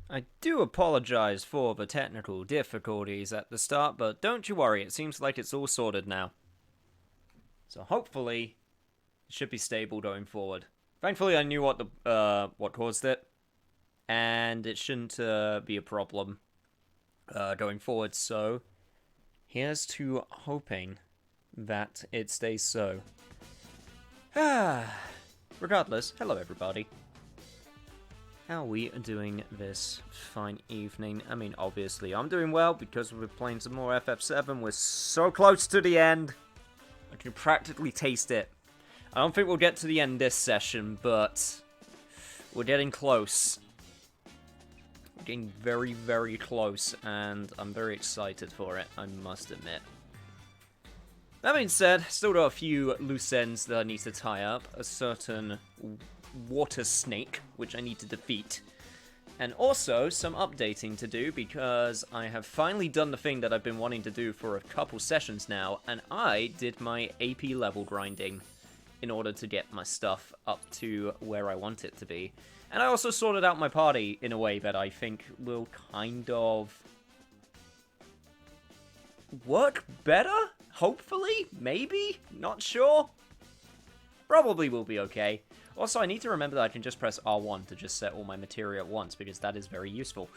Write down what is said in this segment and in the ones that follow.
I do apologize for the technical difficulties at the start, but don't you worry, it seems like it's all sorted now. So hopefully, it should be stable going forward. Thankfully, I knew what caused it, and it shouldn't be a problem going forward, so here's to hoping that it stays so. Regardless, hello everybody. How are we doing this fine evening? I mean, obviously I'm doing well because we're playing some more FF7. We're so close to the end. I can practically taste it. I don't think we'll get to the end this session, but we're getting close. We're getting very, very close, and I'm very excited for it, I must admit. That being said, still got a few loose ends that I need to tie up. A certain water snake, which I need to defeat. And also some updating to do, because I have finally done the thing that I've been wanting to do for a couple sessions now, and I did my AP level grinding in order to get my stuff up to where I want it to be. And I also sorted out my party in a way that I think will kind of work better? Hopefully? Maybe? Not sure? Probably will be okay. Also, I need to remember that I can just press R1 to just set all my materia at once, because that is very useful.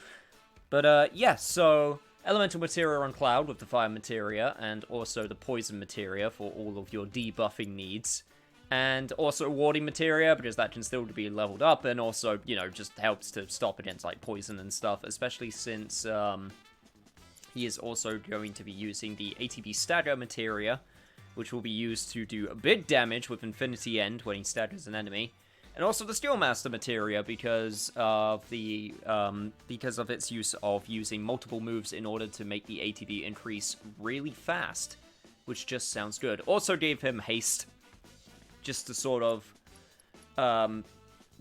But, yeah, so elemental materia on Cloud with the fire materia, and also the poison materia for all of your debuffing needs. And also warding materia, because that can still be leveled up, and also, you know, just helps to stop against, like, poison and stuff, especially since, he is also going to be using the ATB stagger materia, which will be used to do big damage with Infinity End when he staggers an enemy, and also the Steelmaster materia because of its use of using multiple moves in order to make the ATB increase really fast, which just sounds good. Also gave him haste, just to sort of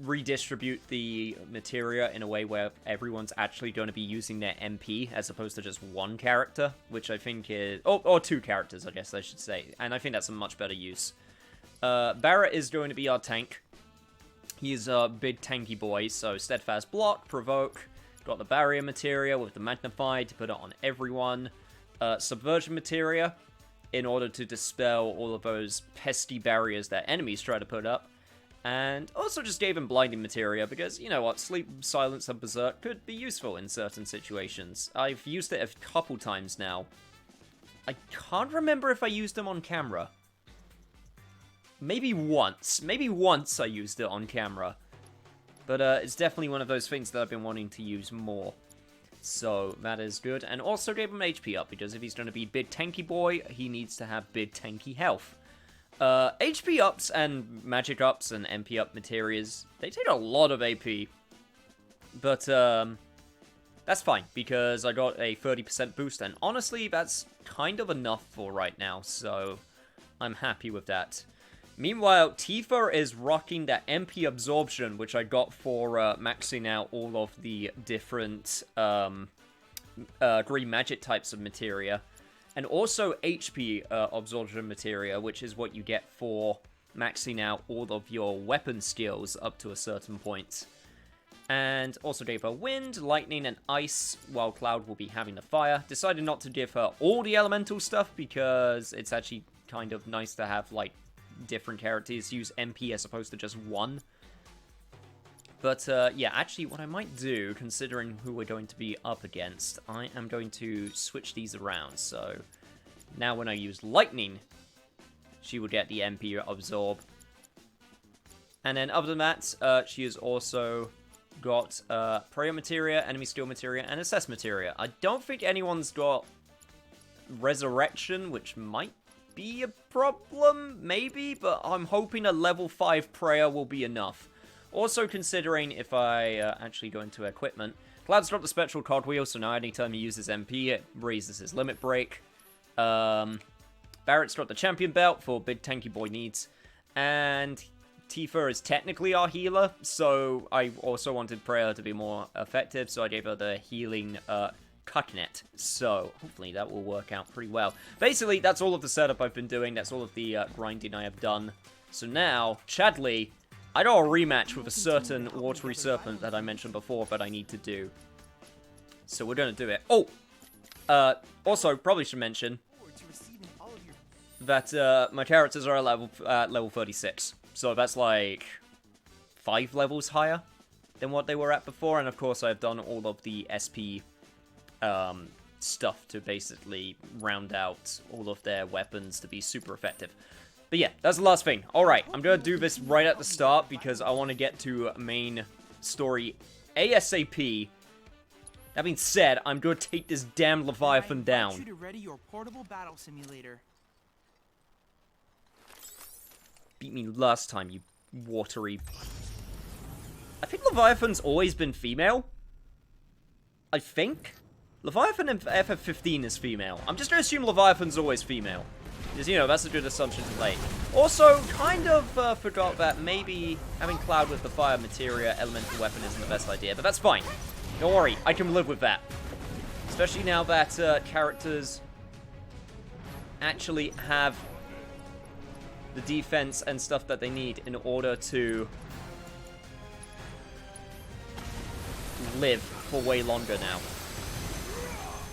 redistribute the materia in a way where everyone's actually going to be using their MP as opposed to just one character, which I think is... or two characters, I guess I should say. And I think that's a much better use. Barrett is going to be our tank. He's a big tanky boy, so Steadfast Block, Provoke, got the Barrier materia with the Magnify to put it on everyone. Subversion materia, in order to dispel all of those pesky barriers that enemies try to put up. And also just gave him blinding materia, because, you know what, Sleep, Silence, and Berserk could be useful in certain situations. I've used it a couple times now. I can't remember if I used them on camera. Maybe once. Maybe once I used it on camera. But it's definitely one of those things that I've been wanting to use more. So that is good. And also gave him HP up, because if he's going to be big tanky boy, he needs to have big tanky health. HP ups and magic ups and MP up materias, they take a lot of AP. But, that's fine, because I got a 30% boost, and honestly, that's kind of enough for right now, so I'm happy with that. Meanwhile, Tifa is rocking that MP absorption, which I got for maxing out all of the different green magic types of materia. And also HP absorption materia, which is what you get for maxing out all of your weapon skills up to a certain point. And also gave her wind, lightning, and ice, while Cloud will be having the fire. Decided not to give her all the elemental stuff, because it's actually kind of nice to have, like, different characters use MP as opposed to just one. But, yeah, actually, what I might do, considering who we're going to be up against, I am going to switch these around. So, now when I use Lightning, she will get the MP absorb. And then, other than that, she has also got Prayer Materia, Enemy Steel Materia, and Assess Materia. I don't think anyone's got Resurrection, which might be a problem, maybe, but I'm hoping a level 5 Prayer will be enough. Also considering if I actually go into equipment, Cloud's dropped the Spectral Cogwheel, so now anytime he uses MP, it raises his limit break. Barrett's dropped the Champion Belt for big tanky boy needs. And Tifa is technically our healer, so I also wanted Prayer to be more effective, so I gave her the healing Cucknet. So hopefully that will work out pretty well. Basically, that's all of the setup I've been doing, that's all of the grinding I have done. So now, Chadley... I got a rematch with a certain watery serpent that I mentioned before, but I need to do. So we're going to do it. Oh! Also, probably should mention that my characters are at level 36. So that's like 5 levels higher than what they were at before. And of course, I've done all of the SP stuff to basically round out all of their weapons to be super effective. But yeah, that's the last thing. Alright, I'm gonna do this right at the start because I want to get to main story ASAP. That being said, I'm gonna take this damn Leviathan down. I invite you to ready your portable battle simulator. Beat me last time, you watery... I think Leviathan's always been female. I think? Leviathan in FF15 is female. I'm just gonna assume Leviathan's always female. Because, you know, that's a good assumption to make. Also, kind of forgot that maybe having Cloud with the fire materia elemental weapon isn't the best idea, but that's fine. Don't worry, I can live with that. Especially now that characters actually have the defense and stuff that they need in order to live for way longer now.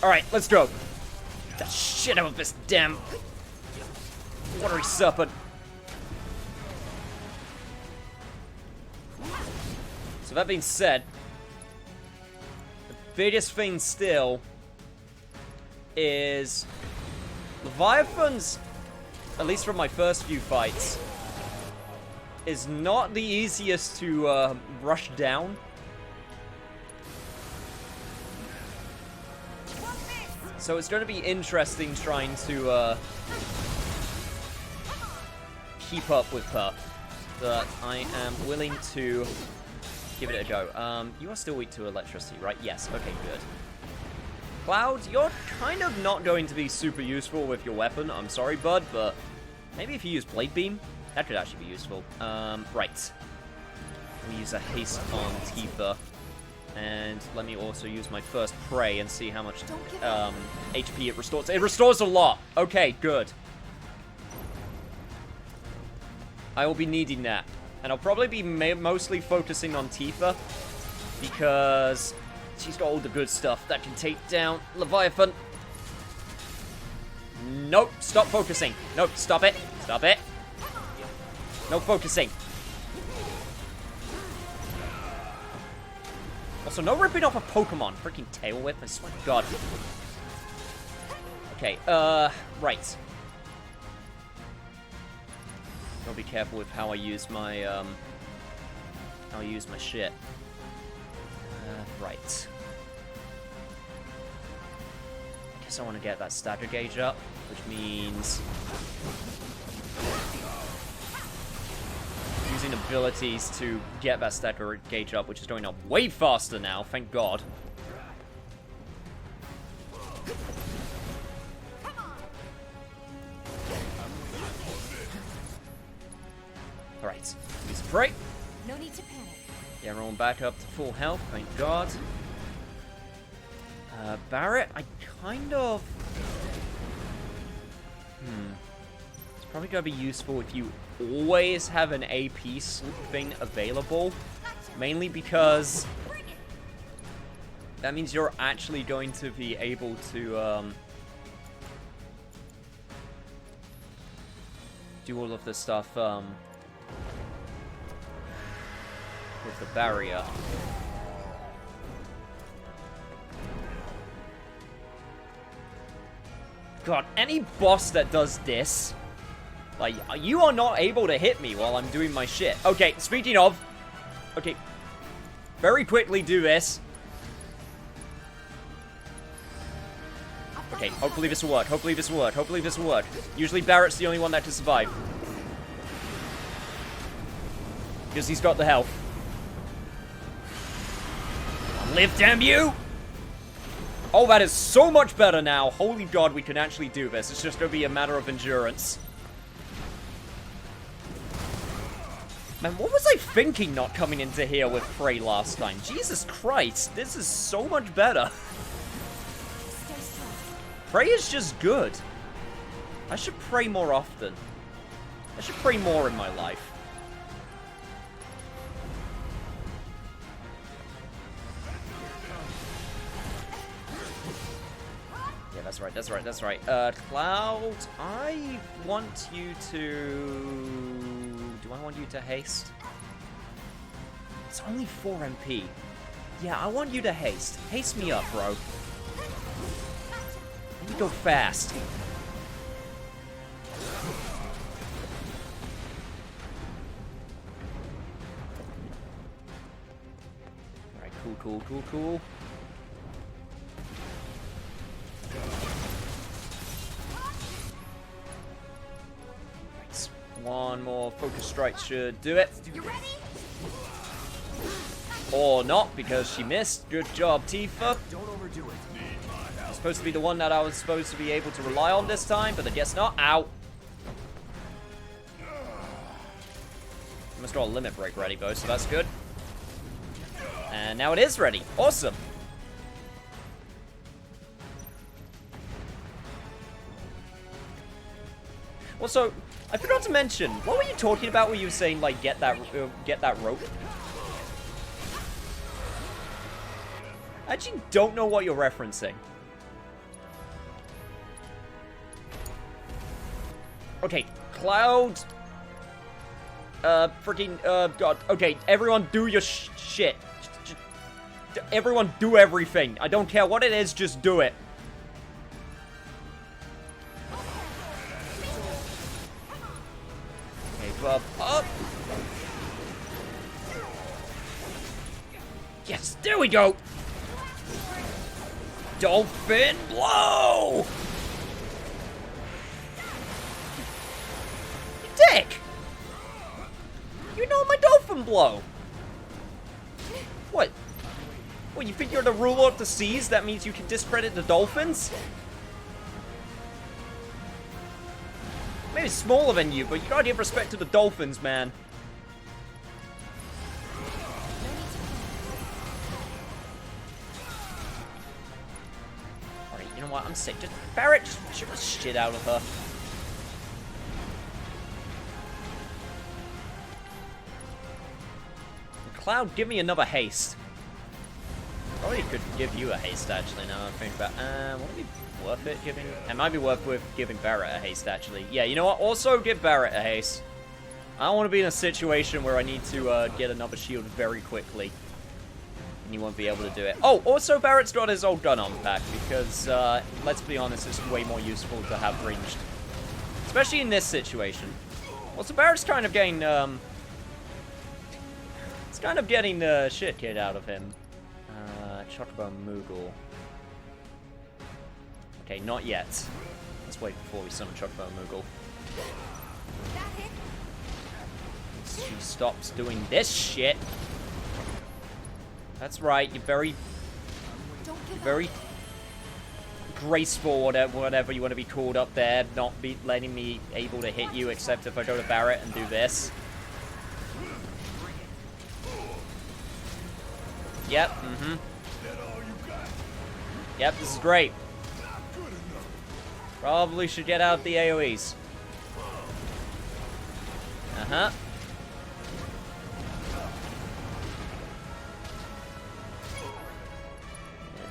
Alright, let's go. Get the shit out of this damn watery serpent. So that being said, the biggest thing still is Leviathan's, at least from my first few fights, is not the easiest to rush down. So it's going to be interesting trying to keep up with her. But I am willing to give it a go. You are still weak to electricity, right? Yes. Okay, good. Cloud, you're kind of not going to be super useful with your weapon. I'm sorry, bud, but maybe if you use Blade Beam, that could actually be useful. Right. Let me use a haste on Tifa. And let me also use my first prey and see how much HP it restores. It restores a lot. Okay, good. I will be needing that. And I'll probably be mostly focusing on Tifa, because she's got all the good stuff that can take down Leviathan. Nope, stop focusing. Nope, stop it. Stop it. No focusing. Also, no ripping off a Pokemon. Freaking Tail Whip, I swear to God. Okay, right. Gotta be careful with how I use my, shit. Right. I guess I want to get that stagger gauge up, which means using abilities to get that stagger gauge up, which is going up way faster now, thank God. Alright, use spray. No need to panic. Yeah, everyone back up to full health, thank God. Barret, I kind of... It's probably gonna be useful if you always have an AP thing available. Mainly because that means you're actually going to be able to do all of this stuff with the barrier. God, any boss that does this, like, you are not able to hit me while I'm doing my shit. Okay, speaking of, okay, very quickly do this. Okay, hopefully this will work, hopefully this will work, hopefully this will work. Usually Barret's the only one that can survive, because he's got the health. Live, damn you! Oh, that is so much better now. Holy God, we can actually do this. It's just going to be a matter of endurance. Man, what was I thinking not coming into here with Prey last time? Jesus Christ, this is so much better. Prey is just good. I should pray more often. I should pray more in my life. That's right, that's right, that's right. Cloud, I want you to... Do I want you to haste? It's only 4 MP. Yeah, I want you to haste. Haste me up, bro. Let me go fast. Alright, Cool. Right, one more focus strike should do it. You ready? Or not, because she missed. Good job, Tifa. Don't overdo it. Supposed to be the one that I was supposed to be able to rely on this time, but I guess not. Ow. I must got a limit break ready, Bo, so that's good. And now it is ready. Awesome. Also, I forgot to mention, what were you talking about when you were saying, like, get that rope? I actually don't know what you're referencing. Okay, Cloud. God. Okay, everyone do your shit. Everyone do everything. I don't care what it is, just do it. Okay, Bob, up. Yes, there we go. Dolphin blow! You dick! You know my dolphin blow! What? What, you think you're the ruler of the seas? That means you can discredit the dolphins? Maybe smaller than you, but you gotta give respect to the dolphins, man. Alright, you know what? I'm sick. Just Barrett, just shoot the shit out of her. Cloud, give me another haste. Probably could give you a haste, actually, now I'm thinking about would it be worth it giving... It might be worth giving Barrett a haste, actually. Yeah, you know what? Also give Barrett a haste. I don't want to be in a situation where I need to get another shield very quickly. And you won't be able to do it. Oh, also Barrett's got his old gun on back, because, let's be honest, it's way more useful to have ranged. Especially in this situation. Also, Barrett's kind of getting, it's kind of getting the shit kicked out of him. Chocobo Moogle. Okay, not yet. Let's wait before we summon Chocobo Moogle. She stops doing this shit. That's right, you're very graceful, whatever you want to be called up there, not be letting me able to hit you, except if I go to Barrett and do this. Yep, Yep, this is great. Probably should get out the AoEs.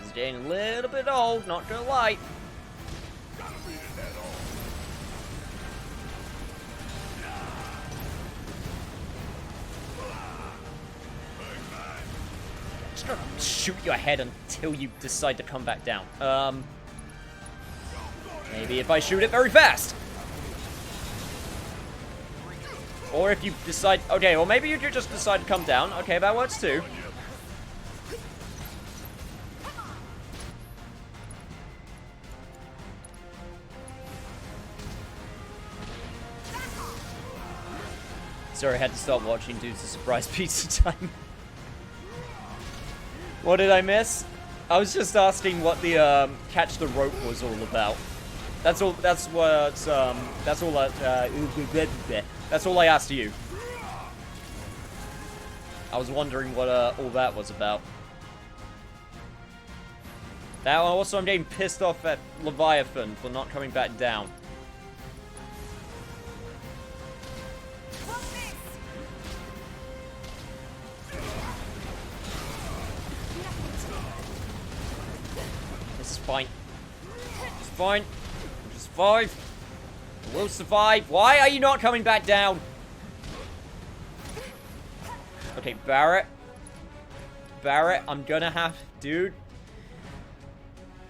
It's getting a little bit old, not gonna lie. Just gonna shoot your head until you decide to come back down. Maybe if I shoot it very fast. Or if you decide... Okay, well maybe you could just decide to come down. Okay, that works too. Sorry, I had to stop watching due to surprise pizza time. What did I miss? I was just asking what the catch the rope was all about. That's all. That's what. That's all. That's all I asked you. I was wondering what all that was about. Now, also, I'm getting pissed off at Leviathan for not coming back down. This is fine. It's fine. Just fine. We'll survive. Why are you not coming back down? Okay, Barrett. Barrett, I'm gonna have... Dude.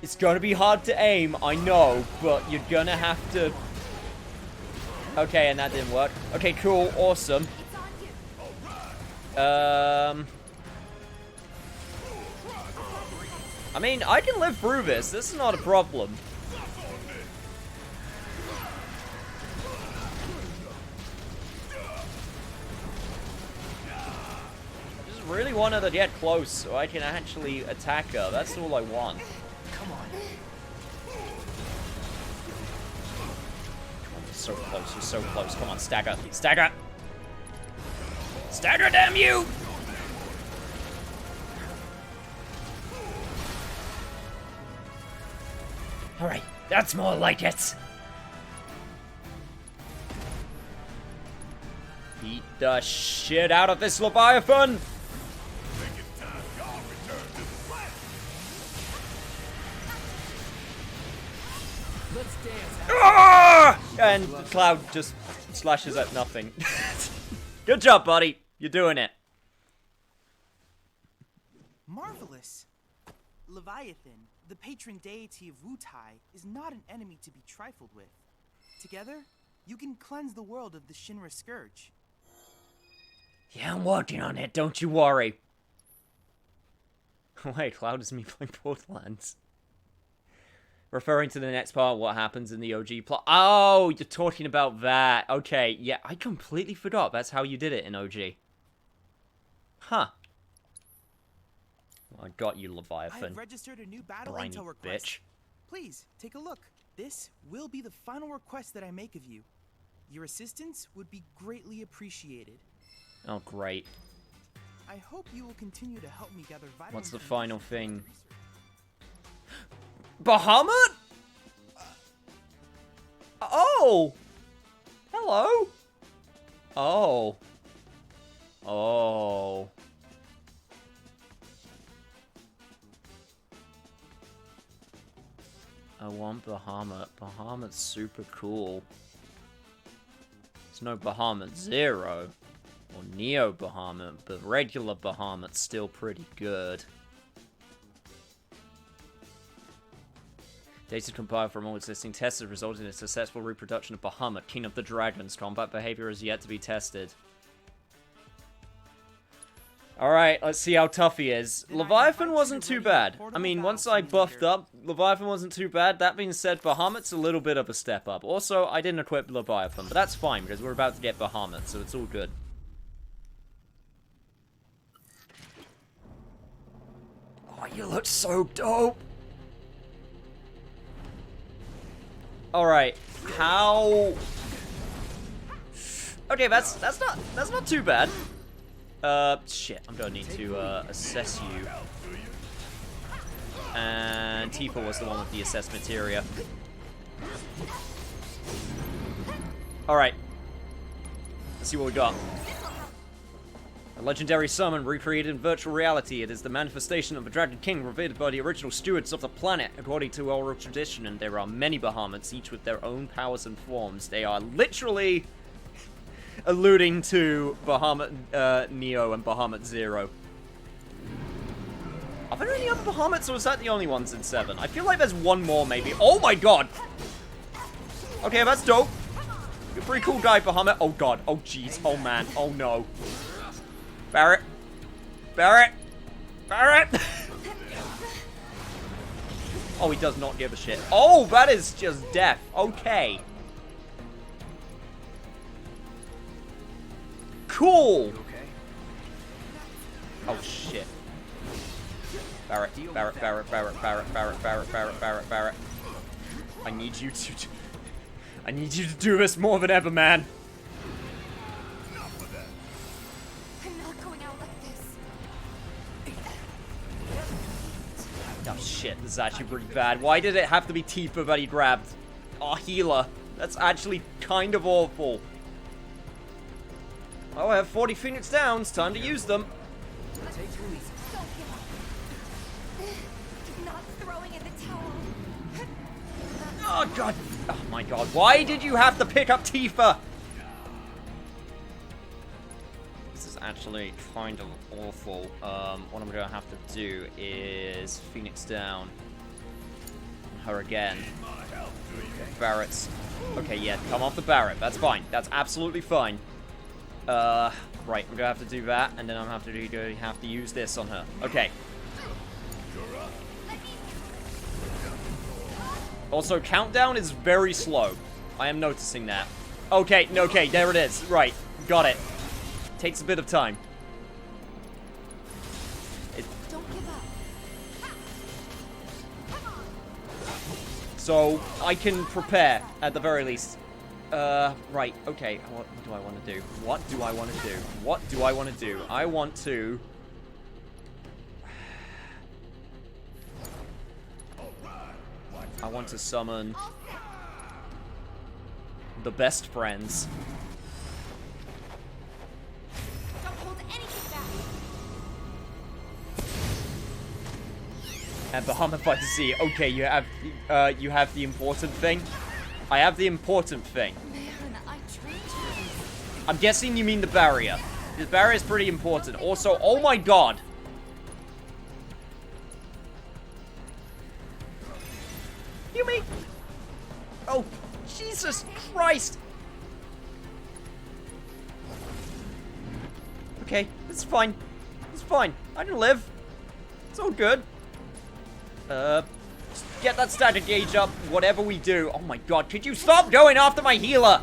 It's gonna be hard to aim, I know, but you're gonna have to... Okay, and that didn't work. Okay, cool, awesome. I mean, I can live through this. This is not a problem. I just really want her to get close so I can actually attack her. That's all I want. Come on. You're so close. You're so close. Come on, stagger. Stagger! Stagger, damn you! Alright, that's more like it. Beat the shit out of this Leviathan! Let's dance. Ah! And the Cloud just slashes at nothing. Good job, buddy. You're doing it. Marvelous. Leviathan, the patron deity of Wutai, is not an enemy to be trifled with. Together, you can cleanse the world of the Shinra Scourge. Yeah, I'm working on it. Don't you worry. Wait, Cloud is me playing Borderlands. Referring to the next part, what happens in the OG plot. Oh, you're talking about that. Okay, yeah, I completely forgot. That's how you did it in OG. Huh. Well, I got you, Leviathan. I've registered a new battle Briny intel request. bitch. Please, take a look. This will be the final request that I make of you. Your assistance would be greatly appreciated. Oh, great. I hope you will continue to help me gather vital What's the information final for thing? research. Bahamut? Oh! Hello? Oh. Oh. I want Bahamut. Bahamut's super cool. There's no Bahamut Zero or Neo Bahamut, but regular Bahamut's still pretty good. Data compiled from all existing tests have resulted in a successful reproduction of Bahamut, King of the Dragons. Combat behavior is yet to be tested. Alright, let's see how tough he is. Leviathan wasn't too bad. I mean, once I buffed up, Leviathan wasn't too bad. That being said, Bahamut's a little bit of a step up. Also, I didn't equip Leviathan, but that's fine because we're about to get Bahamut, so it's all good. Oh, you look so dope! Alright, how... Okay, that's not too bad. Shit, I'm gonna need to, assess you. And Tifa was the one with the assess materia. Alright. Let's see what we got. A legendary summon recreated in virtual reality. It is the manifestation of a Dragon King revered by the original stewards of the planet, according to oral tradition, and there are many Bahamuts, each with their own powers and forms. They are literally alluding to Bahamut Neo and Bahamut Zero. Are there any other Bahamuts, or is that the only ones in 7? I feel like there's one more, maybe. Oh my god! Okay, that's dope. You're a pretty cool guy, Bahamut. Oh god. Oh jeez. Oh man. Oh no. Barret. Barret. Barret. Oh, he does not give a shit. Oh, that is just death. Okay. Cool. Oh shit. Barret. Barret. Barret. Barret. Barret. Barret. Barret. Barret. Barret. Barret. I need you to do this more than ever, man. Oh shit, this is actually pretty bad. Why did it have to be Tifa that he grabbed? Oh, healer. That's actually kind of awful. Oh, I have 40 Phoenix Downs. Time to use them. Oh god. Oh my god. Why did you have to pick up Tifa? This is actually kind of awful. What I'm gonna have to do is Phoenix down. Her again. Barret's. Okay, yeah, come off the Barret. That's fine. That's absolutely fine. Right, I'm gonna have to do that, and then I'm gonna have to use this on her. Okay. Also, countdown is very slow. I am noticing that. Okay, okay, there it is. Right, got it. Takes a bit of time. Don't give up. So, I can prepare, at the very least. Right, okay. What do I want to do? What do I want to do? What do I want to do? I want to... I want to summon... the best friends. Don't hold anything back. And Bahamut VII. Okay, you have the important thing. I have the important thing. Man, I trained you. I'm guessing you mean the barrier. The barrier is pretty important. Also, oh my god. You mean... Oh, Jesus Christ. Okay, it's fine. It's fine. I can live. It's all good. Get that static gauge up, whatever we do. Oh my god, could you stop going after my healer?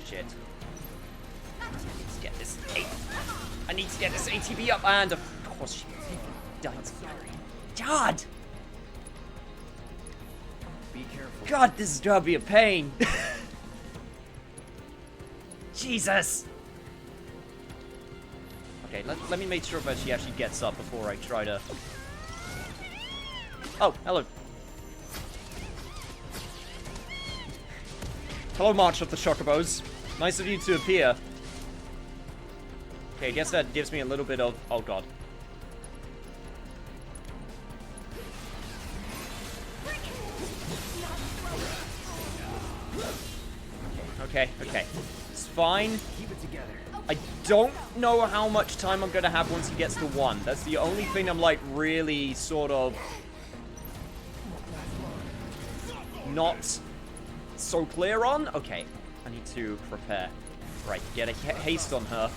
Shit. Let's get this I need to get this ATB up, and of course she died. God! Be careful. God, this is gonna be a pain. Jesus! Okay, let me make sure that she actually gets up before I try to... Oh, hello. Hello, March of the Chocobos. Nice of you to appear. Okay, I guess that gives me a little bit of... Oh, God. Okay, okay. It's fine. Keep it together. I don't know how much time I'm gonna have once he gets to 1. That's the only thing I'm, like, really sort of... not so clear on. Okay, I need to prepare. Right, get a haste on her.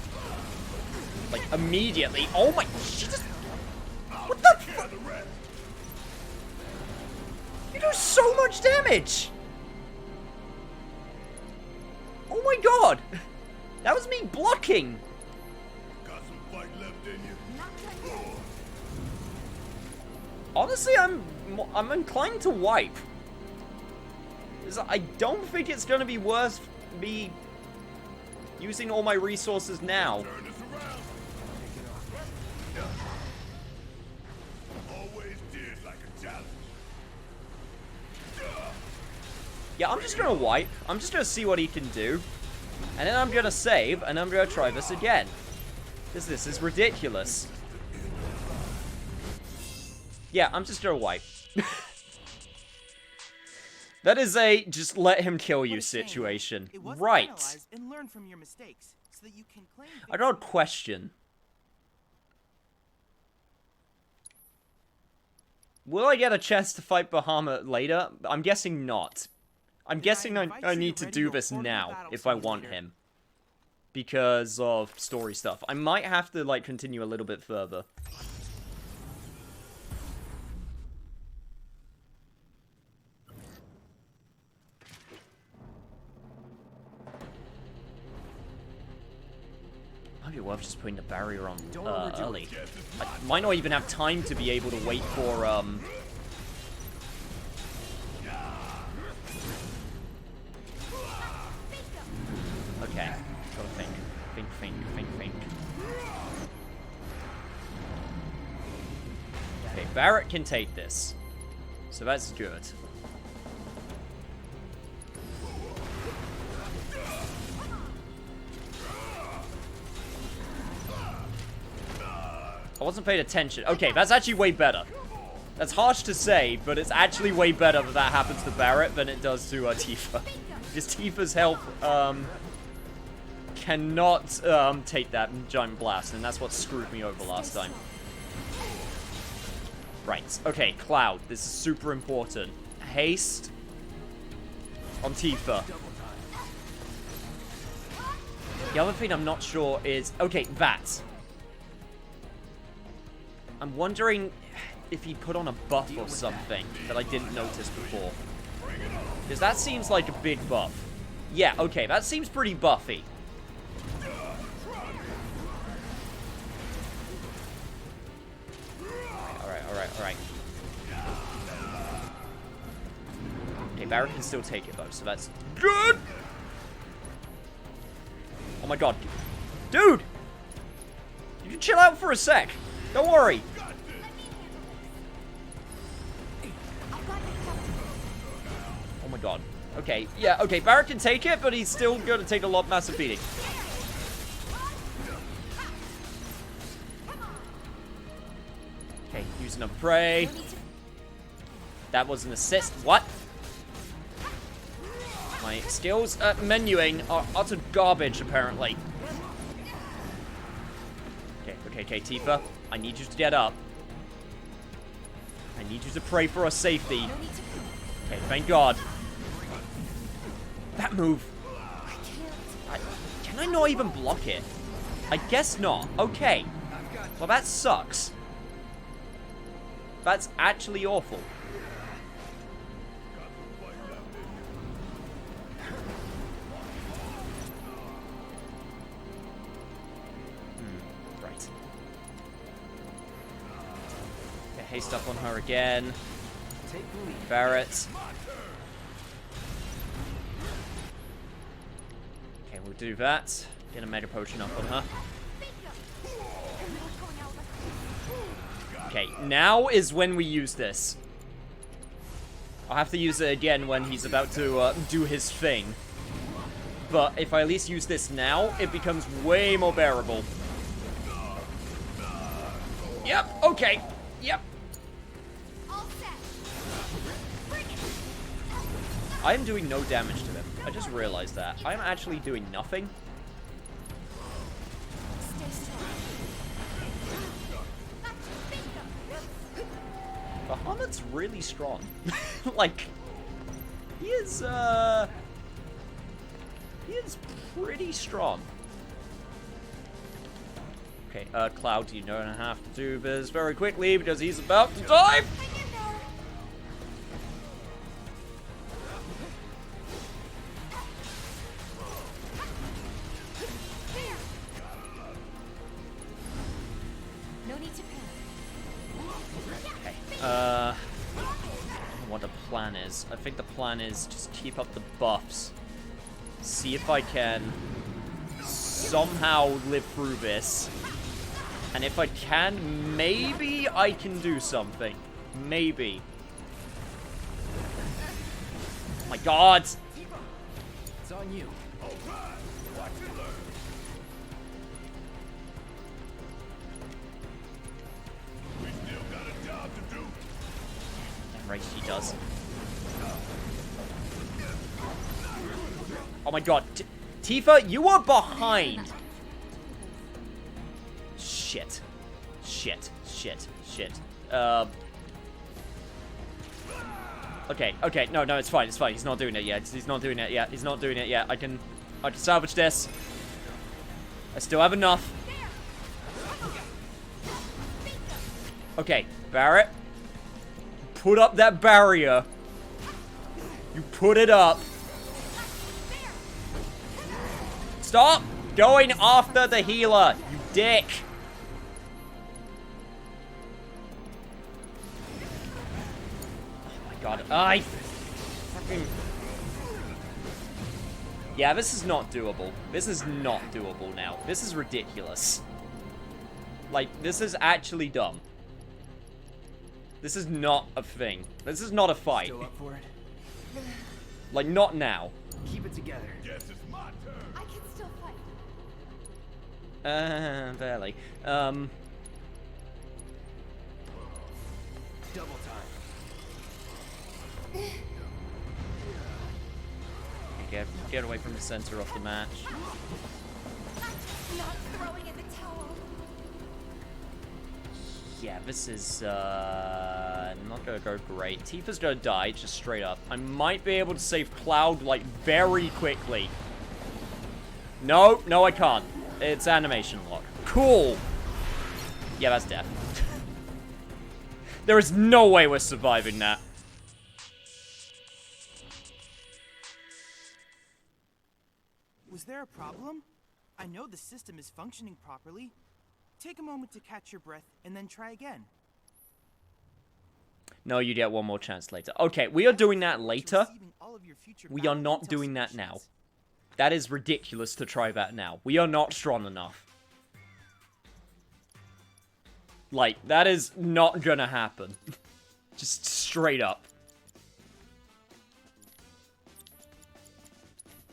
Like, immediately. Oh my... She just... What the fuck? You do so much damage! Oh my god! That was me blocking! Got some fight left in you. Honestly, I'm inclined to wipe. 'Cause I don't think it's gonna be worth me using all my resources now. Turn this around. Always did like a challenge. Yeah, I'm just gonna wipe. I'm just gonna see what he can do. And then I'm gonna save, and I'm gonna try this again. Because this is ridiculous. Yeah, I'm just gonna wipe. That is a just let him kill you What a shame. situation. It was Right. analyze and learn from your mistakes so that you can claim I got a question. Will I get a chance to fight Bahamut later? I'm guessing not. I'm guessing I need to do this now if I want him. Because of story stuff. I might have to, like, continue a little bit further. Might be worth just putting the barrier on early. I might not even have time to be able to wait for, Okay, gotta think. Think. Okay, Barrett can take this. So that's good. I wasn't paying attention. Okay, that's actually way better. That's harsh to say, but it's actually way better that happens to Barrett than it does to Tifa. Because Tifa's health, cannot take that giant blast, and that's what screwed me over last time. Right, okay, Cloud. This is super important. Haste on Tifa. The other thing I'm not sure is... Okay, VATS. I'm wondering if he put on a buff or something that I didn't notice before. Because that seems like a big buff. Yeah, okay, that seems pretty buffy. Alright. Okay, Barrett can still take it though, so that's good! Oh my god. Dude! You can chill out for a sec. Don't worry. Oh my god. Okay, yeah, okay, Barrett can take it, but he's still gonna take a lot massive beating. Okay, use another prey. That was an assist. What? My skills at menuing are utter garbage, apparently. Okay, Tifa. I need you to get up. I need you to pray for our safety. Okay, thank God. That move. Can I not even block it? I guess not. Okay. Well, that sucks. That's actually awful. Right. Okay, haste up on her again. Barrett. Okay, we'll do that. Get a Mega Potion up on her. Okay, now is when we use this. I'll have to use it again when he's about to do his thing. But if I at least use this now, it becomes way more bearable. Yep, okay, yep. I am doing no damage to them. I just realized that. I'm actually doing nothing. Bahamut's really strong. Like, he is pretty strong. Okay, Cloud, you don't have to do this very quickly because he's about to die. I don't know what the plan is. I think the plan is just keep up the buffs. See if I can somehow live through this. And if I can, maybe I can do something. Maybe. Oh my god! It's on you. Right, she does. Oh my god. Tifa, you are behind! Shit. Shit. Okay, no, it's fine, He's not doing it yet. He's not doing it yet. I can salvage this. I still have enough. Okay, Barrett. Put up that barrier. You put it up. Stop going after the healer, you dick. Oh my god. I fucking... Yeah, this is not doable. This is not doable now. This is ridiculous. Like, this is actually dumb. This is not a thing. This is not a fight. Still up for it? Like, not now. Keep it together. Guess it's my turn. I can still fight. Barely. Double time. Get away from the center of the match. Not throwing in the towel. Yeah, this is, not gonna go great. Tifa's gonna die, just straight up. I might be able to save Cloud, like, very quickly. No, no, I can't. It's animation lock. Cool. Yeah, that's death. There is no way we're surviving that. Was there a problem? I know the system is functioning properly. Take a moment to catch your breath and then try again. No, you get one more chance later. Okay, we are doing that later. Receiving all of your future We are battle not intel doing that now. submissions. That is ridiculous to try that now. We are not strong enough. Like, that is not gonna happen. Just straight up.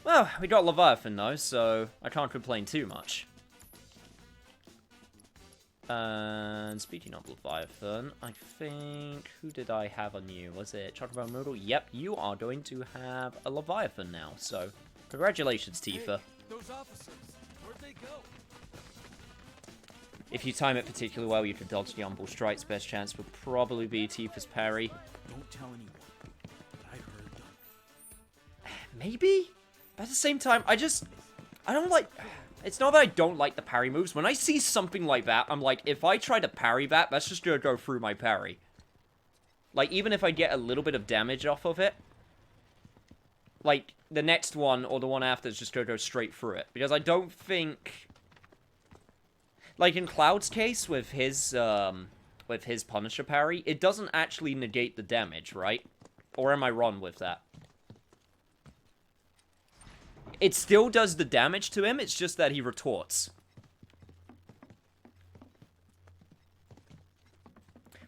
Well, we got Leviathan though, so I can't complain too much. And speaking of Leviathan, I think... Who did I have on you? Was it Chocobo Moodle? Yep, you are going to have a Leviathan now, so... Congratulations, Tifa. Hey, those officers, where'd they go? If you time it particularly well, you can dodge the Umbral Strike's best chance would probably be Tifa's parry. Don't tell anyone. But I heard them. Maybe? But at the same time, I don't like... It's not that I don't like the parry moves. When I see something like that, I'm like, if I try to parry that, that's just gonna go through my parry. Like, even if I get a little bit of damage off of it, like, the next one or the one after is just gonna go straight through it. Because I don't think... Like, in Cloud's case, with his Punisher parry, it doesn't actually negate the damage, right? Or am I wrong with that? It still does the damage to him, it's just that he retorts.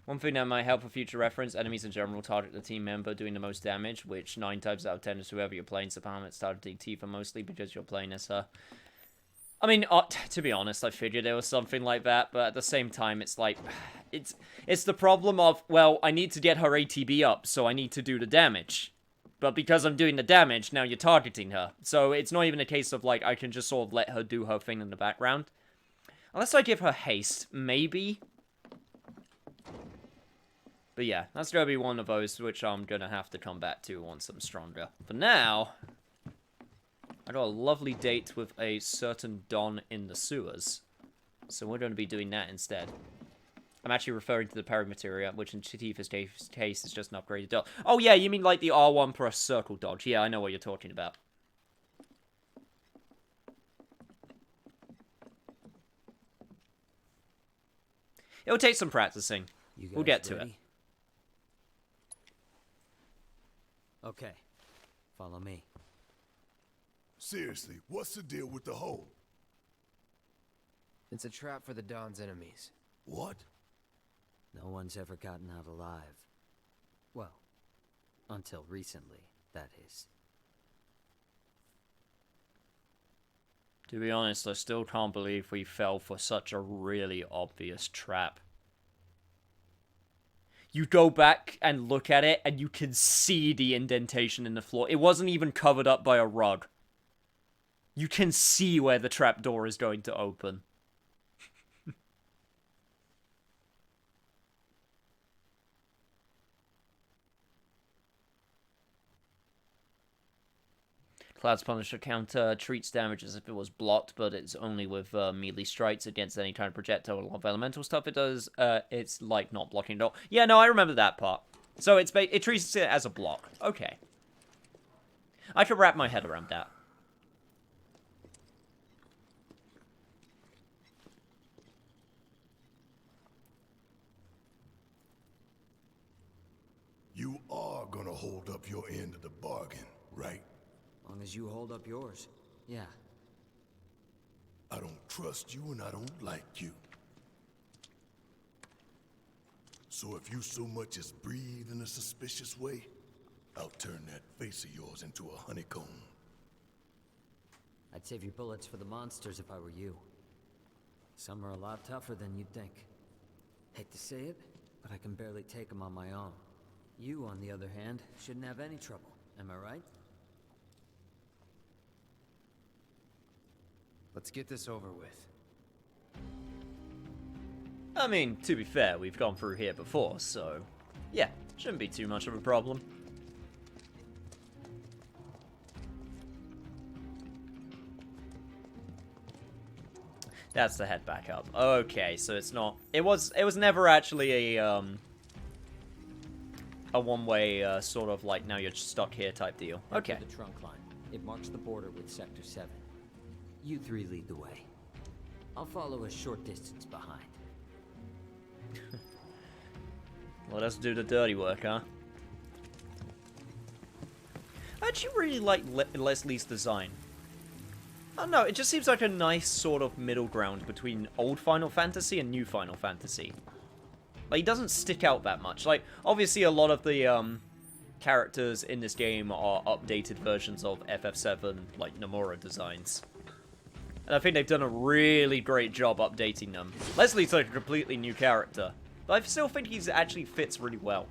One thing that might help for future reference, enemies in general target the team member doing the most damage, which 9 times out of 10 is whoever you're playing, so it's targeting Tifa mostly because you're playing as her. I mean, to be honest, I figured there was something like that, but at the same time, it's like, it's the problem of, well, I need to get her ATB up, so I need to do the damage. But because I'm doing the damage, now you're targeting her. So it's not even a case of, like, I can just sort of let her do her thing in the background. Unless I give her haste, maybe. But yeah, that's gonna be one of those which I'm gonna have to come back to once I'm stronger. For now, I got a lovely date with a certain Don in the sewers. So we're gonna be doing that instead. I'm actually referring to the parry materia, which in Tifa's case is just an upgraded dodge. Oh yeah, you mean like the R1 plus circle dodge. Yeah, I know what you're talking about. It'll take some practicing. We'll get to it. Okay, follow me. Seriously, what's the deal with the hole? It's a trap for the Dawn's enemies. What? No one's ever gotten out alive. Well, until recently, that is. To be honest, I still can't believe we fell for such a really obvious trap. You go back and look at it, and you can see the indentation in the floor. It wasn't even covered up by a rug. You can see where the trapdoor is going to open. Cloud's Punisher counter treats damage as if it was blocked, but it's only with melee strikes against any kind of projectile or elemental stuff it does. It's like not blocking at all. Yeah, no, I remember that part. So it treats it as a block. Okay. I could wrap my head around that. You are gonna hold up your end of the bargain, right? Long as you hold up yours. Yeah. I don't trust you and I don't like you. So if you so much as breathe in a suspicious way, I'll turn that face of yours into a honeycomb. I'd save your bullets for the monsters if I were you. Some are a lot tougher than you'd think. Hate to say it, but I can barely take them on my own. You, on the other hand, shouldn't have any trouble. Am I right? Let's get this over with. I mean, to be fair, we've gone through here before, so... yeah, shouldn't be too much of a problem. That's the head back up. Okay, so it's not... It was never actually a one-way, sort of like, now you're stuck here type deal. Head Okay. for the trunk line. It marks the border with Sector 7. You three lead the way. I'll follow a short distance behind. Let us do the dirty work, huh? I actually really like Leslie's design. I don't know, it just seems like a nice sort of middle ground between old Final Fantasy and new Final Fantasy. Like, he doesn't stick out that much. Like, obviously a lot of the characters in this game are updated versions of FF7, like, Nomura designs. And I think they've done a really great job updating them. Leslie's like a completely new character, but I still think he actually fits really well.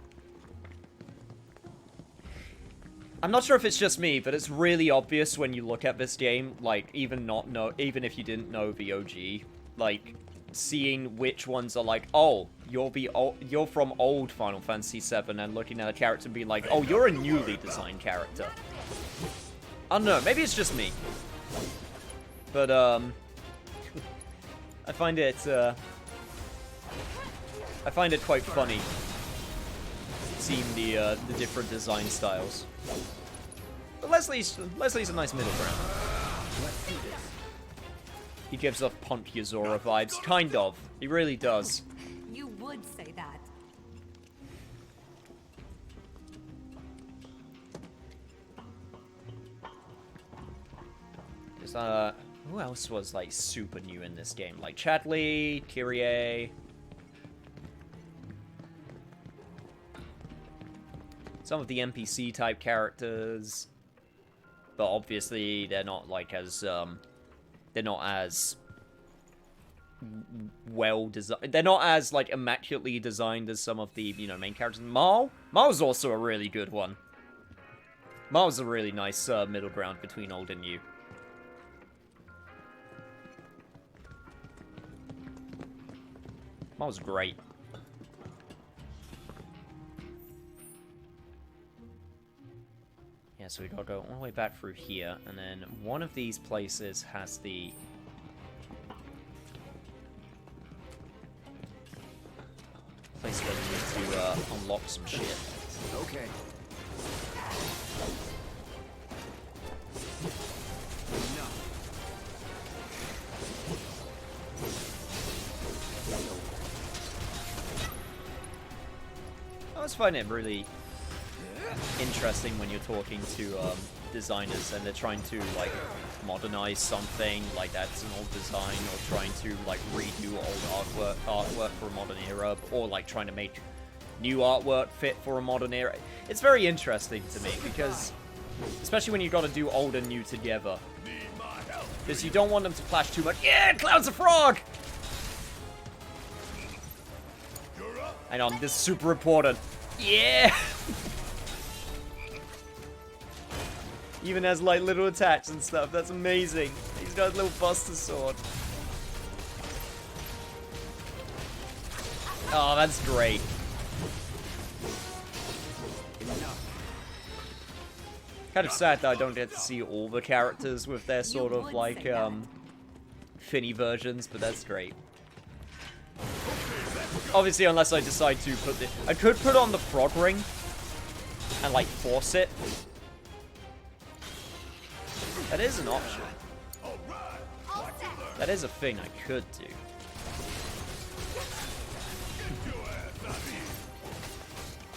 I'm not sure if it's just me, but it's really obvious when you look at this game, like, even if you didn't know the OG, like, seeing which ones are like, oh, you're from old Final Fantasy VII, and looking at a character and being like, oh, you're a newly designed character. I don't know, maybe it's just me. But, I find it quite funny seeing the different design styles. But Leslie's a nice middle ground. Let's do this. He gives off Punk Yuzora vibes, kind of. He really does. You would say that. There's, who else was, like, super new in this game? Like, Chadley, Kyrie... Some of the NPC-type characters... But obviously, they're not, like, as, they're not as... well designed. They're not as, like, immaculately designed as some of the, you know, main characters. Mar's also a really good one. Mar's a really nice, middle ground between old and new. That was great. Yeah, so we gotta go all the way back through here, and then one of these places has the... place where you need to unlock some shit. Okay. I always find it really interesting when you're talking to designers and they're trying to like modernize something like that's an old design, or trying to like redo old artwork for a modern era, or like trying to make new artwork fit for a modern era. It's very interesting to me because, especially when you've got to do old and new together, because you don't want them to clash too much. Yeah, Cloud's a frog. Hang on, this is super important. Yeah! Even has like little attacks and stuff. That's amazing. He's got a little buster sword. Oh, that's great. Kind of sad that I don't get to see all the characters with their sort of like Finny versions, but that's great. Obviously, unless I decide to put the... I could put on the frog ring and, like, force it. That is an option. That is a thing I could do.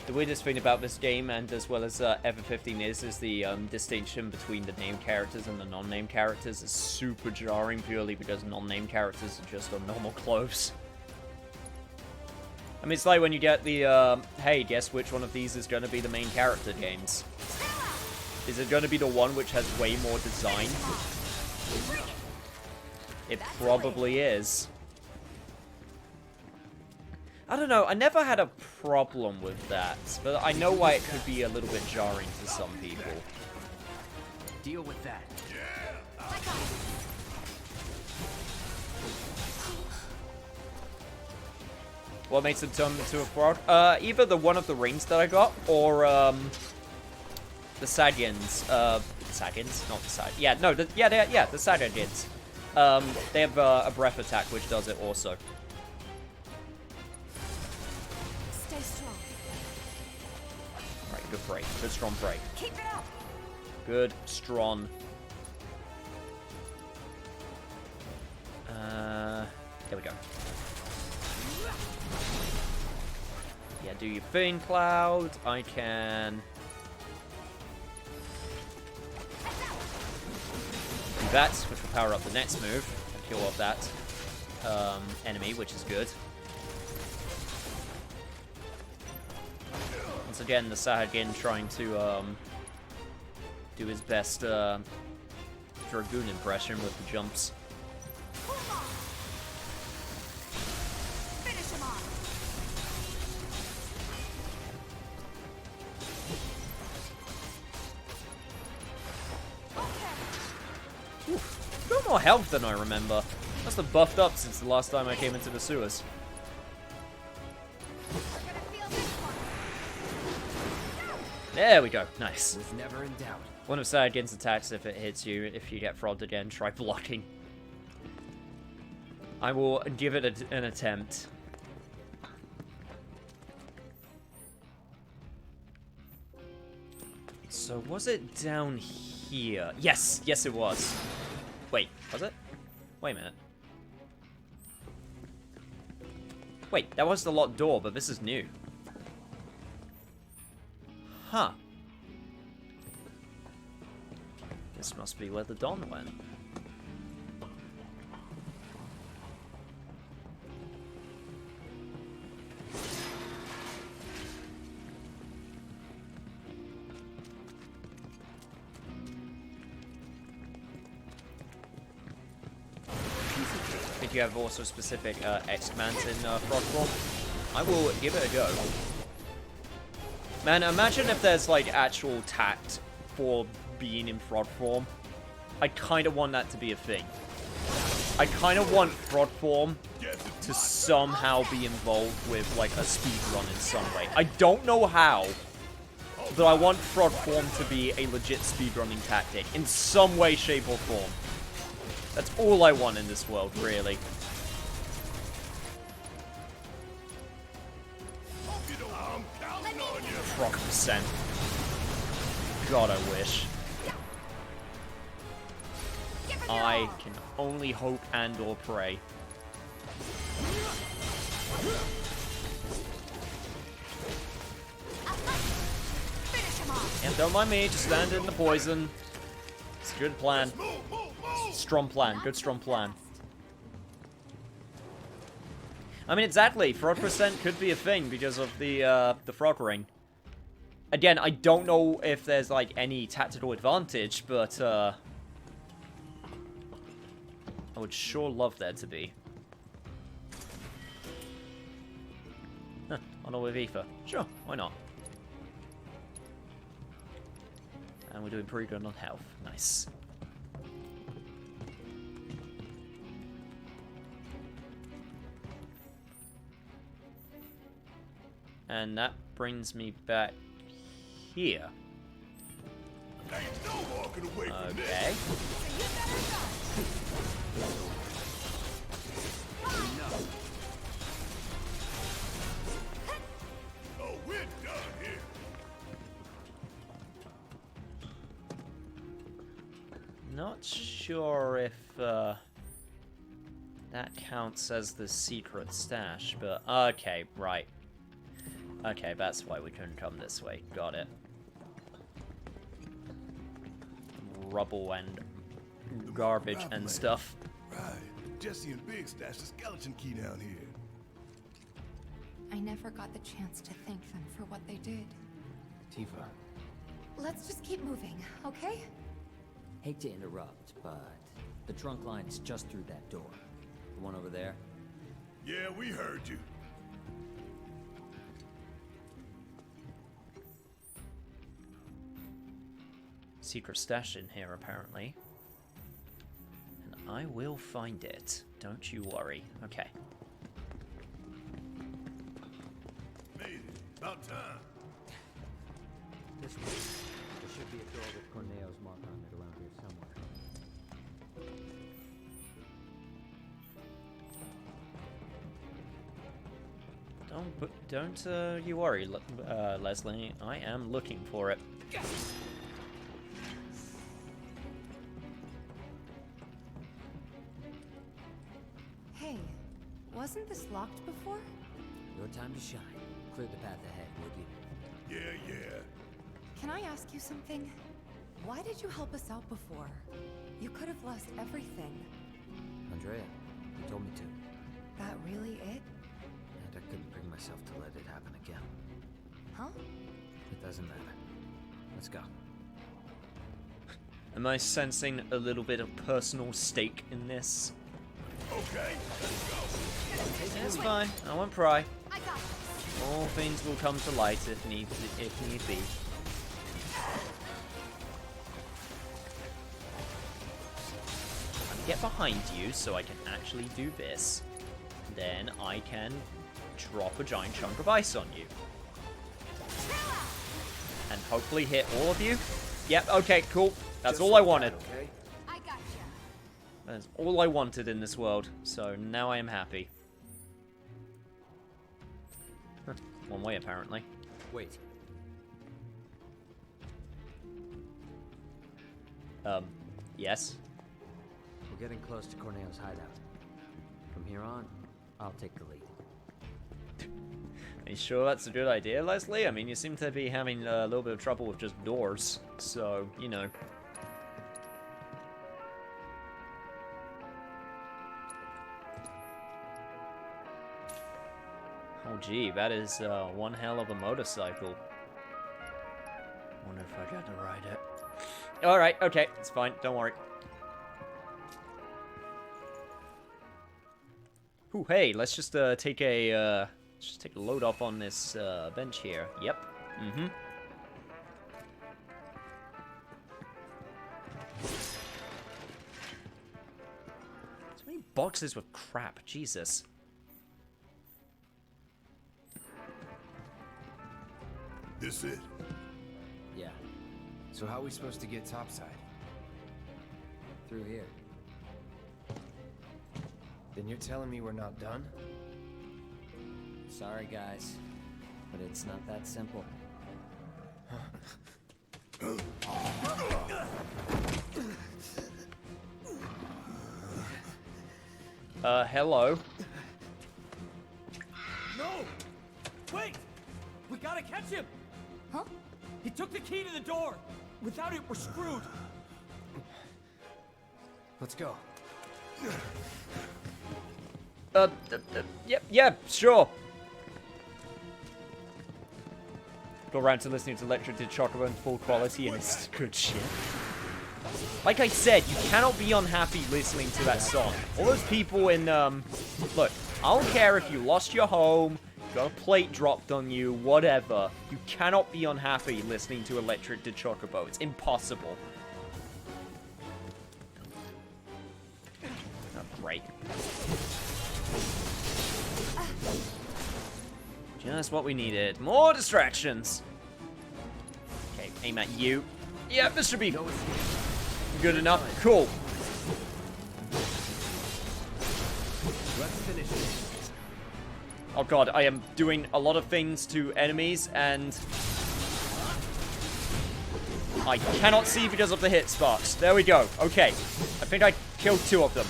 The weirdest thing about this game, and as well as FF15 is the distinction between the named characters and the non-named characters is super jarring, purely because non-named characters are just on normal clothes. I mean, it's like when you get the, hey, guess which one of these is going to be the main character games? Is it going to be the one which has way more design? It probably is. I don't know, I never had a problem with that, but I know why it could be a little bit jarring to some people. Deal with that. What makes it turn into a frog? Either the one of the rings that I got, or, the Saiyans. Saiyans? Not the Saiyans. Yeah, no, the Saiyans. They have a breath attack which does it also. Stay strong. Right, good break. Good strong break. Keep it up. Good strong. Here we go. Yeah, do your thing, Cloud. I can do that, which will power up the next move and kill off that enemy, which is good. Once again, the Sahagin trying to do his best Dragoon impression with the jumps. Finish him off. Got more health than I remember. Must have buffed up since the last time I came into the sewers. We're gonna feel this one. There we go. Nice. Was never in doubt. One of Sahagin's attacks, if it hits you, if you get frogged again, try blocking. I will give it an attempt. So was it down here? Yes, yes it was. Wait, was it? Wait a minute. Wait, that was the locked door, but this is new. Huh. This must be where the Don went. If you have also specific X commands in frog form, I will give it a go. Man, imagine if there's like actual tact for being in frog form. I kind of want that to be a thing. I kind of want frog form to somehow be involved with like a speedrun in some way. I don't know how, but I want frog form to be a legit speedrunning tactic in some way, shape, or form. That's all I want in this world, really. Frog percent. God, I wish. I can only hope and or pray. And don't mind me, just stand in the poison. It's a good plan. Strong plan. Good strong plan. I mean, exactly. Frog percent could be a thing because of the frog ring. Again, I don't know if there's like any tactical advantage, but I would sure love there to be. Huh, honor with Aoife. Sure, why not? And we're doing pretty good on health. Nice. And that brings me back here. Okay. Oh, we're done here. Not sure if that counts as the secret stash, but okay, right. Okay, that's why we couldn't come this way. Got it. Rubble and garbage and stuff. Right. Jesse and Big stashed a skeleton key down here. I never got the chance to thank them for what they did. Tifa. Let's just keep moving, okay? Hate to interrupt, but the trunk line is just through that door. The one over there. Yeah, we heard you. Secret stash in here, apparently. And I will find it. Don't you worry. Okay. Made it. About time. This way. There should be a door with Corneo's mark on it around here somewhere. Oh, but don't you worry, Leslie. I am looking for it. Hey, wasn't this locked before? Your time to shine. Clear the path ahead, would you? Yeah. Can I ask you something? Why did you help us out before? You could have lost everything. Andrea, you told me to. That really it? And I couldn't bring myself to let it happen again. Huh? It doesn't matter. Let's go. Am I sensing a little bit of personal stake in this? Okay, let's go. It's fine. I won't pry. I got it. All things will come to light if need be. Get behind you so I can actually do this. Then I can drop a giant chunk of ice on you. And hopefully hit all of you. Yep, okay, cool. That's all I wanted. Okay? I got you. That's all I wanted in this world. So now I am happy. Huh, one way, apparently. Wait. Yes? We're getting close to Corneo's hideout. From here on, I'll take the lead. Are you sure that's a good idea, Leslie? I mean, you seem to be having a little bit of trouble with just doors. So, you know. Oh, gee, that is one hell of a motorcycle. Wonder if I got to ride it. Alright, okay, it's fine, don't worry. Ooh, hey, let's just take a load off on this bench here. Yep. Mm-hmm. So many boxes with crap, Jesus. This it? Yeah, So how are we supposed to get topside? through here. Then you're telling me we're not done? Sorry, guys, but it's not that simple. Hello. No! Wait! We gotta catch him! Huh? He took the key to the door! Without it, we're screwed! Let's go. Yep, yeah, sure. Go around to listening to Electric to Chocobo in full quality, and it's good shit. Like I said, you cannot be unhappy listening to that song. All those people in, look, I don't care if you lost your home, got a plate dropped on you, whatever. You cannot be unhappy listening to Electric to Chocobo. It's impossible. Oh, great. Just what we needed. More distractions. Okay, aim at you. Yeah, this should be good enough. Cool. Let's finish this. Oh god, I am doing a lot of things to enemies, and I cannot see because of the hit sparks. There we go. Okay. I think I killed 2 of them.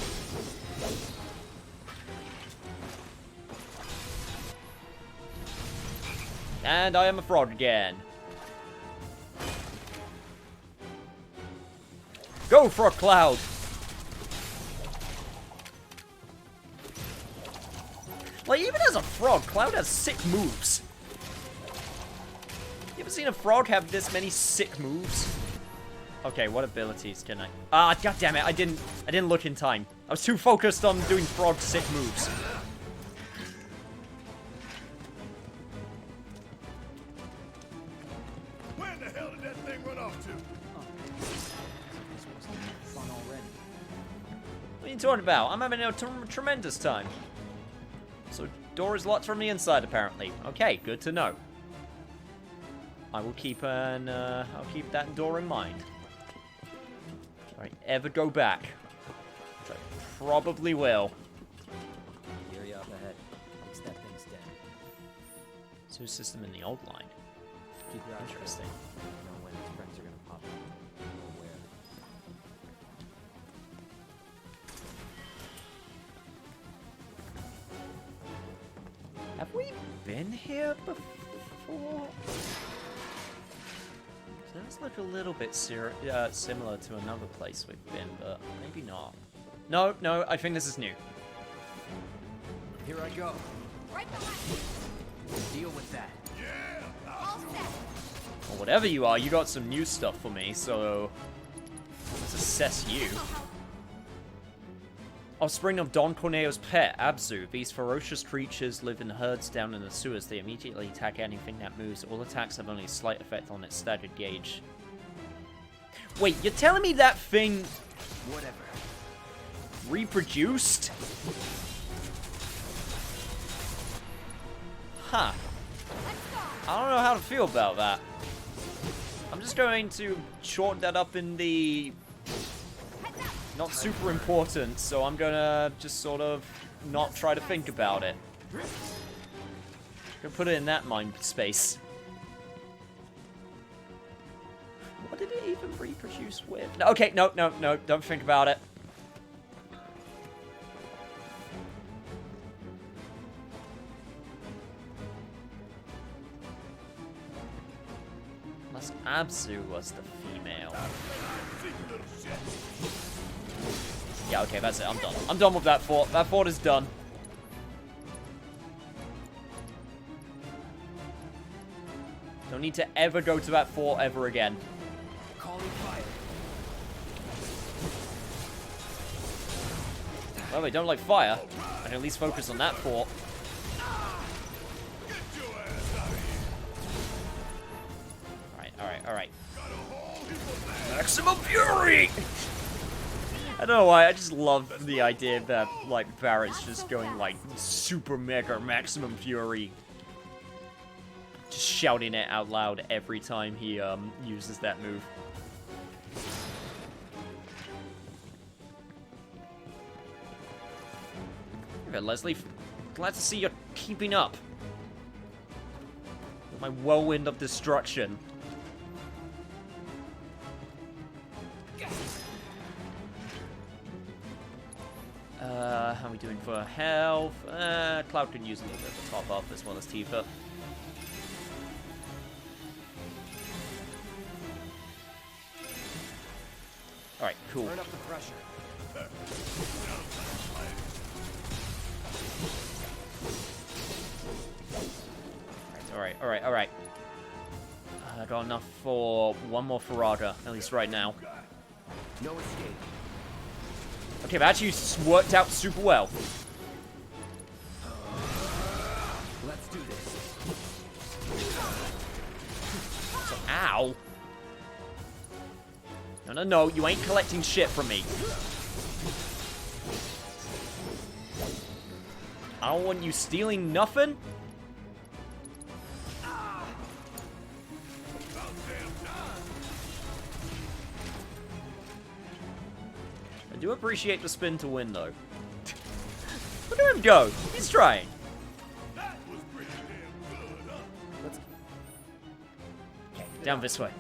And I am a frog again. Go, Frog Cloud! Like, even as a frog, Cloud has sick moves. You ever seen a frog have this many sick moves? Okay, what abilities can I... Ah, god damn it, I didn't look in time. I was too focused on doing frog sick moves. Where the hell did that thing run off to? Fun already. What are you talking about? I'm having a tremendous time. So, door is locked from the inside, apparently. Okay, good to know. I will keep I'll keep that door in mind. If I ever go back, which I probably will. Area up ahead. Fix that thing's dead. Two system in the old line. Keep your eyes Interesting. open. You know when his friends are gonna pop up. Or where. Have we been here before? Does look a little bit similar to another place we've been, but maybe not. No, no, I think this is new. Here I go. Right behind Deal with that. you. All set. Or whatever you are, you got some new stuff for me, so let's assess you. Offspring of Don Corneo's pet, Abzu. These ferocious creatures live in herds down in the sewers. They immediately attack anything that moves. All attacks have only a slight effect on its staggered gauge. Wait, you're telling me that thing Whatever. reproduced? Huh. I don't know how to feel about that. I'm just going to chalk that up in the not super important, so I'm gonna just sort of not try to think about it. Gonna put it in that mind space. What did it even reproduce with? No, okay, no, no, no, don't think about it. Unless Abzu was the female. Yeah, okay, that's it. I'm done. I'm done with that fort. That fort is done. Don't need to ever go to that fort ever again. Calling fire. Well, they don't like fire. I can at least focus on that fort. Alright, alright, alright. Maximum fury! I don't know why, I just love the idea that, like, Barrett's just going, like, super mega maximum fury. Just shouting it out loud every time he, uses that move. Okay, Leslie, glad to see you're keeping up. With my whirlwind of destruction. How are we doing for health? Cloud can use a little bit of a top up as well as Tifa. Alright, cool. Turn up the pressure. Alright, alright, alright. I got enough for one more Faraga, at least right now. No escape. Okay, that actually worked out super well. Let's do this. So, ow. No, no, no, you ain't collecting shit from me. I don't want you stealing nothing. I do appreciate the spin to win, though. Look at him go. He's trying. Okay, down this way.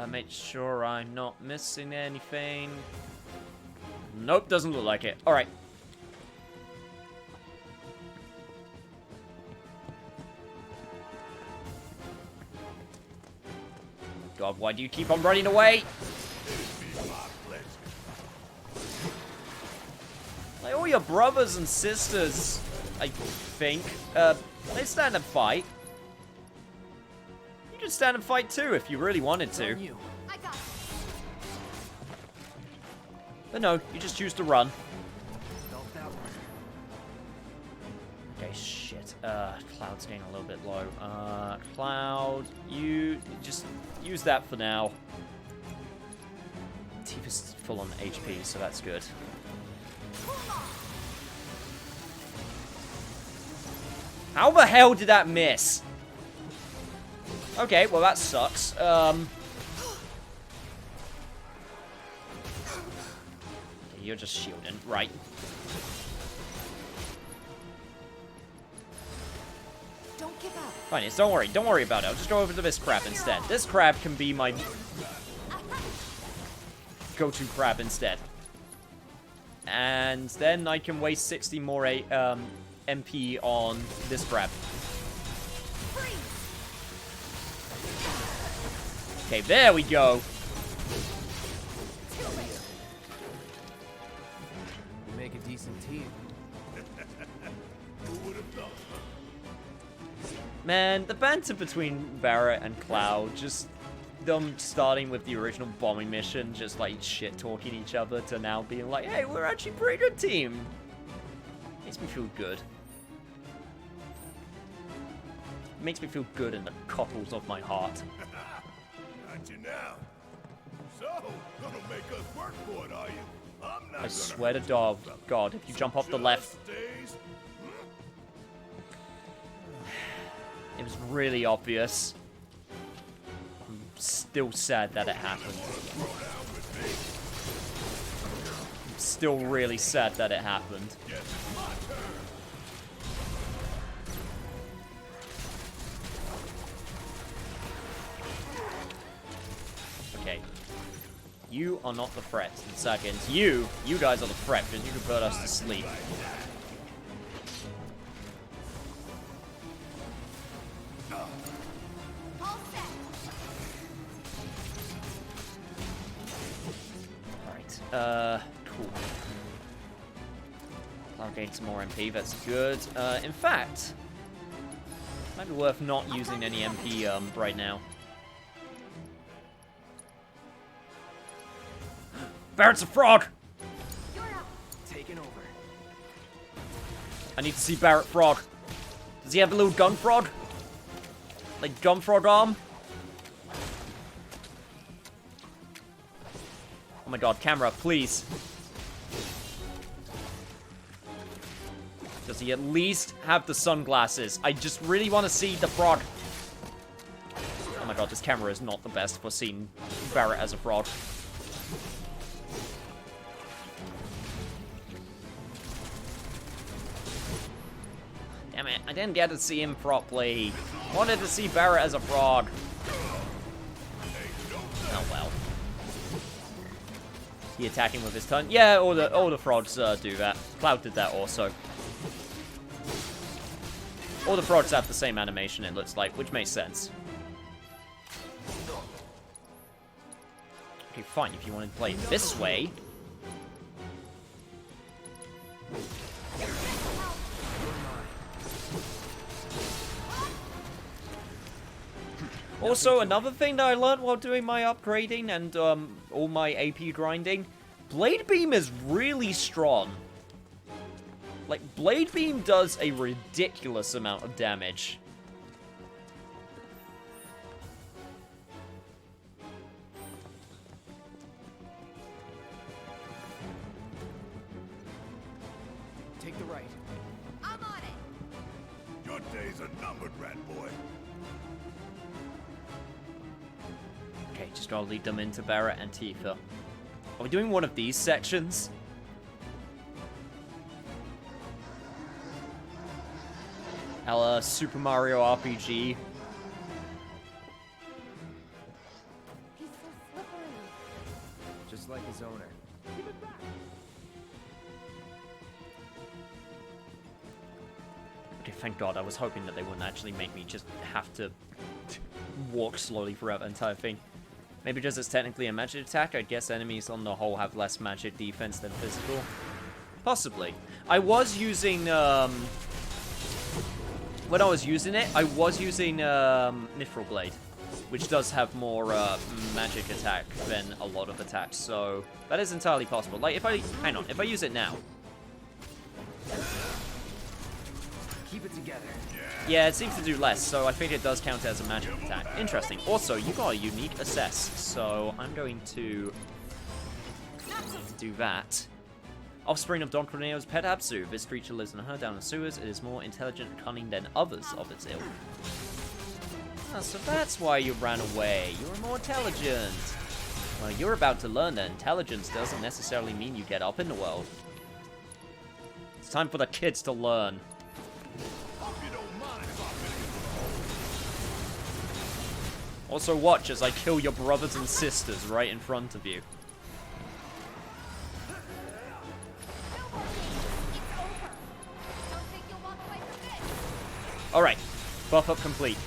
Make sure I'm not missing anything. Nope, doesn't look like it. Alright. God, why do you keep on running away? Like, all your brothers and sisters, I think, they stand and fight. You could stand and fight too if you really wanted to. You. I got it. But no, you just choose to run. Felt that one. Okay, shit. Cloud's getting a little bit low. Cloud, you just use that for now. Tifa's full on HP, so that's good. How the hell did that miss? Okay, well that sucks. You're just shielding, right? Don't give Fine, don't worry about it. I'll just go over to this crab instead. This crab can be my go-to crab instead. And then I can waste 60 more MP on this crab. Okay, there we go. We make a decent team. Man, the banter between Barrett and Cloud, just them starting with the original bombing mission, just like shit-talking each other, to now being like, hey, we're actually a pretty good team. Makes me feel good. Makes me feel good in the cockles of my heart. Got you now. So, gonna make us work for it, are you? I'm not I swear to God, if you jump off the left... It was really obvious. I'm still sad that it happened. I'm still really sad that it happened. Okay. You are not the threat. In seconds. You guys are the threat, because you can put us to sleep. Cool. I'll gain some more MP, that's good. In fact, might be worth not using any MP, right now. Barrett's a frog! Taking over. I need to see Barrett frog. Does he have a little gun frog? Like gun frog arm? Oh my god, camera, please. Does he at least have the sunglasses? I just really want to see the frog. Oh my god, this camera is not the best for seeing Barrett as a frog. Damn it, I didn't get to see him properly. Wanted to see Barrett as a frog. Oh well. He attacking with his tongue? Yeah, all the frogs do that. Cloud did that also. All the frogs have the same animation, it looks like, which makes sense. Okay, fine, if you want to play it this way. Also, another thing that I learned while doing my upgrading and all my AP grinding, Blade Beam is really strong. Like, Blade Beam does a ridiculous amount of damage. Take the right. I'm on it. Your days are numbered, rat boy. Okay, just gotta lead them into Barrett and Tifa. Are we doing one of these sections? A la Super Mario RPG. He's so slippery. Just like his owner. Okay, thank God. I was hoping that they wouldn't actually make me just have to walk slowly throughout the entire thing. Maybe because it's technically a magic attack, I guess enemies on the whole have less magic defense than physical. Possibly. I was using, when I was using it, I was using, Mithril Blade, which does have more, magic attack than a lot of attacks, so that is entirely possible. Like, if I use it now. Keep it together. Yeah, it seems to do less, so I think it does count as a magic attack. Interesting. Also, you got a unique assess, so I'm going to do that. Offspring of Don Corneo's pet Absu. This creature lives in a herd down in sewers. It is more intelligent and cunning than others of its ilk. Ah, so that's why you ran away. You were more intelligent. Well, you're about to learn that intelligence doesn't necessarily mean you get up in the world. It's time for the kids to learn. Also watch as I kill your brothers and sisters right in front of you. Alright, buff up complete.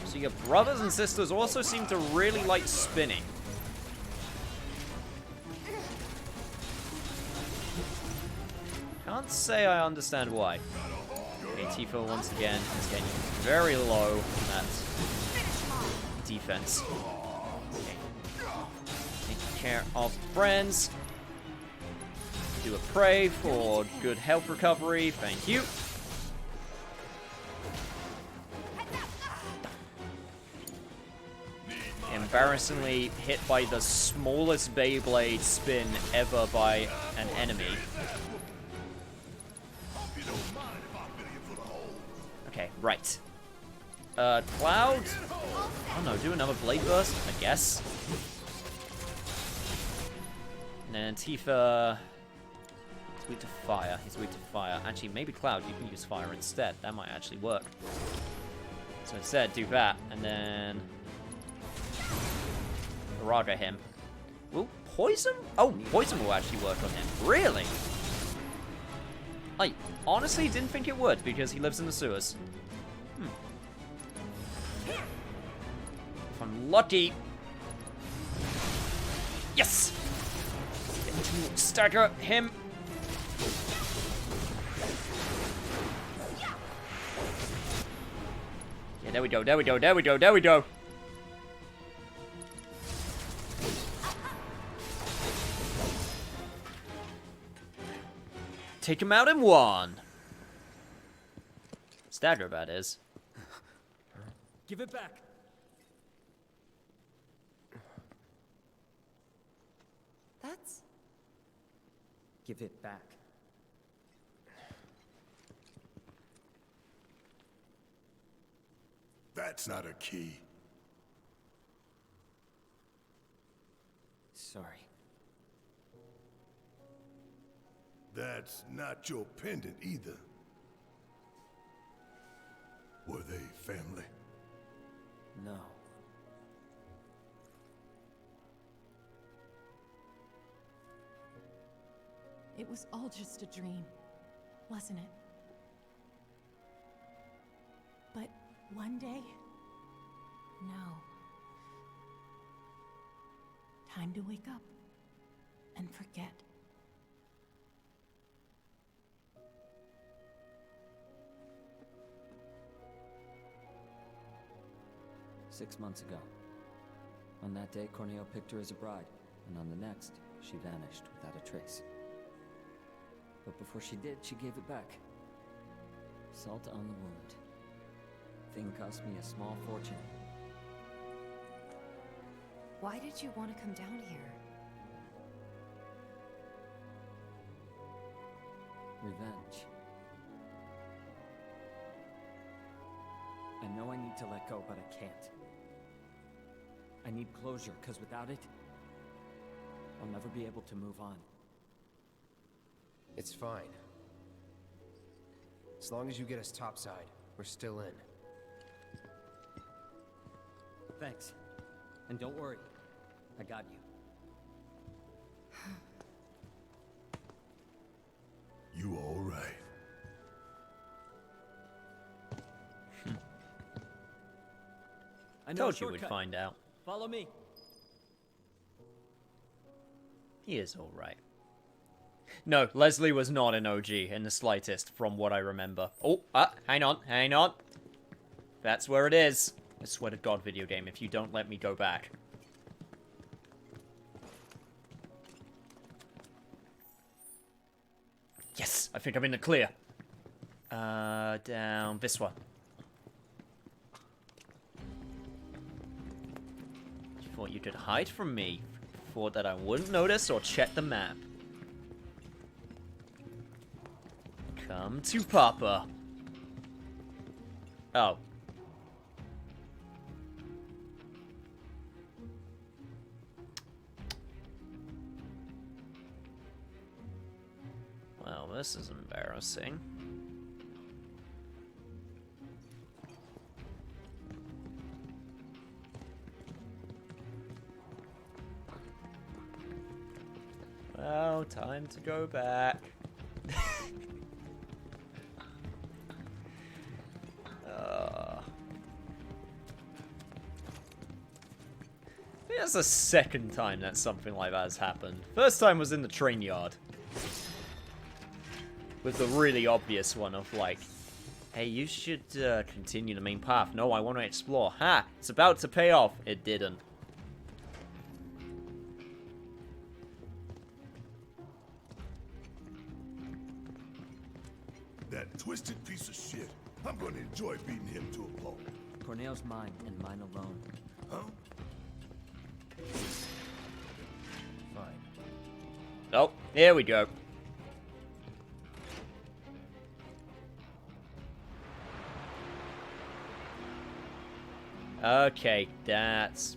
So your brothers and sisters also seem to really like spinning. Can't say I understand why. Okay, Tifa once again is getting very low on that defense. Okay. Taking care of friends. Do a pray for good health recovery. Thank you. Embarrassingly hit by the smallest Beyblade spin ever by an enemy. Okay, right. Cloud? Oh no, do another Blade Burst, I guess. And then Tifa... He's weak to fire. He's weak to fire. Actually, maybe Cloud, you can use fire instead. That might actually work. So instead, do that, and then... Raga him. Will poison? Oh, poison will actually work on him. Really? I honestly didn't think it would, because he lives in the sewers. If I'm lucky... Yes! Get to stagger him. Yeah, there we go, there we go, there we go, there we go. Take him out in one. Stagger, that is. Give it back. That's... Give it back. That's not a key. Sorry. That's not your pendant either. Were they family? No. It was all just a dream, wasn't it? But one day... No. Time to wake up and forget. "6 months ago. On that day, Corneo picked her as a bride, and on the next, she vanished without a trace. But before she did, she gave it back. Salt on the wound. Thing cost me a small fortune. Why did you want to come down here? Revenge. I know I need to let go, but I can't. I need closure, because without it, I'll never be able to move on. It's fine. As long as you get us topside, we're still in. Thanks. And don't worry. I got you. You all right? I know a Told you we'd shortcut. find out. Follow me. He is alright. No, Leslie was not an OG in the slightest, from what I remember. Oh, hang on, hang on. That's where it is. I swear to God, video game, if you don't let me go back. Yes, I think I'm in the clear. Down this one. You thought you could hide from me? Thought that I wouldn't notice or check the map? Come to Papa. Oh. Well, this is embarrassing. now. Time to go back. That's the second time that something like that has happened. First time was in the train yard. With the really obvious one of like, hey, you should continue the main path. No, I want to explore. Ha! It's about to pay off. It didn't. That twisted piece of shit. I'm gonna enjoy beating him to a pulp. Corneo's mine, and mine alone. Huh? Fine. Oh, here we go. Okay, that's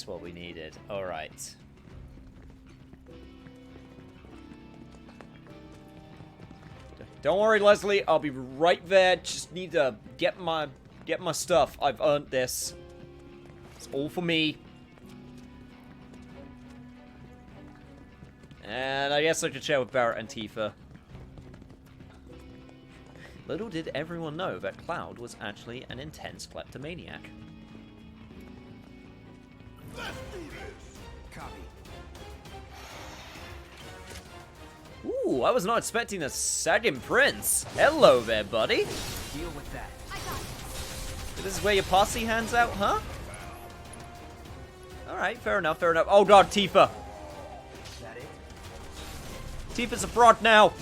what we needed. All right. Don't worry, Leslie. I'll be right there. Just need to get my stuff. I've earned this. It's all for me. And I guess I could share with Barrett and Tifa. Little did everyone know that Cloud was actually an intense kleptomaniac. Let's do this! Copy. Ooh, I was not expecting a second prince. Hello there, buddy. Deal with that. This is where your posse hands out, huh? Alright, fair enough, fair enough. Oh god, Tifa. Is that it? Tifa's a fraud now.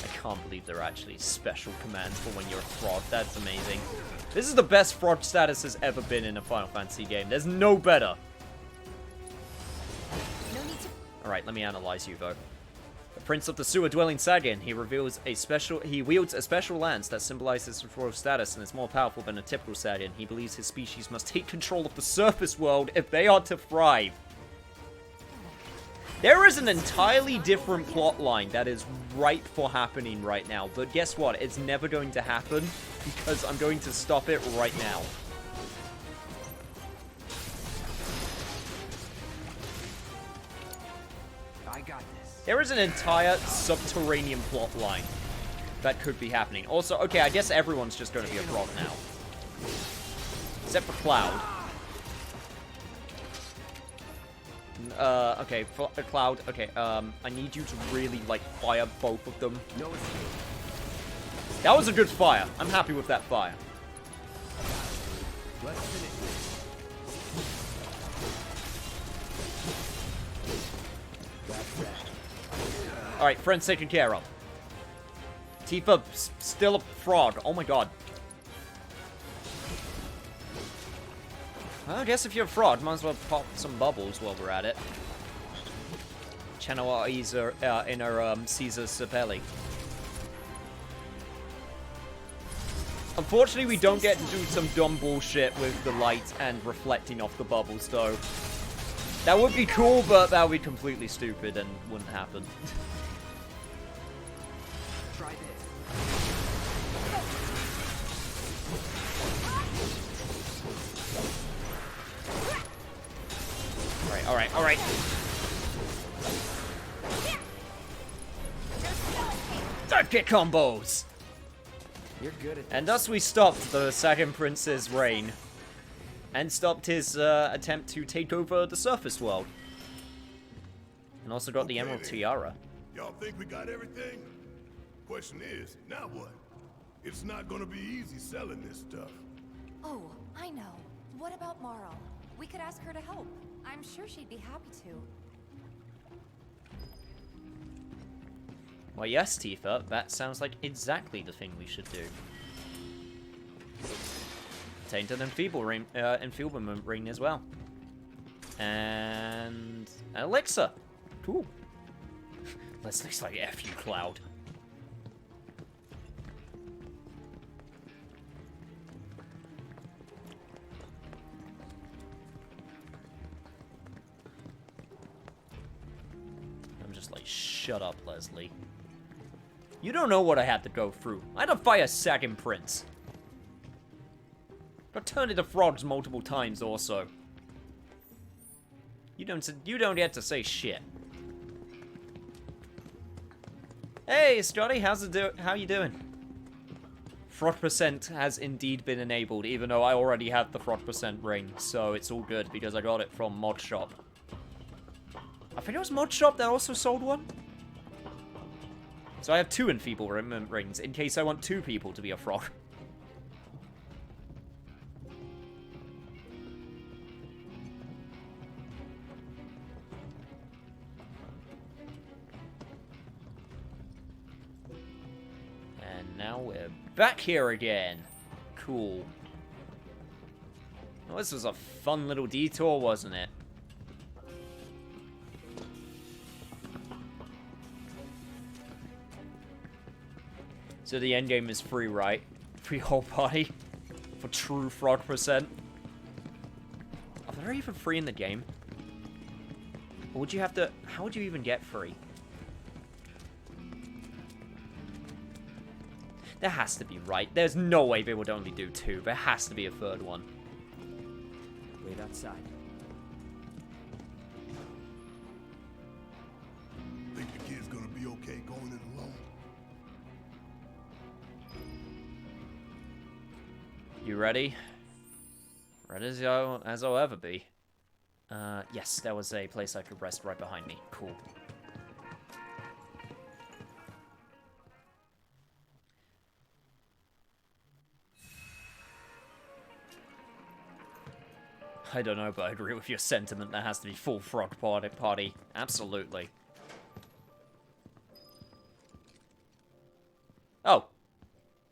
I can't believe there are actually special commands for when you're a fraud. That's amazing. This is the best fraud status has ever been in a Final Fantasy game. There's no better. Alright, let me analyze you, though. The Prince of the Sewer-Dwelling Sagan. He wields a special lance that symbolizes his royal status and is more powerful than a typical Sagan. He believes his species must take control of the surface world if they are to thrive. There is an entirely different plot line that is ripe for happening right now, but guess what? It's never going to happen because I'm going to stop it right now. I got this. There is an entire subterranean plot line that could be happening. Also, okay, I guess everyone's just going to be a frog now. Except for Cloud. Okay, Cloud, okay, I need you to really, like, fire both of them. No escape. That was a good fire. I'm happy with that fire. Let's finish this. That's that. Alright, friends taken care of. Tifa, still a fraud. Oh my god. Well, I guess if you're a fraud, might as well pop some bubbles while we're at it. Channel our inner Caesar Sapelli. Unfortunately, we don't get to do some dumb bullshit with the light and reflecting off the bubbles, though. That would be cool, but that would be completely stupid and wouldn't happen. Try this. Alright, alright. Dive kick combos! You're good at this. And thus we stopped the second prince's reign. And stopped his attempt to take over the surface world. And also got the Emerald Tiara. Y'all think we got everything? Question is, now what? It's not gonna be easy selling this stuff. Oh, I know. What about Marl? We could ask her to help. I'm sure she'd be happy to. Well, yes, Tifa, that sounds like exactly the thing we should do. Tainted Enfeeblement Ring as well. And an elixir. Cool. This looks like F you, Cloud. I'm just like, shut up, Leslie. You don't know what I had to go through. I had to fight a second prince. Got turned into frogs multiple times also. You don't get to say shit. Hey, Scotty, how you doing? Frog percent has indeed been enabled, even though I already have the frog percent ring, so it's all good because I got it from Mod Shop. I think it was Mod Shop that also sold one. So I have 2 enfeeblement rings in case I want 2 people to be a frog. And now we're back here again. Cool. Well, this was a fun little detour, wasn't it? So the endgame is free, right? Free whole party for true frog percent. Are there even free in the game? Or would you have to... How would you even get free? There has to be, right? There's no way they would only do 2. There has to be a 3rd one. Wait outside. Think the kid's gonna be okay going it alone? You ready? Ready as I'll ever be. Yes, there was a place I could rest right behind me. Cool. I don't know, but I agree with your sentiment. There has to be full frog party. Absolutely. Oh.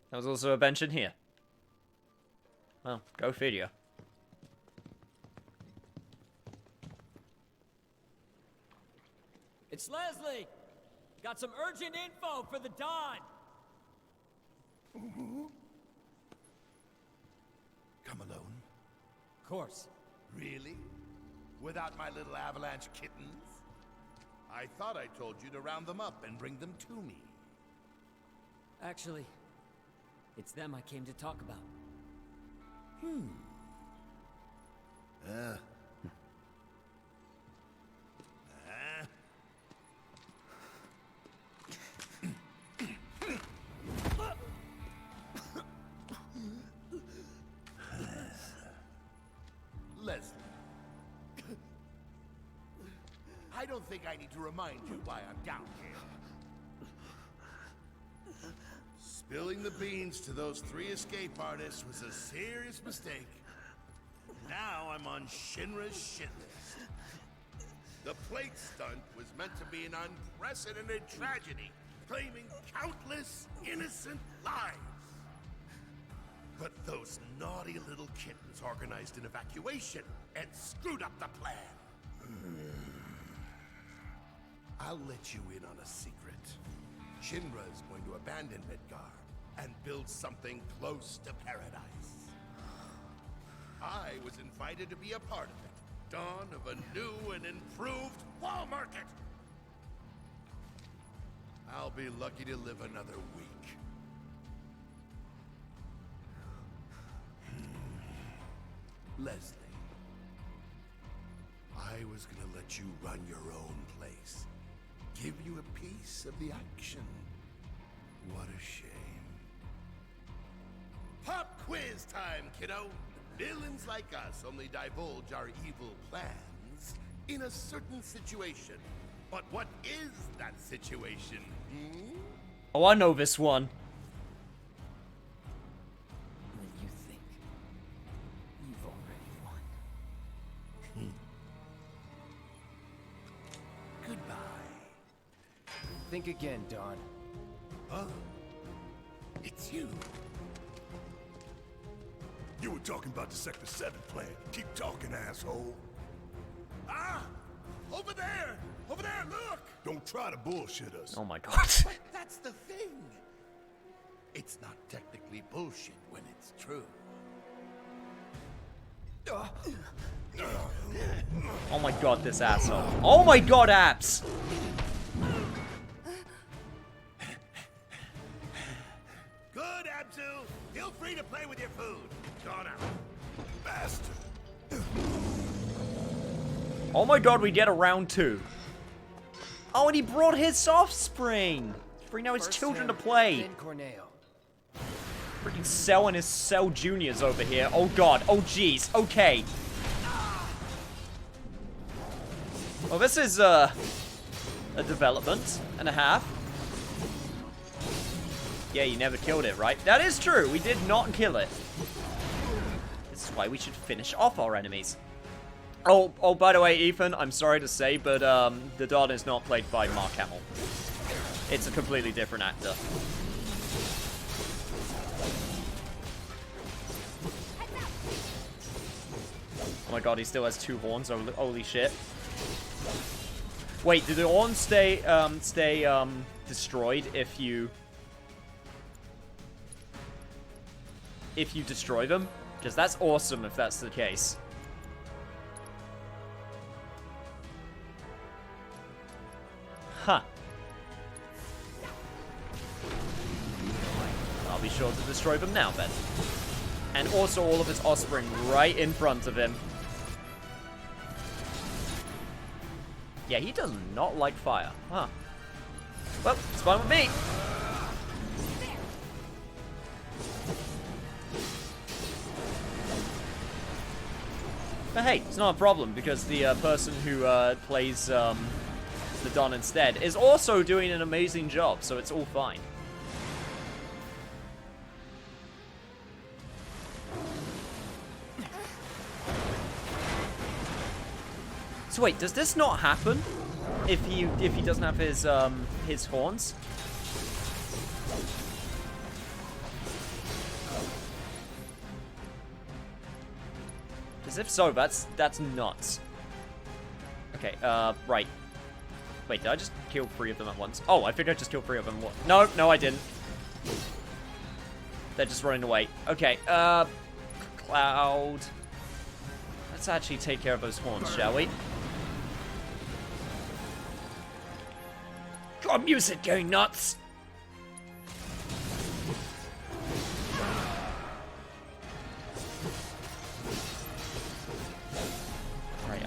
There was also a bench in here. Well, go figure. It's Leslie! Got some urgent info for the Don! Come alone. Of course. Really? Without my little avalanche kittens? I thought I told you to round them up and bring them to me. Actually, it's them I came to talk about. Leslie. I don't think I need to remind you why I'm down here. Spilling the beans to those 3 escape artists was a serious mistake. Now I'm on Shinra's shit list. The plate stunt was meant to be an unprecedented tragedy, claiming countless innocent lives. But those naughty little kittens organized an evacuation and screwed up the plan. I'll let you in on a secret. Shinra is going to abandon Midgar and build something close to paradise. I was invited to be a part of it. Dawn of a new and improved wall market. I'll be lucky to live another week. Leslie, I was gonna let you run your own place. Give you a piece of the action. What a shame. Pop quiz time, kiddo! Villains like us only divulge our evil plans in a certain situation. But what is that situation, hmm? Oh, I know this one. When you think you've already won. Goodbye. Think again, Don. Huh? It's you. You were talking about the Sector 7 plan. Keep talking, asshole. Ah! Over there! Over there, look! Don't try to bullshit us. Oh my god. But that's the thing. It's not technically bullshit when it's true. Oh my god, this asshole. Oh my god, apps! Good, Abzu. Feel free to play with your food. Gone out. Bastard. Oh my god, we get a round 2. Oh, and he brought his offspring. Free now his children to play. Then Corneo. Freaking Cell and his Cell Juniors over here. Oh god. Oh jeez. Okay. Well, this is a development and a half. Yeah, you never killed it, right? That is true. We did not kill it. This is why we should finish off our enemies. Oh, by the way, Ethan, I'm sorry to say, but the Don is not played by Mark Hamill. It's a completely different actor. Oh my god, he still has 2 horns. Holy shit. Wait, do the horns stay destroyed if you destroy them? Because that's awesome if that's the case. Huh. I'll be sure to destroy them now, then. And also all of his offspring right in front of him. Yeah, he does not like fire. Huh. Well, it's fine with me. But hey, it's not a problem, because the person who plays the Don instead is also doing an amazing job, so it's all fine. So wait, does this not happen if he doesn't have his horns? Because if so, that's nuts. Okay, right. Wait, did I just kill 3 of them at once? Oh, I think I just killed 3 of them. No, I didn't. They're just running away. Okay, Cloud. Let's actually take care of those horns, shall we? God, music going nuts!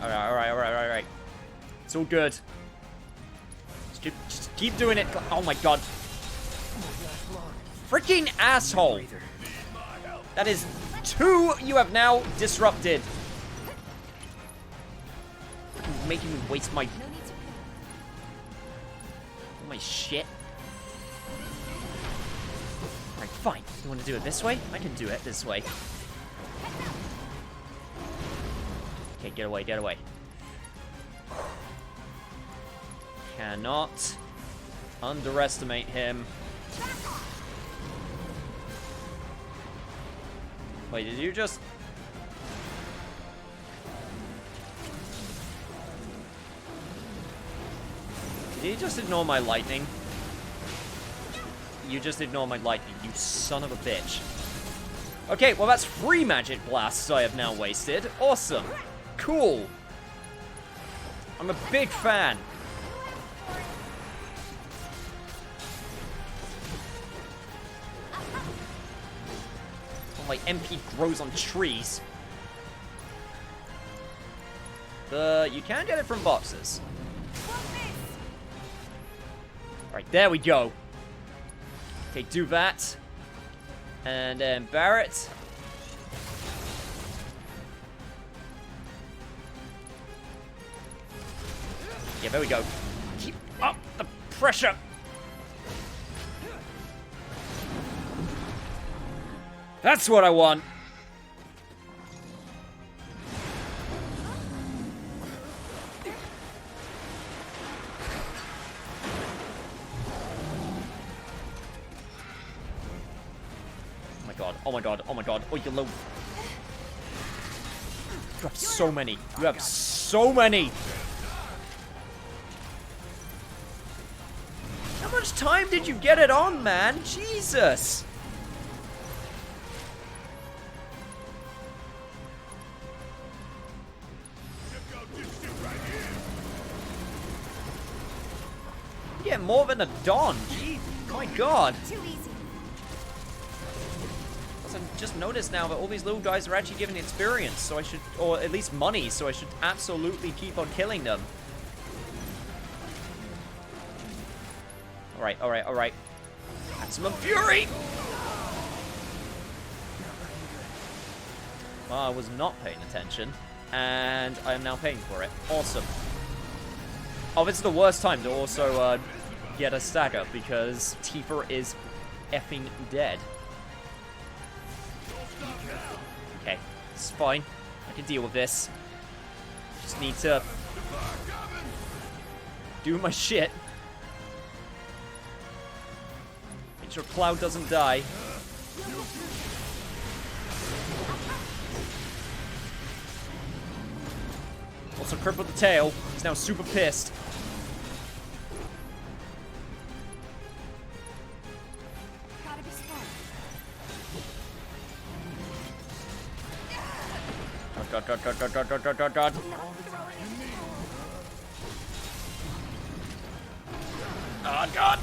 Alright. It's all good. Just keep doing it. Oh my god. Freaking asshole! That is 2 you have now disrupted. Freaking making me waste my shit. Alright, fine. You want to do it this way? I can do it this way. Okay, get away, get away. Cannot underestimate him. Wait, did you just... Did you just ignore my lightning? You just ignore my lightning, you son of a bitch. Okay, well that's 3 magic blasts I have now wasted. Awesome. Cool. I'm a big fan. Oh, my MP grows on trees. You can get it from boxes. Alright, there we go. Okay, do that. And then Barrett. Yeah, there we go. Keep up the pressure. That's what I want. Oh my god, oh my god. Oh, you low. You have so many. You have so many. How much time did you get it on, man? Jesus. You get more than a Don. Gee, my god. Too easy. I've just noticed now that all these little guys are actually giving experience, so I should, or at least money, so I should absolutely keep on killing them. Alright, alright, alright. Maximum fury! Well, I was not paying attention, and I am now paying for it. Awesome. Oh, this is the worst time to also get a stagger, because Tifa is effing dead. Okay, it's fine. I can deal with this. Just need to do my shit. Make sure Cloud doesn't die. Also crippled the tail. He's now super pissed. Gotta be smart. God, God, God, God, God, God, God, God, God. God, God.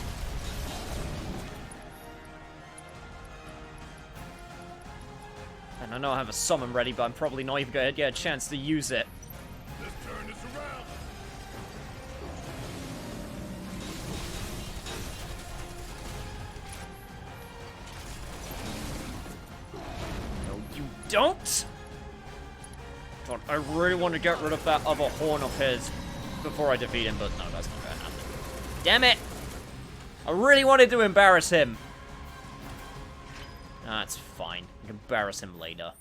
And I know I have a summon ready, but I'm probably not even going to get a chance to use it. Let's turn this around. No, you don't! God, I really want to get rid of that other horn of his before I defeat him, but no, that's not going to happen. Damn it! I really wanted to embarrass him. That's fine. I can embarrass him later.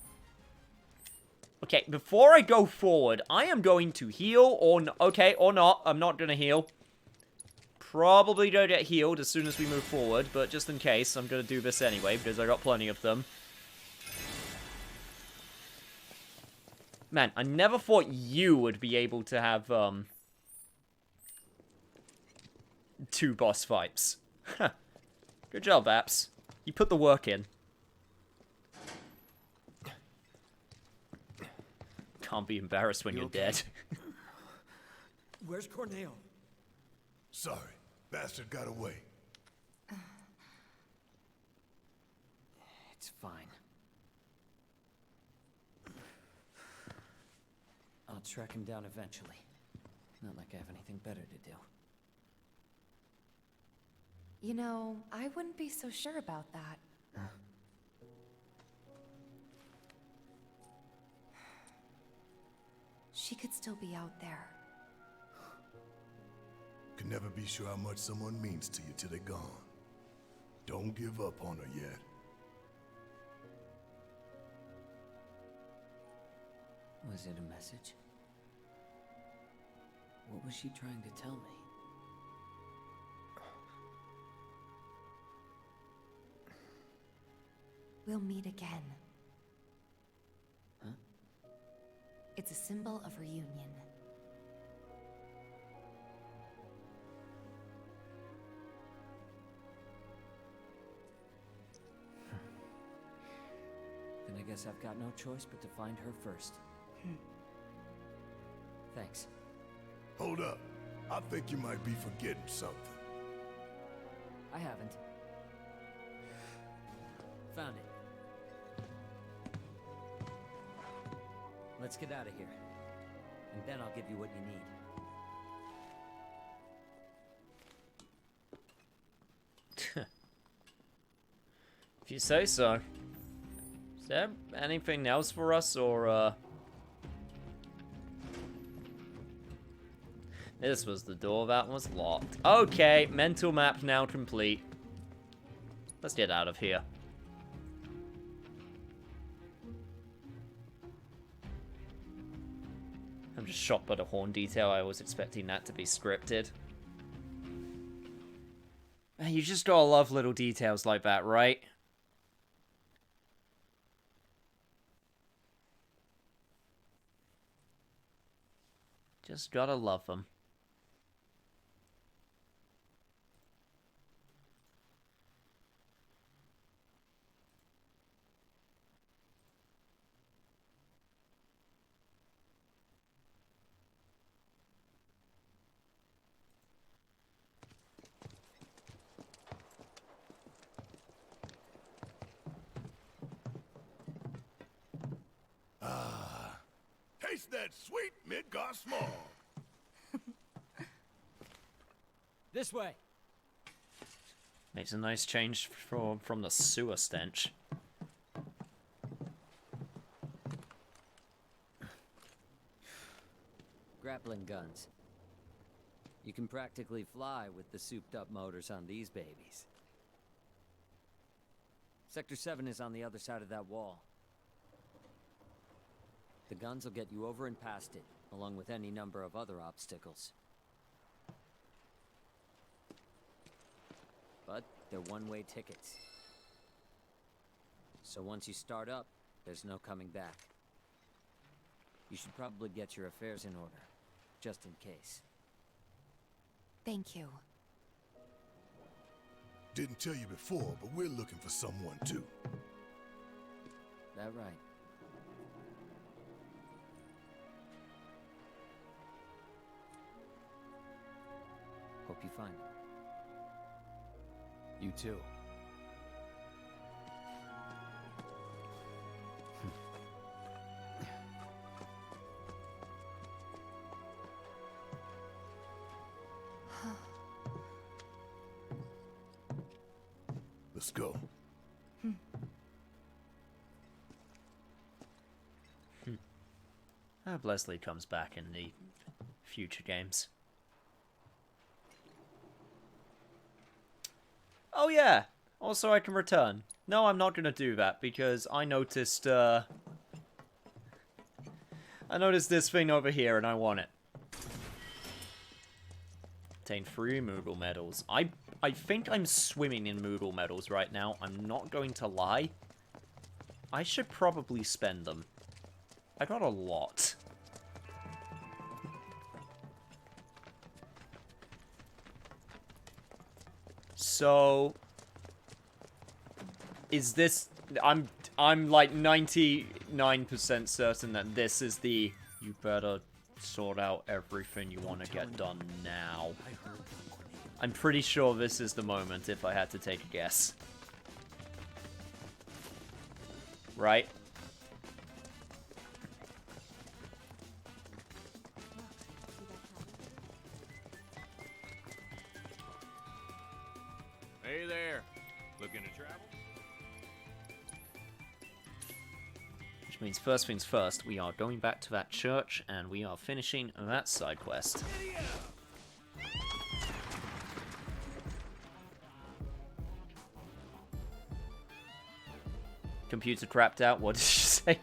Okay, before I go forward, I am going to heal, or okay, or not. I'm not going to heal. Probably don't get healed as soon as we move forward, but just in case, I'm going to do this anyway, because I got plenty of them. Man, I never thought you would be able to have, 2 boss fights. Good job, Apps. You put the work in. Can't be embarrassed when you're dead. Where's Corneo? Sorry, bastard got away. It's fine. I'll track him down eventually. Not like I have anything better to do. You know, I wouldn't be so sure about that. She could still be out there. Can never be sure how much someone means to you till they're gone. Don't give up on her yet. Was it a message? What was she trying to tell me? We'll meet again. Huh? It's a symbol of reunion. Then I guess I've got no choice but to find her first. Thanks. Hold up. I think you might be forgetting something. I haven't. Found it. Let's get out of here. And then I'll give you what you need. If you say so. Is there anything else for us, or, This was the door that was locked. Okay, mental map now complete. Let's get out of here. I'm just shocked by the horn detail. I was expecting that to be scripted. Man, you just gotta love little details like that, right? Just gotta love them. Taste that sweet Midgar smog. This way. Makes a nice change from the sewer stench. Grappling guns. You can practically fly with the souped-up motors on these babies. Sector 7 is on the other side of that wall. The guns will get you over and past it, along with any number of other obstacles. But they're one-way tickets. So once you start up, there's no coming back. You should probably get your affairs in order, just in case. Thank you. Didn't tell you before, but we're looking for someone too. That right? Hope you find it. You too. Let's go. I hope Leslie comes back in the future games. Oh yeah! Also I can return. No, I'm not gonna do that because I noticed this thing over here and I want it. Obtain 3 Moodle medals. I think I'm swimming in Moodle medals right now. I'm not going to lie. I should probably spend them. I got a lot. So is this I'm like 99% certain that this is the you better sort out everything you want to get done now. I'm pretty sure this is the moment if I had to take a guess. Right? Hey there. Looking to travel? Which means first things first, we are going back to that church and we are finishing that side quest. Computer crapped out, what did you say?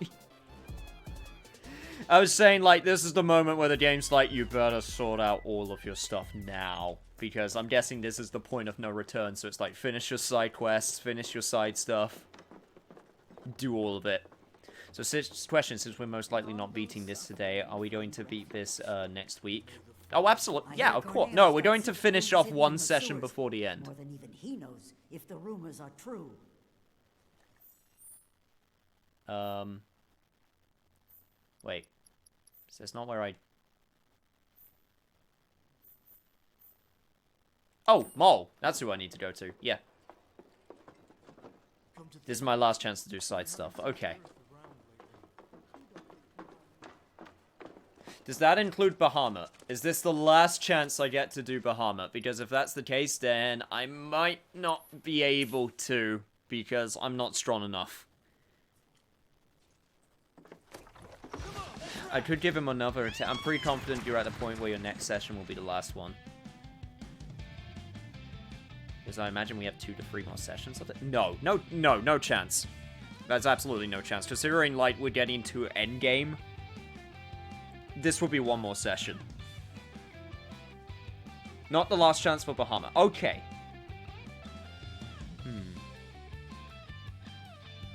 I was saying, like, this is the moment where the game's like, you better sort out all of your stuff now. Because I'm guessing this is the point of no return, so it's like, finish your side quests, finish your side stuff. Do all of it. So, question, since we're most likely not beating this today, are we going to beat this next week? Oh, absolutely. Yeah, of course. No, we're going to finish off one session before the end. More than even he knows if the rumors are true. Wait. So that's not where I... Oh, Mole. That's who I need to go to. Yeah. This is my last chance to do side stuff. Okay. Does that include Bahamut? Is this the last chance I get to do Bahamut? Because if that's the case, then I might not be able to, because I'm not strong enough. I could give him another attempt. I'm pretty confident you're at the point where your next session will be the last one. Because I imagine we have 2 to 3 more sessions of it. No chance. That's absolutely no chance. Considering, like, we're getting to endgame, this will be 1 more session. Not the last chance for Bahamut. Okay.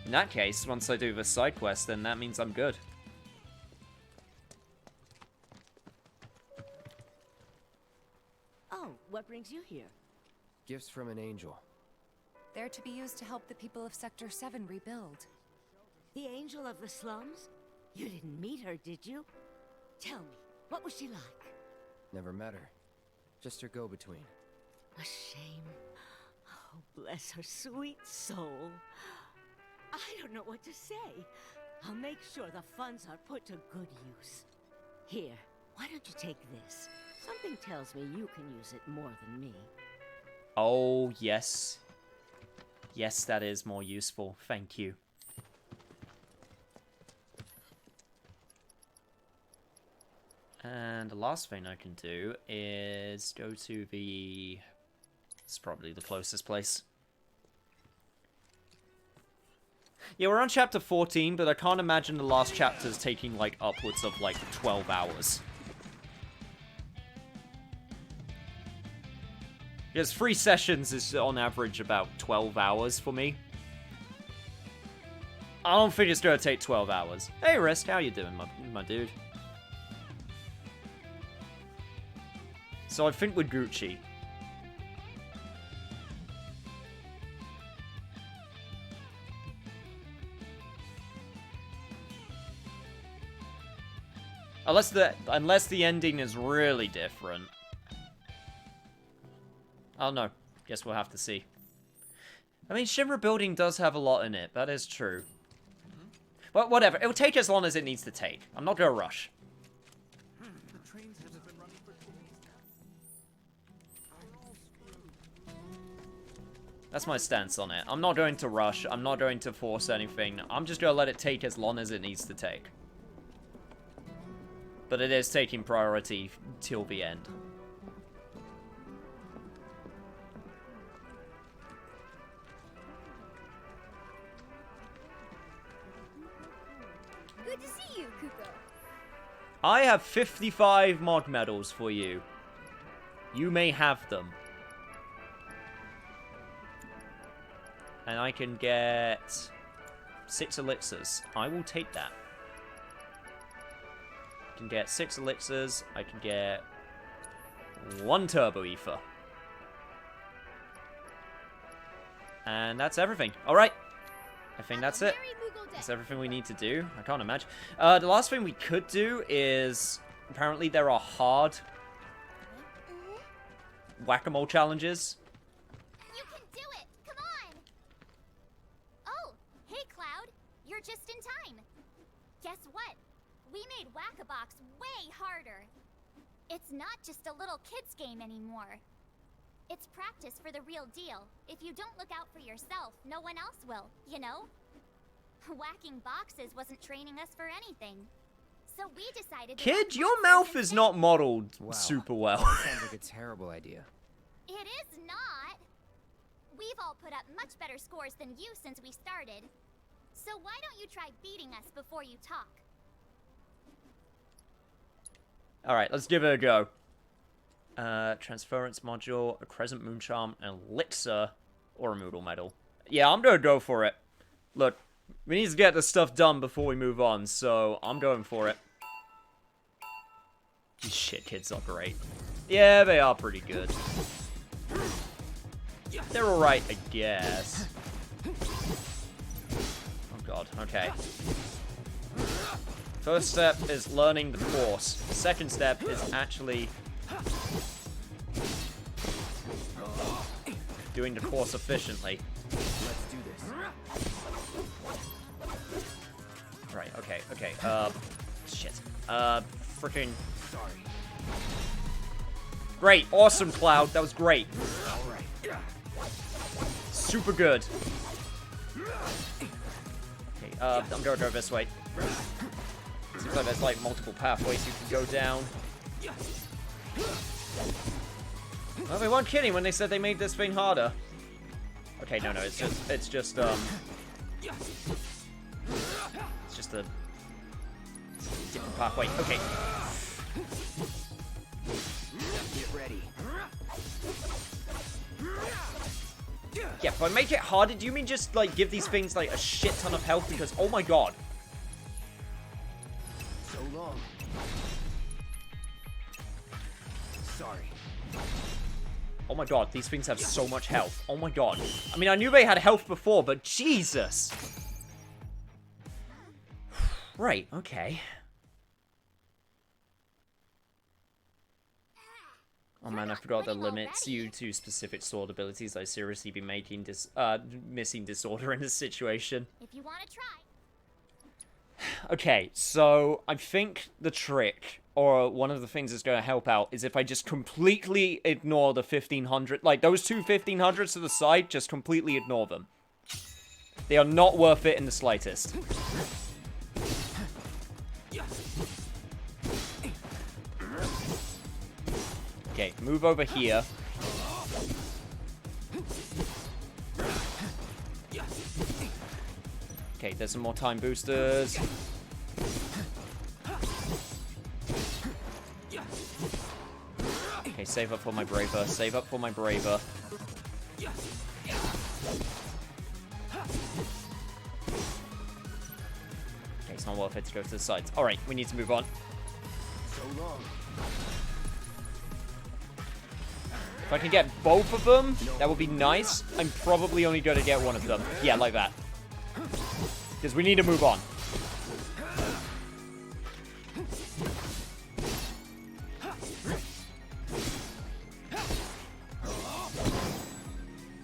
In that case, once I do the side quest, then that means I'm good. Oh, what brings you here? Gifts from an angel. They're to be used to help the people of Sector 7 rebuild. The angel of the slums? You didn't meet her, did you? Tell me, what was she like? Never met her. Just her go-between. A shame. Oh, bless her sweet soul. I don't know what to say. I'll make sure the funds are put to good use. Here, why don't you take this? Something tells me you can use it more than me. Oh, yes. Yes, that is more useful. Thank you. And the last thing I can do is go to the... It's probably the closest place. Yeah, we're on chapter 14, but I can't imagine the last chapter's taking, like, upwards of, like, 12 hours. Because 3 sessions is, on average, about 12 hours for me. I don't think it's gonna take 12 hours. Hey, Rest, how you doing, my dude? So I think we're Gucci. Unless the ending is really different. I don't know. Guess we'll have to see. I mean, Shinra Building does have a lot in it. That is true. But whatever. It'll take as long as it needs to take. I'm not gonna rush. That's my stance on it. I'm not going to rush. I'm not going to force anything. I'm just gonna let it take as long as it needs to take. But it is taking priority till the end. Good to see you, Kuko. I have 55 mod medals for you. You may have them. And I can get 6 elixirs. I will take that. I can get 6 elixirs. I can get 1 turbo ether. And that's everything. Alright. I think that's it. That's everything we need to do. I can't imagine. The last thing we could do is... Apparently there are hard... whack-a-mole challenges. You can do it! Come on! Oh, hey Cloud. You're just in time. Guess what? We made Whack-a-Box way harder. It's not just a little kid's game anymore. It's practice for the real deal. If you don't look out for yourself, no one else will, you know? Whacking boxes wasn't training us for anything. So we decided... Kid, your mouth is not modeled super well. Sounds like a terrible idea. It is not. We've all put up much better scores than you since we started. So why don't you try beating us before you talk? Alright, let's give it a go. Transference module, a Crescent Moon Charm, an Elixir, or a Moodle Medal. Yeah, I'm gonna go for it. Look, we need to get this stuff done before we move on, so I'm going for it. These shit kids are great. Yeah, they are pretty good. They're alright, I guess. Oh god, okay. First step is learning the course. Second step is actually doing the course efficiently. Let's do this. Right, okay, okay. Shit. Freaking. Sorry. Great, awesome, Cloud. That was great. All right. Super good. Okay, I'm gonna go this way. Seems like there's like multiple pathways you can go down. Well, they weren't kidding when they said they made this thing harder. Okay, no, it's just it's just a different pathway. Okay. Get ready. Yeah, by make it harder, do you mean just like give these things like a shit ton of health? Because oh my god. So long. Sorry. Oh my god, these things have so much health. Oh my god. I mean, I knew they had health before, but Jesus. Right, okay. Oh man, I forgot the limits you to specific sword abilities. I seriously be making missing disorder in this situation. If you want to try. Okay, so I think the trick, or one of the things that's going to help out, is if I just completely ignore the 1500. Like, those two 1500s to the side, just completely ignore them. They are not worth it in the slightest. Okay, move over here. Okay, there's some more time boosters. Okay, save up for my Braver. Save up for my Braver. Okay, it's not worth it to go to the sides. Alright, we need to move on. So long. If I can get both of them, that would be nice. I'm probably only going to get one of them. Yeah, like that. Because we need to move on.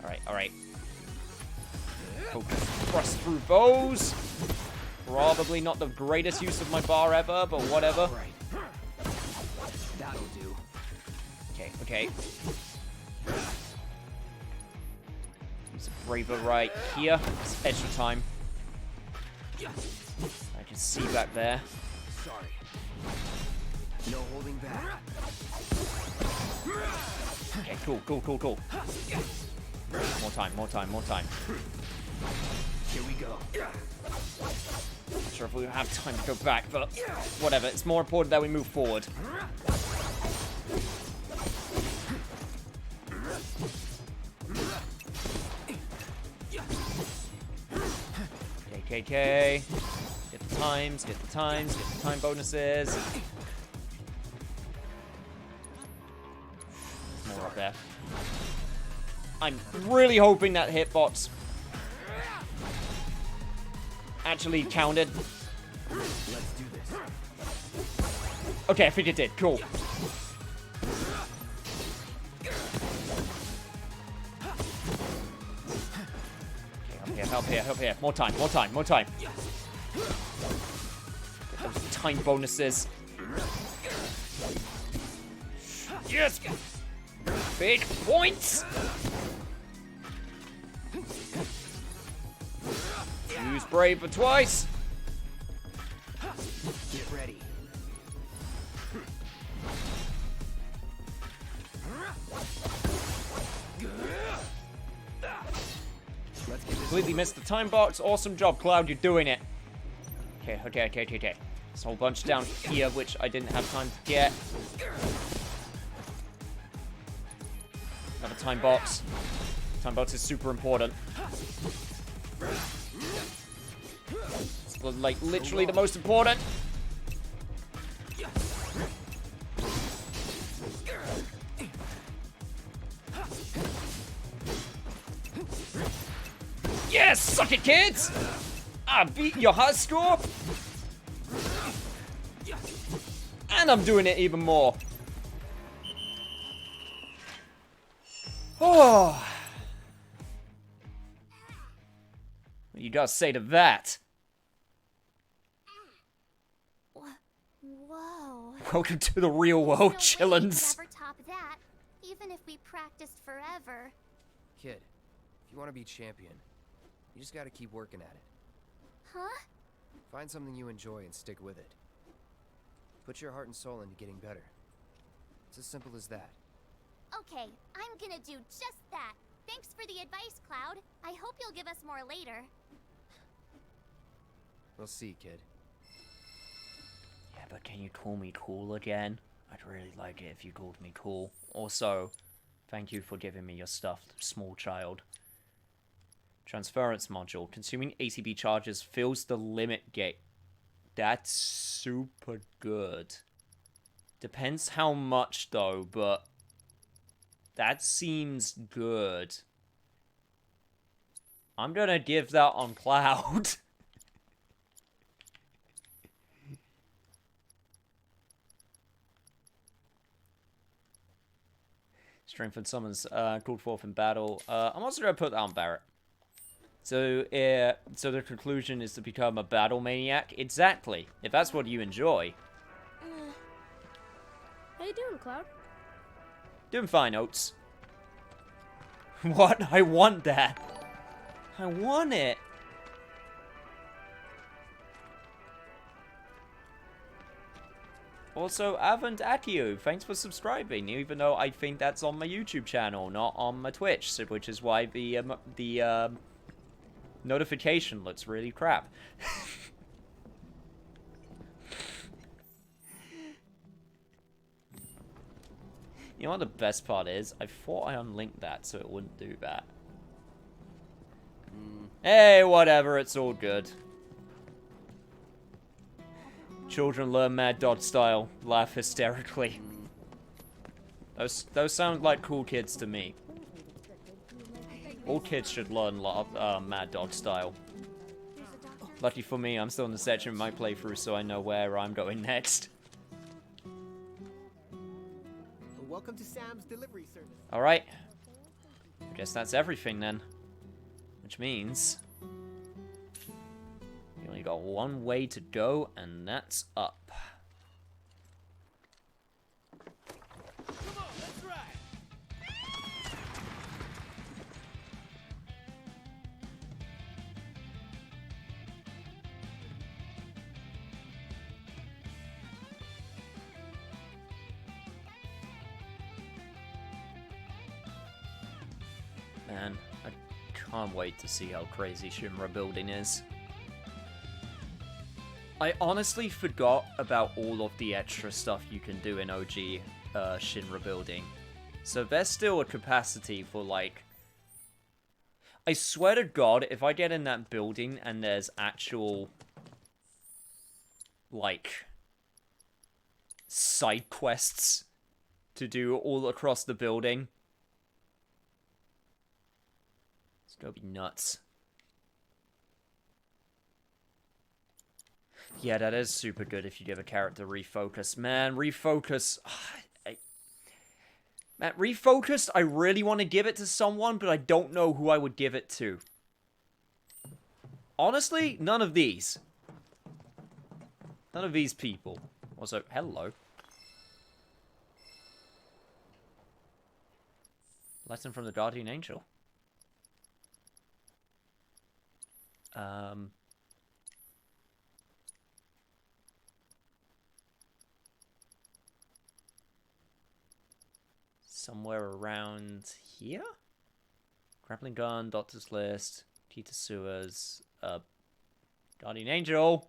Alright, alright. Thrust through those. Probably not the greatest use of my bar ever, but whatever. That'll do. Okay, okay. Use a Braver right here. It's extra time. I can see back there. Sorry. No holding back. Okay, cool, cool, cool, cool. More time, more time, more time. Here we go. Not sure if we have time to go back, but whatever. It's more important that we move forward. KK. Get the times, get the times, get the time bonuses. There's more up there. I'm really hoping that hitbox actually counted. Let's do this. Okay, I think it did. Cool. Help here, help here. More time, more time, more time. Get those time bonuses. Yes! Big points! Use Braver twice. Get ready. Completely missed the time box. Awesome job, Cloud. You're doing it. Okay, okay, okay, okay, okay. There's a whole bunch down here, which I didn't have time to get. Another time box. Time box is super important. It's like literally the most important. Yes, suck it, kids! I beat your high score! And I'm doing it even more. Oh. What you gotta say to that? Whoa. Welcome to the real world, No way chillins. we could ever top that, even if we practiced forever. Kid, if you want to be champion, you just gotta keep working at it. Huh? Find something you enjoy and stick with it. Put your heart and soul into getting better. It's as simple as that. Okay, I'm gonna do just that. Thanks for the advice, Cloud. I hope you'll give us more later. We'll see, kid. Yeah, but can you call me cool again? I'd really like it if you called me cool. Also, thank you for giving me your stuff, small child. Transference module. Consuming ATB charges fills the limit gate. That's super good. Depends how much, though, but that seems good. I'm gonna give that on Cloud. Strengthened summons called forth in battle. I'm also gonna put that on Barret. So the conclusion is to become a battle maniac? Exactly. If that's what you enjoy. How you doing, Cloud? Doing fine, Oats. What? I want that. I want it. Also, Avant Akio, thanks for subscribing, even though I think that's on my YouTube channel, not on my Twitch, so, which is why the notification looks really crap. You know what the best part is? I thought I unlinked that so it wouldn't do that. Hey, whatever, it's all good. Children learn Mad Dog style. Laugh hysterically. Those sound like cool kids to me. All kids should learn Mad Dog style. Lucky for me, I'm still in the section of my playthrough, so I know where I'm going next. Welcome to Sam's delivery service. Alright. I guess that's everything then. Which means you only got one way to go, and that's up. Come on, let's ride. Man, I can't wait to see how crazy Shinra building is. I honestly forgot about all of the extra stuff you can do in OG Shinra building. So there's still a capacity for, like... I swear to God, if I get in that building and there's actual, like, side quests to do all across the building, it's gonna be nuts. Yeah, that is super good if you give a character refocus. Man, refocus... Man, refocused, I really want to give it to someone, but I don't know who I would give it to. Honestly, none of these. None of these people. Also, hello. Lesson from the Guardian Angel. Somewhere around here? Grappling gun, doctor's list, key to sewers, Guardian Angel.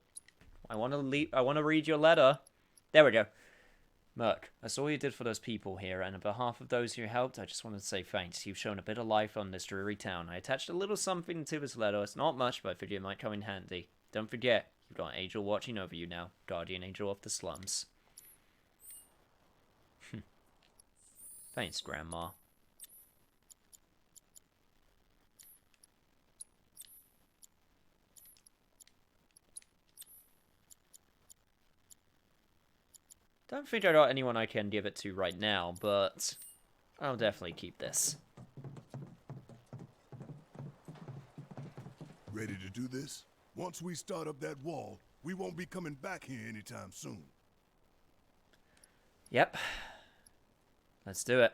I want to read your letter. There we go. Merc, I saw what you did for those people here, and on behalf of those you helped, I just wanted to say thanks. You've shown a bit of life on this dreary town. I attached a little something to this letter. It's not much, but I figured it might come in handy. Don't forget, you've got an angel watching over you now. Guardian Angel of the slums. Thanks, Grandma. Don't think I got anyone I can give it to right now, but I'll definitely keep this. Ready to do this? Once we start up that wall, we won't be coming back here anytime soon. Yep. Let's do it.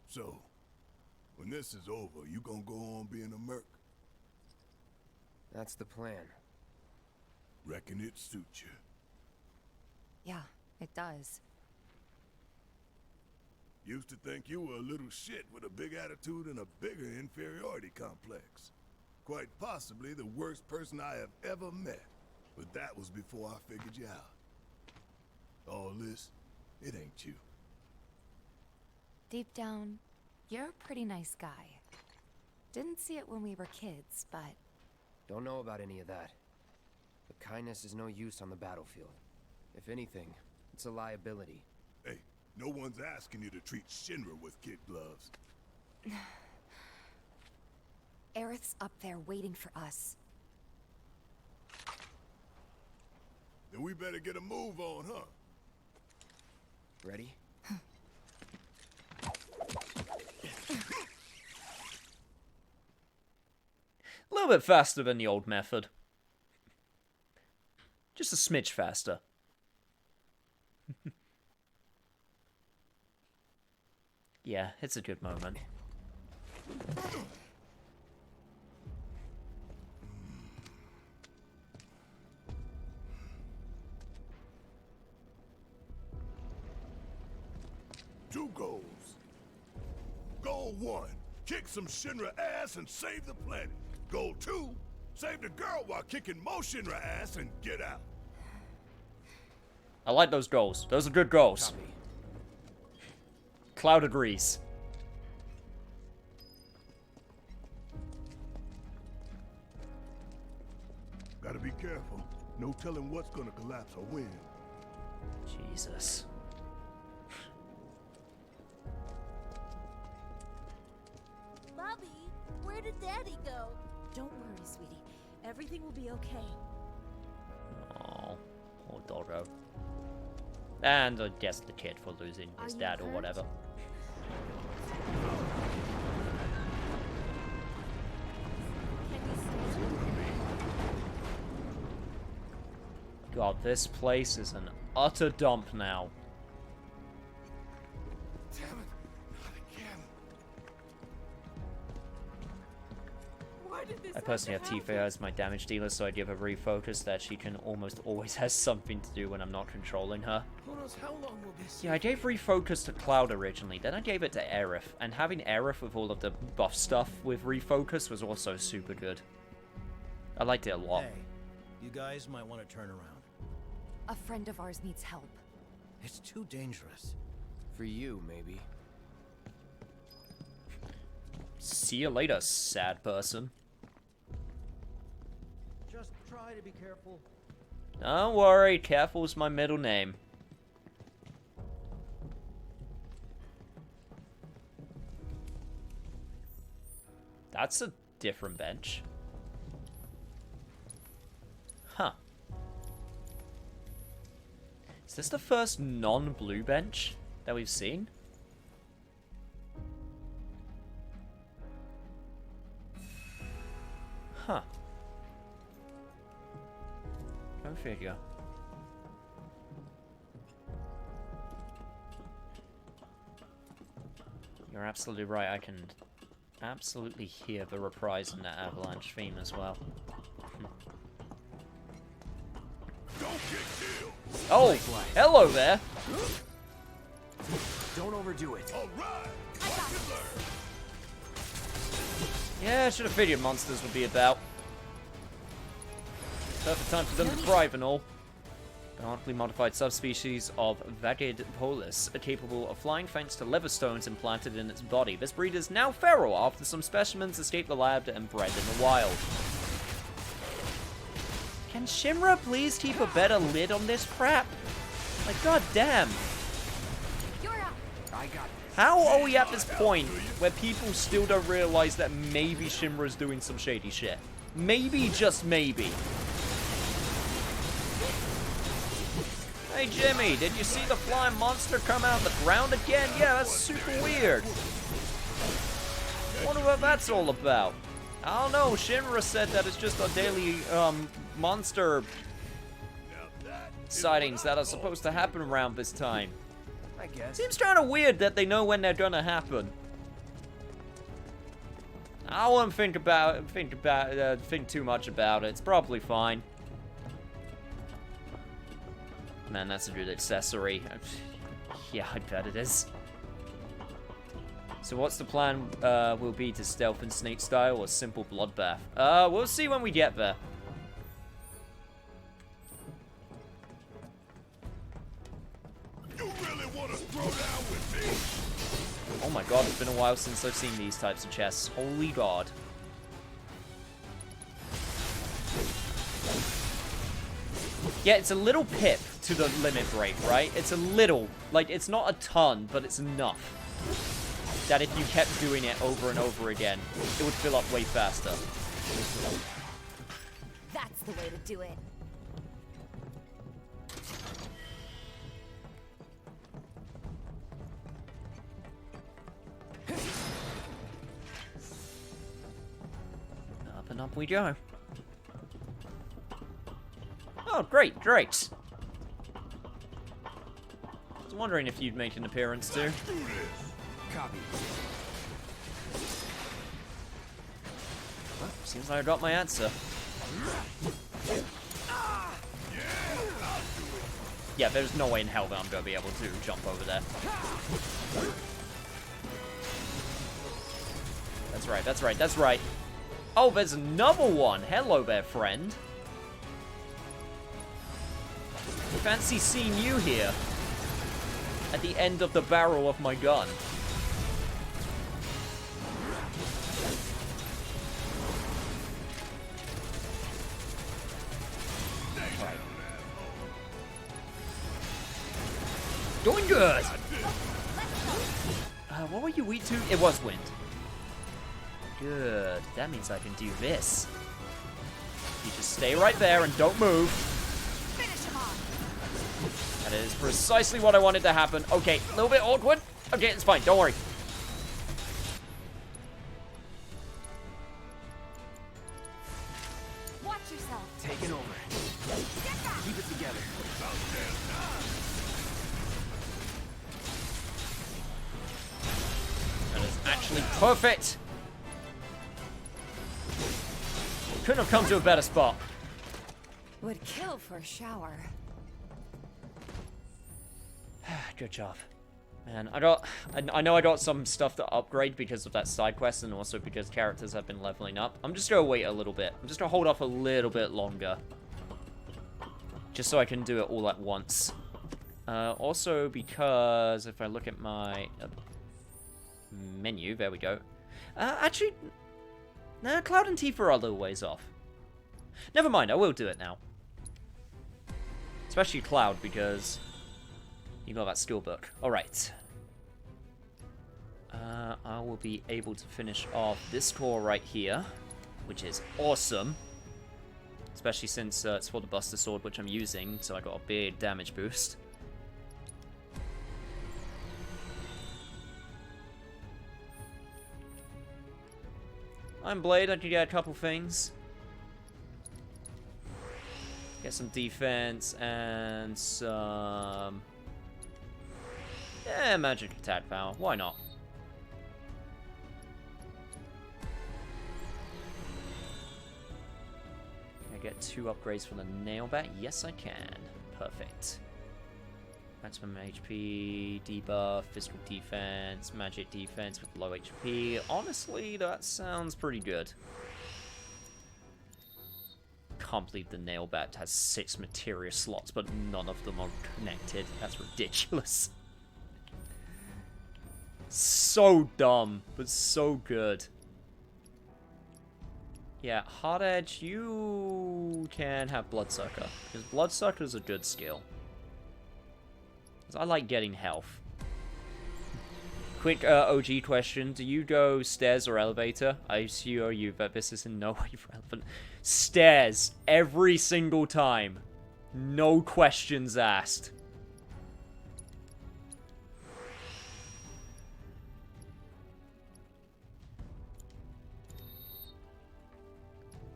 So, when this is over, you gonna go on being a merc? That's the plan. Reckon it suits you. Yeah, it does. Used to think you were a little shit with a big attitude and a bigger inferiority complex. Quite possibly the worst person I have ever met. But that was before I figured you out. All this, it ain't you. Deep down, you're a pretty nice guy. Didn't see it when we were kids, but... Don't know about any of that. But kindness is no use on the battlefield. If anything, it's a liability. Hey, no one's asking you to treat Shinra with kid gloves. Aerith's up there waiting for us. Then we better get a move on, huh? Ready? A little bit faster than the old method. Just a smidge faster. Yeah, it's a good moment. Two goals. Goal 1, kick some Shinra ass and save the planet. Goal 2, save the girl while kicking more Shinra ass and get out. I like those goals. Those are good goals. Copy. Cloud agrees. Gotta be careful. No telling what's gonna collapse or when. Jesus. Bobby, where did Daddy go? Don't worry, sweetie. Everything will be okay. Oh, poor doggo. And I guess the kid for losing his dad or whatever. God, this place is an utter dump now. Damn it, not again. Why did this I personally have Tifa as my damage dealer, so I give her refocus that she can almost always has something to do when I'm not controlling her. Who knows how long we'll be Yeah, I gave refocus to Cloud originally, then I gave it to Aerith, and having Aerith with all of the buff stuff with refocus was also super good. I liked it a lot. Hey, you guys might want to turn around. A friend of ours needs help. It's too dangerous. For you, maybe. See you later, sad person. Just try to be careful. Don't worry, careful's my middle name. That's a different bench. Huh. Is this the first non-blue bench that we've seen? Huh. Go figure. You're absolutely right, I can absolutely hear the reprise in that Avalanche theme as well. Don't get killed. Oh, hello there! Don't overdo it. All right, watch and learn. Yeah, I should have figured monsters would be about. Perfect time for them to thrive and all. Genetically modified subspecies of Vagid polus are capable of flying thanks to leather stones implanted in its body. This breed is now feral after some specimens escaped the lab and bred in the wild. Can Shinra please keep a better lid on this crap? Like, goddamn. I got this. How are we at this point where people still don't realize that maybe Shinra's doing some shady shit? Maybe, just maybe. Hey Jimmy, did you see the flying monster come out of the ground again? Yeah, that's super weird. Wonder what that's all about. I don't know, Shinra said that it's just our daily, monster sightings that are supposed to happen around this time. I guess. Seems kind of weird that they know when they're gonna happen. I won't think too much about it. It's probably fine. Man, that's a good accessory. Yeah, I bet it is. So what's the plan will be to stealth and snake style or simple bloodbath? We'll see when we get there. You really want to throw down with me? Oh my god, it's been a while since I've seen these types of chests. Holy god. Yeah, it's a little pip to the limit break, right? It's a little. Like, it's not a ton, but it's enough. That if you kept doing it over and over again, it would fill up way faster. That's the way to do it. up we go. Oh, great, great. I was wondering if you'd make an appearance too. Copy. Well, seems like I got my answer. Yeah, there's no way in hell that I'm gonna be able to jump over there. That's right, that's right, that's right. Oh, there's another one. Hello there, friend. Fancy seeing you here. At the end of the barrel of my gun. Right. Doing good! What were you weak to? It was wind. Good. That means I can do this. You just stay right there and don't move. That is precisely what I wanted to happen. Okay, a little bit awkward. Okay, it's fine. Don't worry. Watch yourself. Taking over. Keep it together. That is actually perfect. Couldn't have come to a better spot. Would kill for a shower. Good job. Man, I know I got some stuff to upgrade because of that side quest and also because characters have been leveling up. I'm just gonna wait a little bit. I'm just gonna hold off a little bit longer. Just so I can do it all at once. Also because if I look at my menu, there we go. Actually, nah, Cloud and Tifa are a little ways off. Never mind, I will do it now. Especially Cloud because you got that skill book. Alright. I will be able to finish off this core right here, which is awesome. Especially since it's for the Buster Sword, which I'm using, so I got a big damage boost. Iron Blade, I can get a couple things. Get some defense and some... yeah, magic attack power. Why not? Can I get 2 upgrades for the nail bat? Yes, I can. Perfect. Maximum HP, debuff, physical defense, magic defense with low HP. Honestly, that sounds pretty good. Can't believe the nail bat has 6 materia slots, but none of them are connected. That's ridiculous. So dumb, but so good. Yeah, Hard Edge, you can have Bloodsucker, because Bloodsucker is a good skill. I like getting health. Quick OG question, do you go stairs or elevator? I assure you that this is in no way relevant. Stairs, every single time. No questions asked.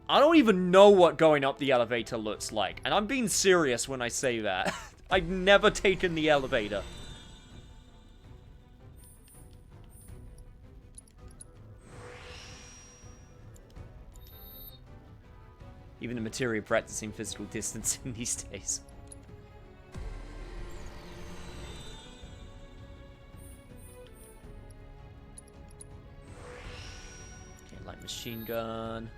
I don't even know what going up the elevator looks like, and I'm being serious when I say that. I've never taken the elevator. Even the materia practicing physical distancing these days. Okay, light machine gun.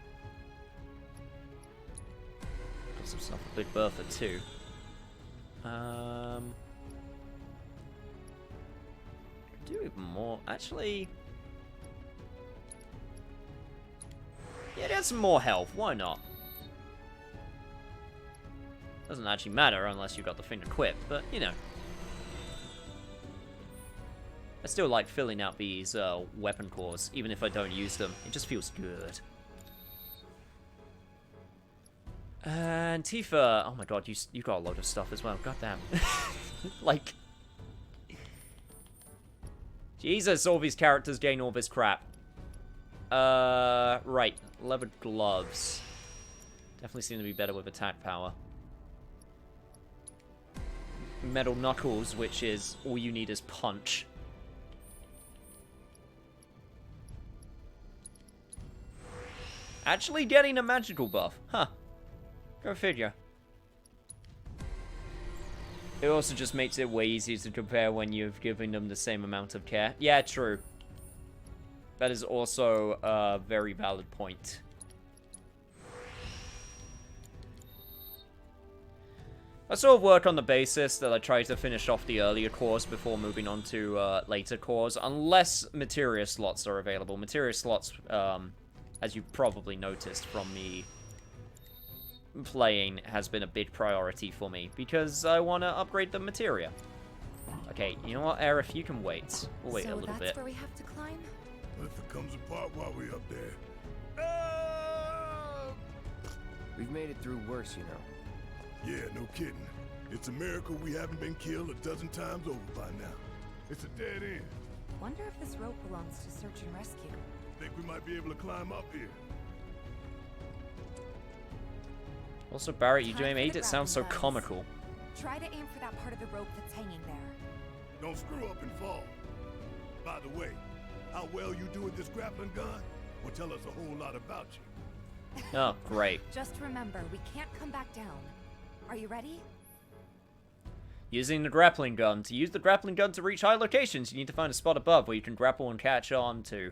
Got some stuff with Big Bertha too. Do even more. Actually, yeah, there's some more health. Why not? Doesn't actually matter unless you've got the thing equipped, but you know. I still like filling out these weapon cores, even if I don't use them. It just feels good. And Tifa, oh my god, you got a lot of stuff as well. God damn. Like, Jesus, all these characters gain all this crap. Right. Leather gloves. Definitely seem to be better with attack power. Metal knuckles, which is all you need is punch. Actually getting a magical buff. Huh. Go figure. It also just makes it way easier to compare when you've given them the same amount of care. Yeah, true. That is also a very valid point. I sort of work on the basis that I try to finish off the earlier cores before moving on to later cores, unless materia slots are available. Materia slots, as you probably noticed from me playing, has been a big priority for me, because I want to upgrade the materia. Okay, you know what, Aerith, you can wait. We'll wait a little bit. So that's where we have to climb? What if it comes apart while we're up there? We've made it through worse, you know. Yeah, no kidding. It's a miracle we haven't been killed a dozen times over by now. It's a dead end. Wonder if this rope belongs to search and rescue. Think we might be able to climb up here. Also, Barrett, you Time doing for made the it sound so grappling guns. comical. Try to aim for that part of the rope that's hanging there. Don't screw up and fall. By the way, how well you do with this grappling gun will tell us a whole lot about you. Oh, great. Just remember, we can't come back down. Are you ready? Using the grappling gun. To use the grappling gun to reach high locations, you need to find a spot above where you can grapple and catch on to.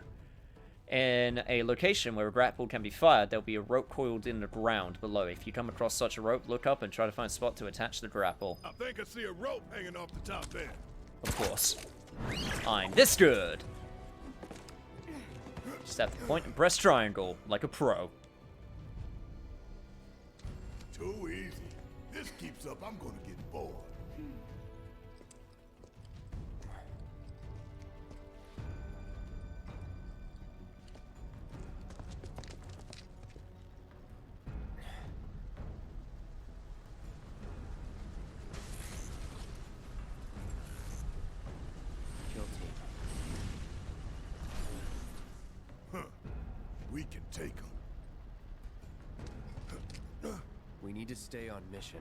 In a location where a grapple can be fired, there'll be a rope coiled in the ground below. If you come across such a rope, look up and try to find a spot to attach the grapple. I think I see a rope hanging off the top there. Of course. I'm this good! Just have to point and press triangle, like a pro. Too easy. This keeps up, I'm gonna get bored. We can take them. We need to stay on mission.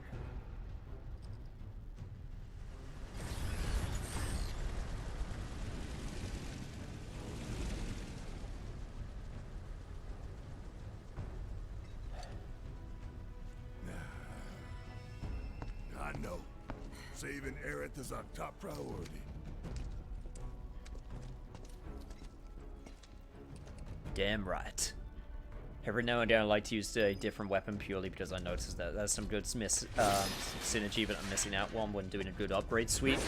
I know. Saving Aerith is our top priority. Damn right. Every now and then I like to use a different weapon purely because I noticed that there's some good synergy that I'm missing out on when doing a good upgrade suite.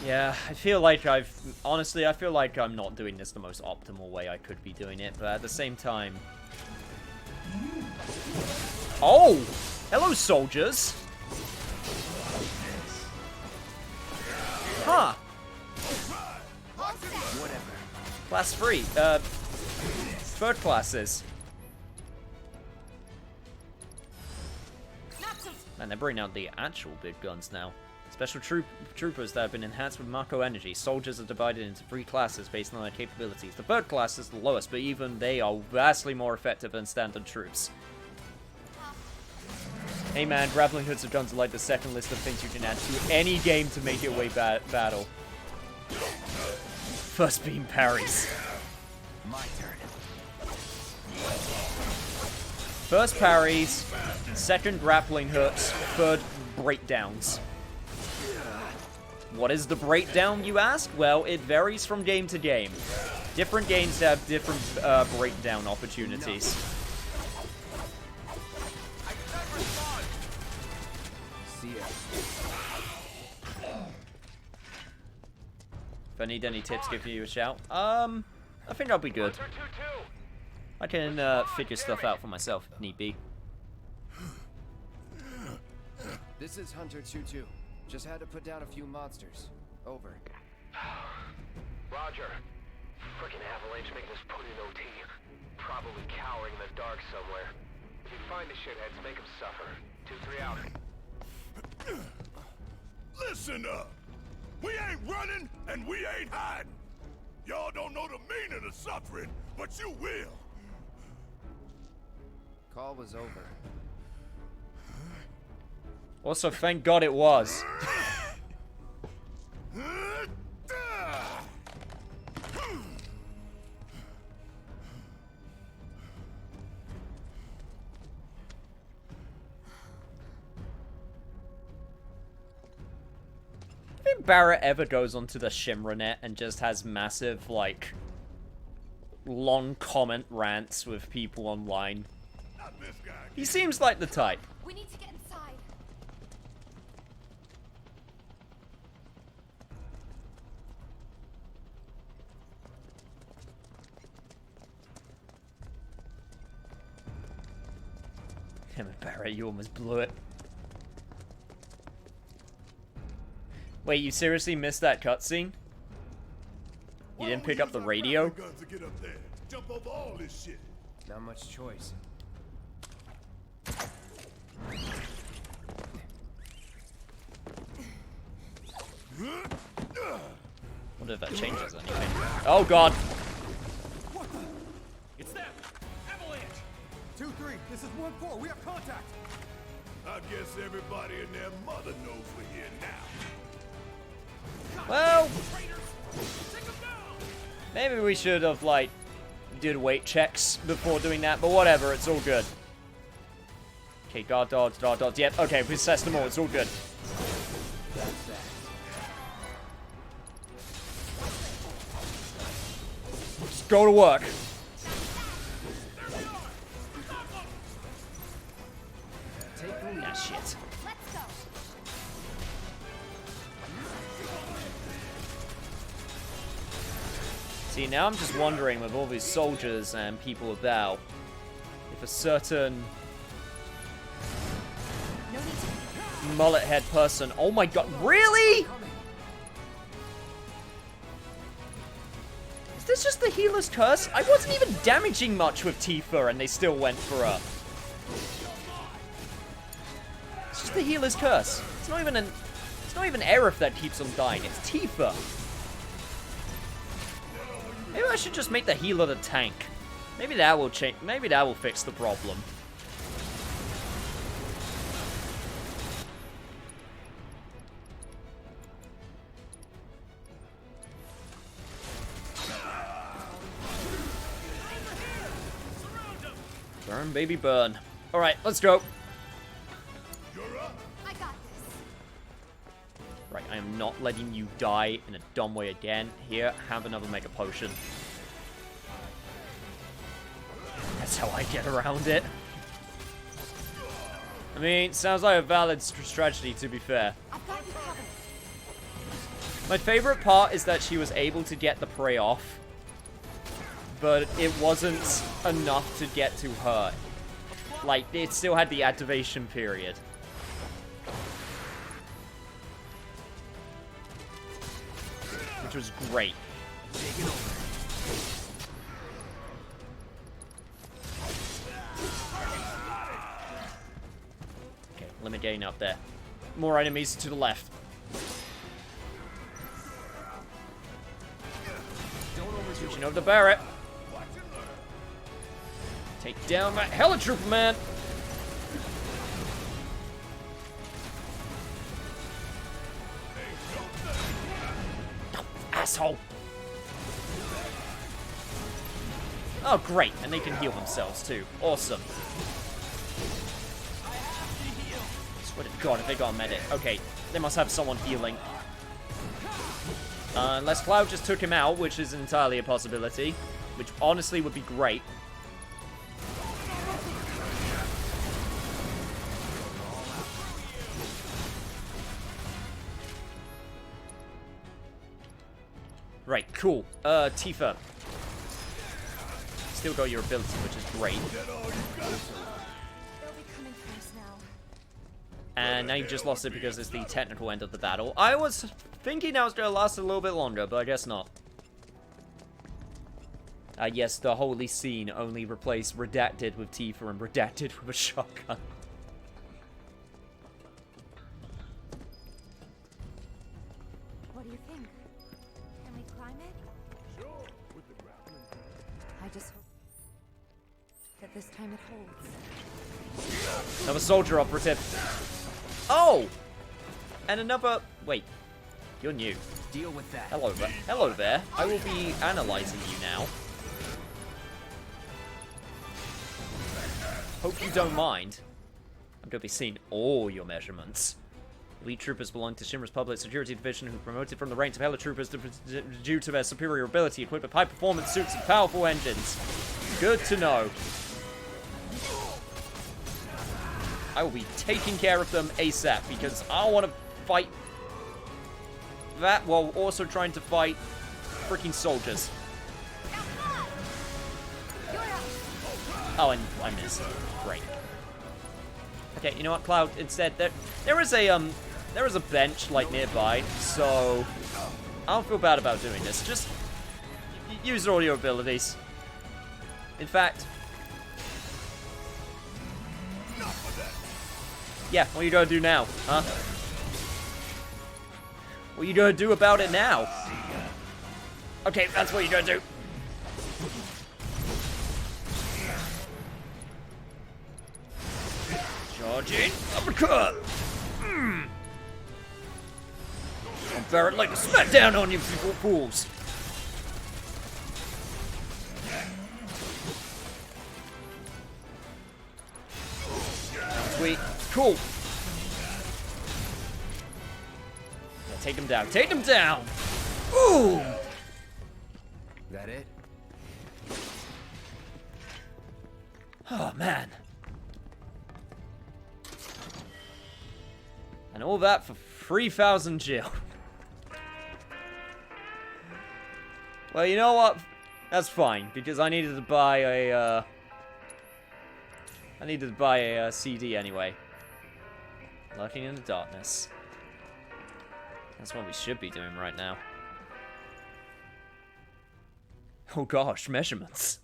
Yeah, I feel like honestly, I feel like I'm not doing this the most optimal way I could be doing it, but at the same time... Oh! Hello, soldiers! Huh! Class 3, third classes. Man, they're bringing out the actual big guns now. Special troopers that have been enhanced with Mako energy. Soldiers are divided into 3 classes based on their capabilities. The third class is the lowest, but even they are vastly more effective than standard troops. Hey man, grappling hoods of guns are like the second list of things you can add to any game to make it way battle. First beam parries. My turn. First parries, second grappling hooks, third breakdowns. What is the breakdown, you ask? Well, it varies from game to game. Different games have different breakdown opportunities. See ya. If I need any tips, give you a shout. I think I'll be good. I can figure stuff out for myself if need be. This is Hunter 2-2. Just had to put down a few monsters. Over. Roger. Frickin' avalanche making us put in OT. Probably cowering in the dark somewhere. If you find the shitheads, make them suffer. 2-3 out. Listen up! We ain't running and we ain't hiding. Y'all don't know the meaning of suffering, but you will. Call was over. Also, thank God it was. If Barrett ever goes onto the Shimranet and just has massive, like, long comment rants with people online. He seems like the type. We need to get inside. Damn it, Barrett, you almost blew it. Wait, you seriously missed that cutscene? You didn't pick up the radio? Guns to get up there. Jump over all this shit. Not much choice. Wonder if that changes anything. Oh god! It's them! Avalanche! 2-3, this is 1-4, we have contact! I guess everybody and their mother knows we're here now. Well, maybe we should have, like, did weight checks before doing that, but whatever, it's all good. Okay, guard dogs, yep, okay, we assessed them all, it's all good. Just go to work. Yeah, shit. See, now I'm just wondering, with all these soldiers and people about, if a certain mullet head person... Oh my god, really? Is this just the healer's curse? I wasn't even damaging much with Tifa and they still went for her. It's just the healer's curse. It's not even Aerith that keeps on dying, it's Tifa. Maybe I should just make the healer the tank. Maybe that will change. Maybe that will fix the problem. Burn, baby, burn. All right, let's go. I got this. Right, I am not letting you die in a dumb way again. Here, have another Mega Potion. That's how I get around it. I mean, sounds like a valid strategy, to be fair. I've got you covered. My favorite part is that she was able to get the prey off, but it wasn't enough to get to her. Like, it still had the activation period. Which was great. Okay, limit getting up there. More enemies to the left. Switching over to Barrett. Take down that Helitrooper, man! Asshole! Oh, great. And they can heal themselves, too. Awesome. Swear to God, if they got a medic. Okay, they must have someone healing. Unless Cloud just took him out, which is entirely a possibility. Which honestly would be great. Right, cool. Tifa. Still got your ability, which is great. They'll be coming for us now. And now you've just lost it because it's the technical end of the battle. I was thinking that was going to last a little bit longer, but I guess not. Yes, the holy scene only replaced Redacted with Tifa and Redacted with a shotgun. What do you think? Can we climb it? Sure. this time it holds. Another soldier operative. Oh! And another... Wait. You're new. Deal with that. Hello there. Hello there. I will be analyzing you now. Hope you don't mind. I'm going to be seeing all your measurements. Elite troopers belong to Shinra's Public Security Division, who promoted from the ranks of helitroopers due to their superior ability, equipped with high-performance suits and powerful engines. Good to know. I will be taking care of them ASAP, because I want to fight that while also trying to fight freaking soldiers. Oh, and I missed. Great. Okay, you know what, Cloud? Instead, there is a bench like nearby, so I don't feel bad about doing this. Just use all your abilities. In fact, yeah, what are you gonna do now, huh? What are you gonna do about it now? Okay, that's what you're gonna do. Charging uppercut. I'm Barrett like to smack down on you fools. Sweet. Cool. Yeah, take him down. Take him down. Ooh. That it? Oh, man. And all that for 3,000 gil. Well, you know what? That's fine, because I needed to buy a, CD anyway. Lurking in the darkness. That's what we should be doing right now. Oh gosh, measurements.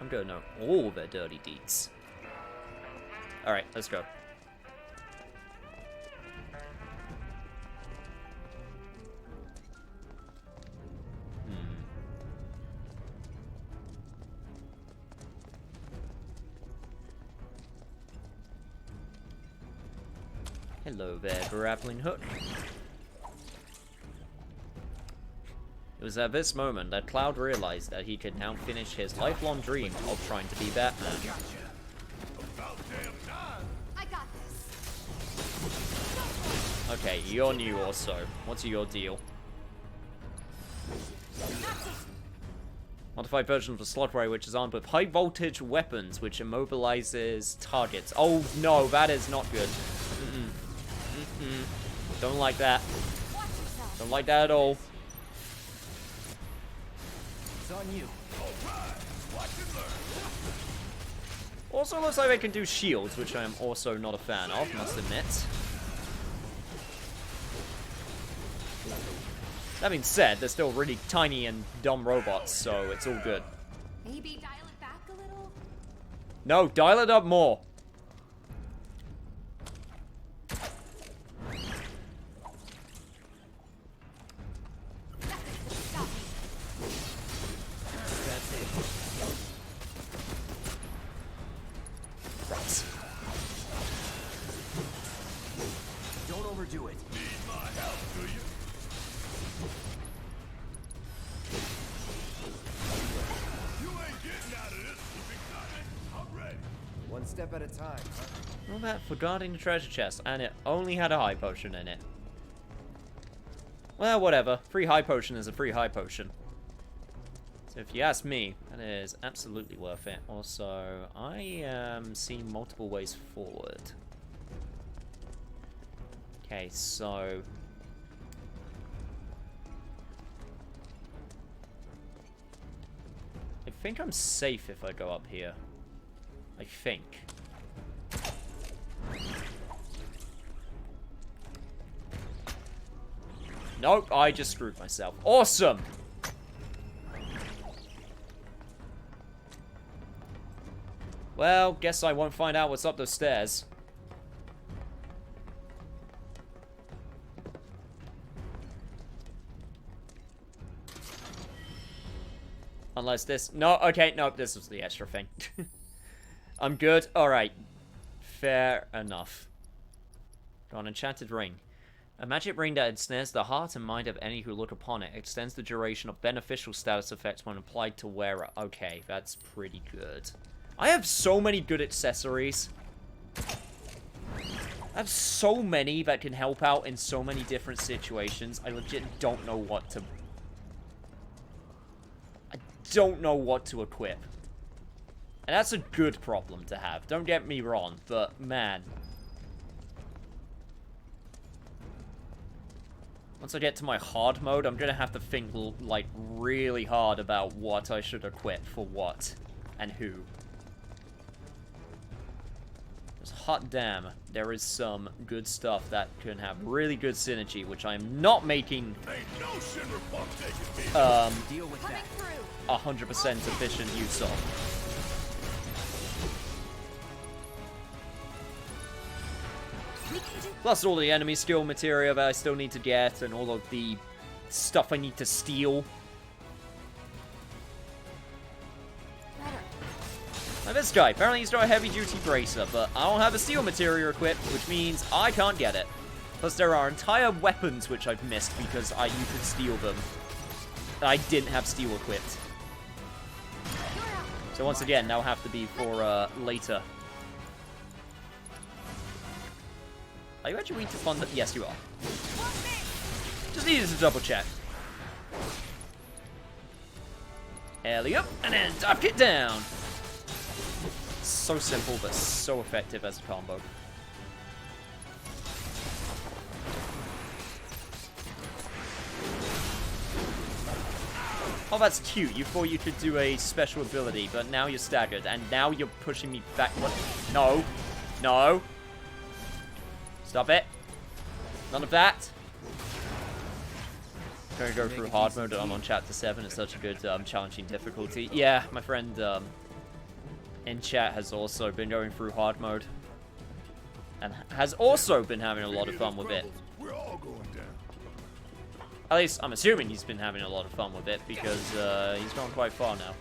I'm gonna know all their dirty deeds. Alright, let's go. Hello there, grappling hook. It was at this moment that Cloud realized that he could now finish his lifelong dream of trying to be Batman. I got this. Okay, you're new also. What's your deal? Modified version of the slot ray, which is armed with high voltage weapons, which immobilizes targets. Oh no, that is not good. Don't like that. Don't like that at all. It's on you. Also looks like they can do shields, which I am also not a fan of, must admit. That being said, they're still really tiny and dumb robots, so it's all good. Maybe dial it back a little? No, dial it up more. Don't overdo it. Need my help, do you? You ain't getting out of this, you big nut. I'm ready. One step at a time, huh? All that for guarding the treasure chest, and it only had a high potion in it. Well, whatever. Free high potion is a free high potion. So if you ask me, that is absolutely worth it. Also, I am seeing multiple ways forward. Okay, so... I think I'm safe if I go up here. I think. Nope, I just screwed myself. Awesome! Well, guess I won't find out what's up those stairs. Unless this... No, okay, no, this was the extra thing. I'm good. Alright. Fair enough. Got an enchanted ring. A magic ring that ensnares the heart and mind of any who look upon it. Extends the duration of beneficial status effects when applied to wearer. Okay, that's pretty good. I have so many good accessories. I have so many that can help out in so many different situations. I legit don't know what to... I don't know what to equip. And that's a good problem to have. Don't get me wrong, but man... Once I get to my hard mode, I'm gonna have to think, like, really hard about what I should equip for what and who. Because hot damn, there is some good stuff that can have really good synergy, which I'm not making 100% efficient use of. Plus all the enemy skill material that I still need to get, and all of the stuff I need to steal. Now this guy, apparently he's got a heavy-duty bracer, but I don't have a steel material equipped, which means I can't get it. Plus there are entire weapons which I've missed because you could steal them. I didn't have steel equipped. So once again, that'll have to be for later. Are you actually weak to fun? Yes, you are. Just needed to double check. Alley up, and then dive kick down. So simple, but so effective as a combo. Oh, that's cute. You thought you could do a special ability, but now you're staggered, and now you're pushing me back. What? No. No. Stop it. None of that. I'm going to go through hard mode. I'm on chapter 7. It's such a good, challenging difficulty. Yeah, my friend in chat has also been going through hard mode. And has also been having a lot of fun with it. At least, I'm assuming he's been having a lot of fun with it, because he's gone quite far now.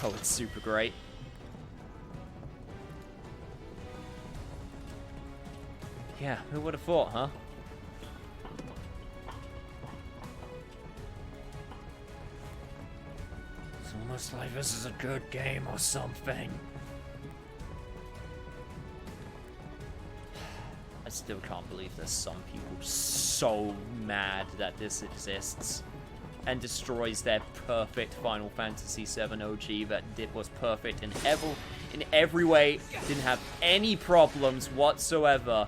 Oh, it's super great. Yeah, who would have thought, huh? It's almost like this is a good game or something. I still can't believe there's some people so mad that this exists. And destroys their perfect Final Fantasy VII OG that was perfect in every way, didn't have any problems whatsoever.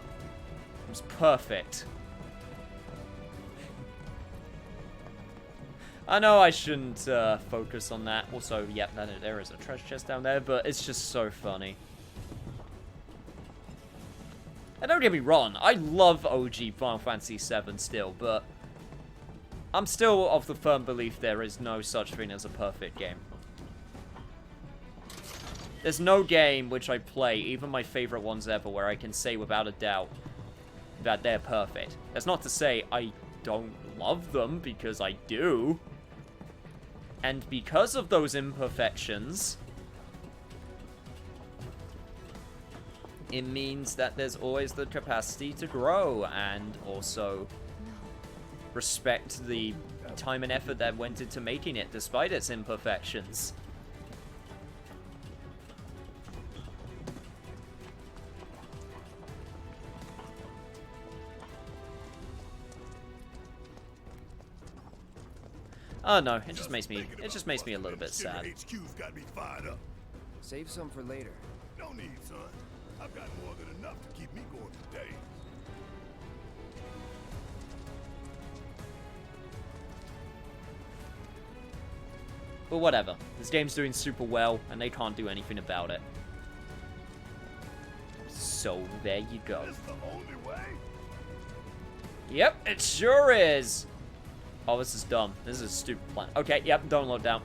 It was perfect. I know I shouldn't focus on that. Also, yep, there is a treasure chest down there, but it's just so funny. And don't get me wrong, I love OG Final Fantasy VII still, but I'm still of the firm belief there is no such thing as a perfect game. There's no game which I play, even my favorite ones ever, where I can say without a doubt that they're perfect. That's not to say I don't love them, because I do. And because of those imperfections, it means that there's always the capacity to grow, and also respect the time and effort that went into making it, despite its imperfections. Oh no, it just makes me a little bit sad. HQ's got me fired up. Save some for later. No need, son. I've got more than enough to keep me going today. But whatever. This game's doing super well, and they can't do anything about it. So, there you go. This the only way? Yep, it sure is! Oh, this is dumb. This is a stupid plan. Okay, yep, don't look down.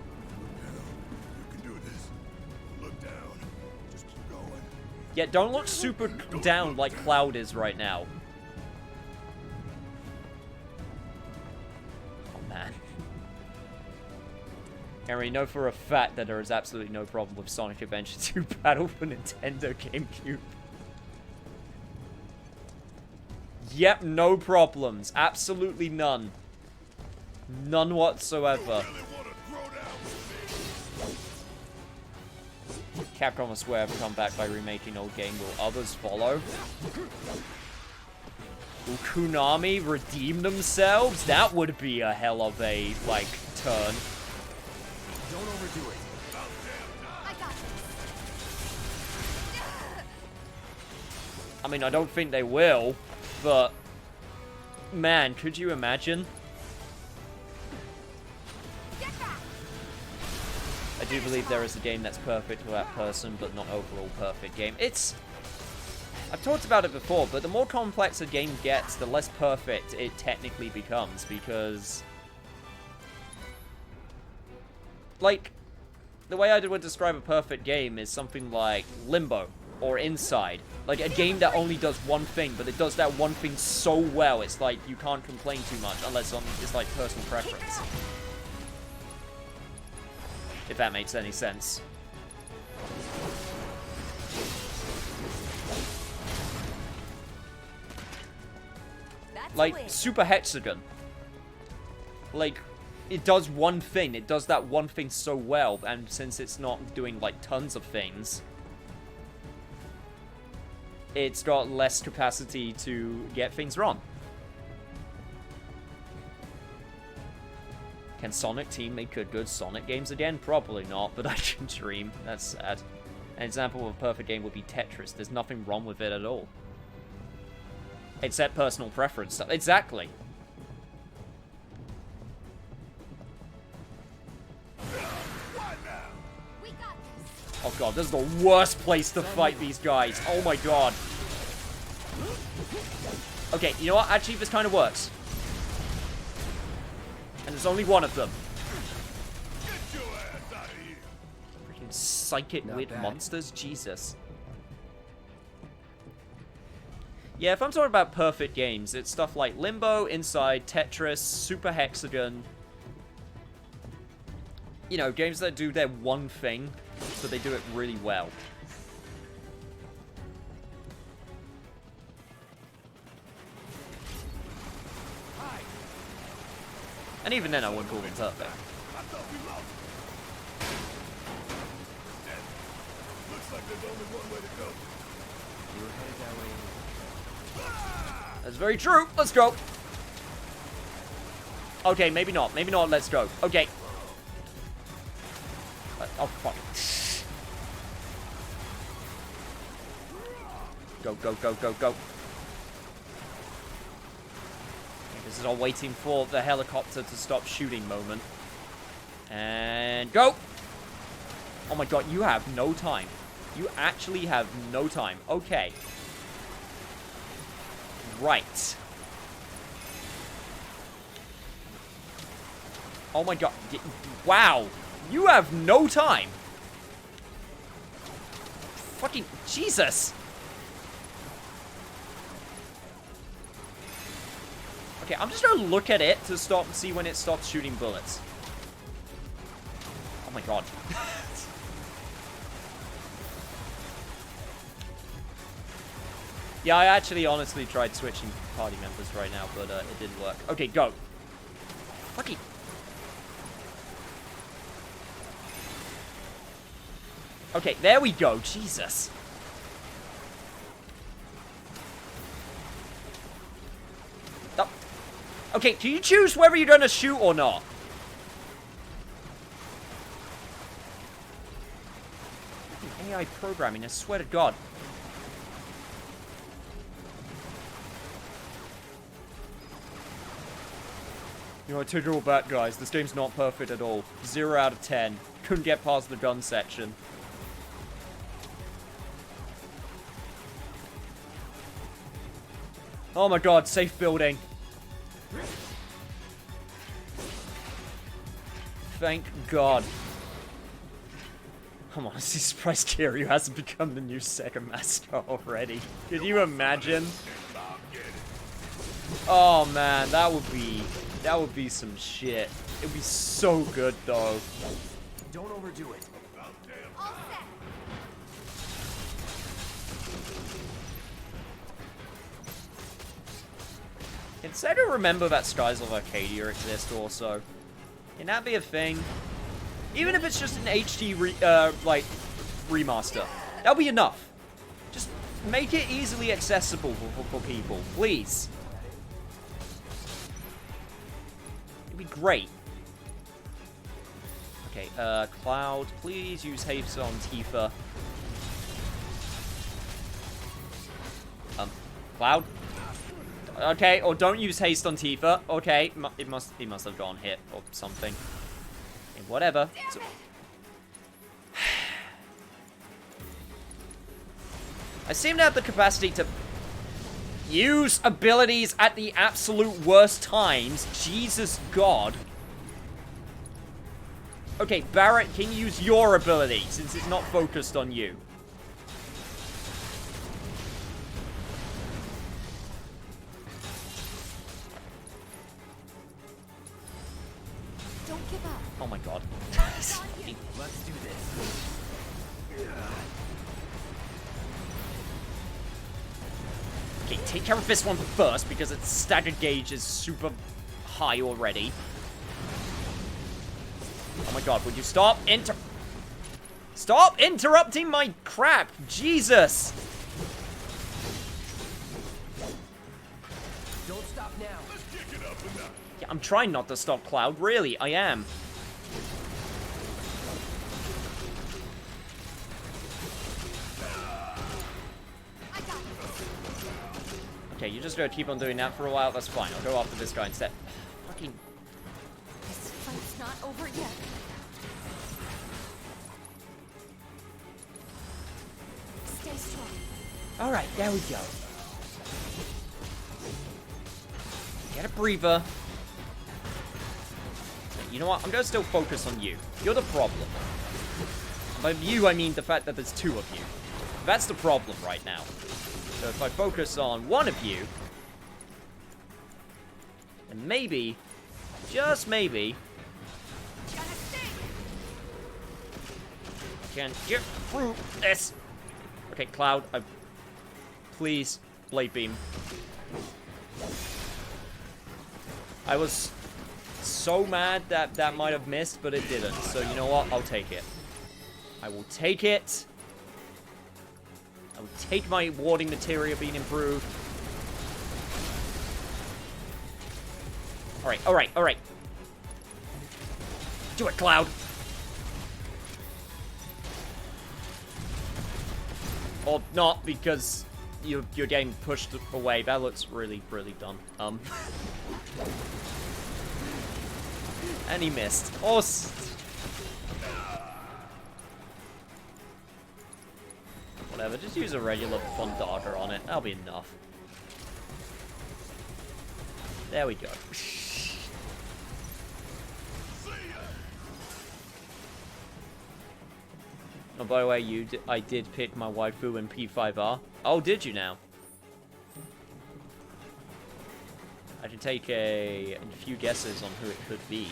You can do this. Look down. Just keep going. Yeah, don't look super down like Cloud is right now. Oh, man. And we know for a fact that there is absolutely no problem with Sonic Adventure 2 Battle for Nintendo GameCube. Yep, no problems. Absolutely none. None whatsoever. Capcom will swear to come back by remaking old game. Will others follow? Will Konami redeem themselves? That would be a hell of a, like, turn. Don't overdo it. I got this. I mean, I don't think they will, but... Man, could you imagine? I do believe there is a game that's perfect for that person, but not overall perfect game. It's... I've talked about it before, but the more complex a game gets, the less perfect it technically becomes, because... Like, the way I would describe a perfect game is something like Limbo or Inside. Like, a game that only does one thing, but it does that one thing so well, it's like, you can't complain too much, unless it's like personal preference. If that makes any sense. Like, Super Hexagon. Like, it does one thing. It does that one thing so well, and since it's not doing, like, tons of things, it's got less capacity to get things wrong. Can Sonic Team make good Sonic games again? Probably not, but I can dream. That's sad. An example of a perfect game would be Tetris. There's nothing wrong with it at all. Except personal preference stuff. Exactly. Oh god, this is the worst place to fight these guys. Oh my god. Okay, you know what? Actually, this kind of works. And there's only one of them. Freaking psychic weird monsters? Jesus. Yeah, if I'm talking about perfect games, it's stuff like Limbo, Inside, Tetris, Super Hexagon. You know, games that do their one thing, but they do it really well. And even then, I wouldn't call them perfect. Looks like there's only one way to go. You were headed that way. That's very true. Let's go. Okay, maybe not. Maybe not. Let's go. Okay. Oh, fuck. Go, go, go, go, go. This is all waiting for the helicopter to stop shooting moment. And go! Oh my god, you have no time. You actually have no time. Okay. Right. Oh my god. Wow. You have no time. Fucking Jesus. Okay, I'm just gonna look at it to stop and see when it stops shooting bullets. Oh my god. Yeah, I actually honestly tried switching party members right now, but it didn't work. Okay, go. Fucking... Okay, there we go. Jesus. Oh. Okay, can you choose whether you're gonna shoot or not? AI programming, I swear to God. You know, I take it all back, guys. This game's not perfect at all. 0 out of 10. Couldn't get past the gun section. Oh my god, safe building. Thank God. I'm honestly surprised Kiryu hasn't become the new Sega Master already. Could you imagine? Oh man, that would be some shit. It'd be so good though. Don't overdo it. All set. Can Sega remember that Skies of Arcadia exist also? Can that be a thing? Even if it's just an HD like remaster, that'll be enough. Just make it easily accessible for people, please. It'd be great. Okay, Cloud, please use haste on Tifa. Cloud? Okay, or don't use haste on Tifa. Okay, he must have gone hit or something. Okay, whatever. So I seem to have the capacity to use abilities at the absolute worst times. Jesus God. Okay, Barrett, can you use your ability since it's not focused on you? Don't give up. Oh my God. Let's do this. Okay, take care of this one first because its staggered gauge is super high already. Oh my God, would you stop interrupting my crap! Jesus! Don't stop now. Yeah, I'm trying not to stop Cloud, really, I am. Okay, you're just gonna keep on doing that for a while, that's fine. I'll go after this guy instead. Fucking... This fight's not over yet. Stay strong. Alright, there we go. Get a breather. You know what? I'm gonna still focus on you. You're the problem. By you, I mean the fact that there's two of you. That's the problem right now. So if I focus on one of you, then maybe, just maybe, I can get through this. Okay, Cloud, please, Blade Beam. I was so mad that that might have missed, but it didn't. So you know what? I'll take it. I will take it. I will take my warding materia being improved. Alright, alright, alright. Do it, Cloud. Or not, because you're getting pushed away. That looks really, really dumb. And he missed. Awesome. Whatever, just use a regular Thundaga on it. That'll be enough. There we go. Oh, by the way, I did pick my waifu in P5R. Oh, did you now? I can take a few guesses on who it could be.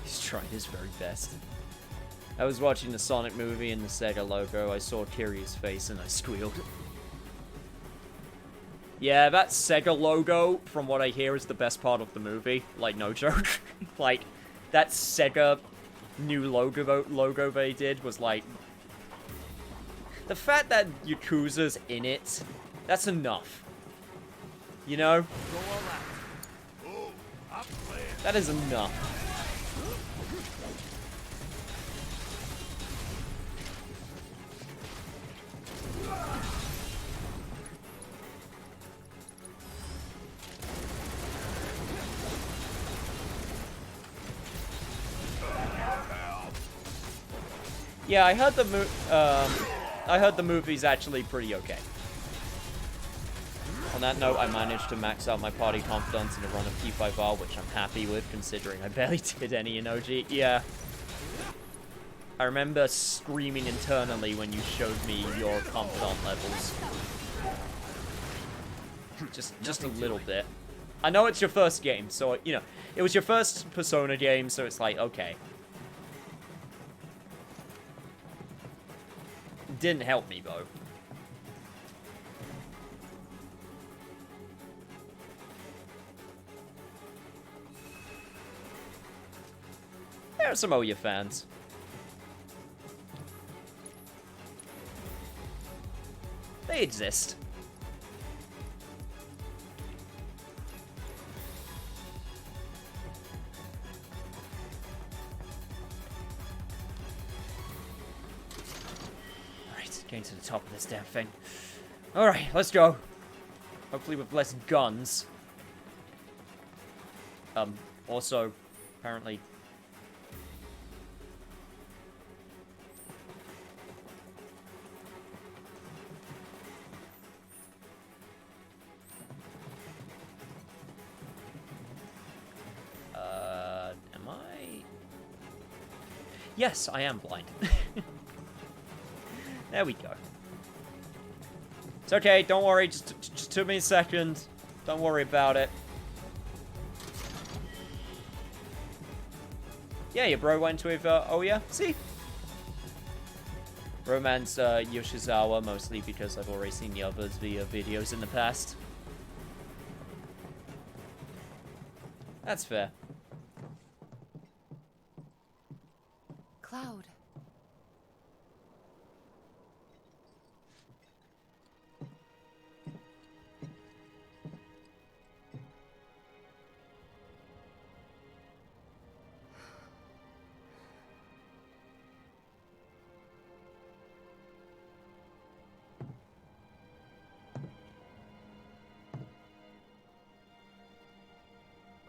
He's trying his very best. I was watching the Sonic movie and the Sega logo. I saw Kiryu's face and I squealed. Yeah, that Sega logo, from what I hear, is the best part of the movie. Like, no joke. Like, that Sega new logo they did was like... The fact that Yakuza's in it, that's enough. You know? That is enough. Yeah, I heard the movie's actually pretty okay. On that note, I managed to max out my party confidence in a run of P5R, which I'm happy with, considering I barely did any in OG. Yeah. I remember screaming internally when you showed me your confidant levels. Just a little bit. I know it's your first game, so, you know, it was your first Persona game, so it's like, okay. It didn't help me, though. There are some Ouya fans. They exist. Alright, getting to the top of this damn thing. Alright, let's go. Hopefully with less guns. Also, apparently... am I? Yes, I am blind. There we go. It's okay, don't worry, just took me a second. Don't worry about it. Yeah, your bro went with, oh yeah, see? Romance Yoshizawa, mostly because I've already seen the others via videos in the past. That's fair. Cloud.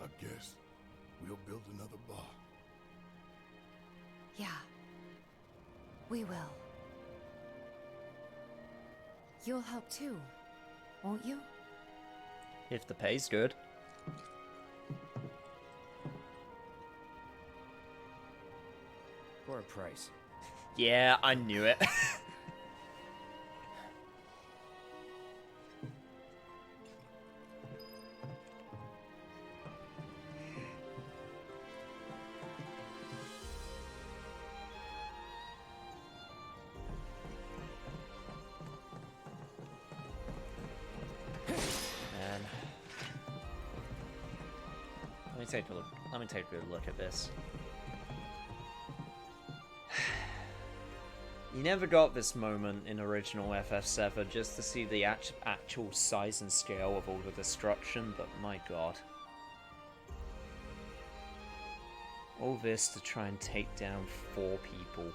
I guess we'll build another bar. Yeah. We will. You'll help too, won't you? If the pay's good. For a price. Yeah, I knew it. Let me take a good look at this. You never got this moment in original FF7 just to see the actual size and scale of all the destruction, but my god. All this to try and take down 4 people.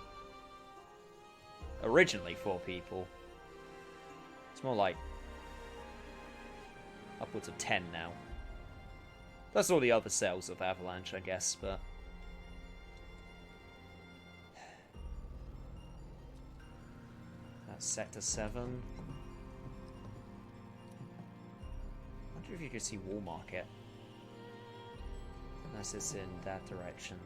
Originally 4 people. It's more like upwards of 10 now. That's all the other cells of Avalanche, I guess, but... That's Sector 7. I wonder if you could see Wall Market. Unless it's in that direction.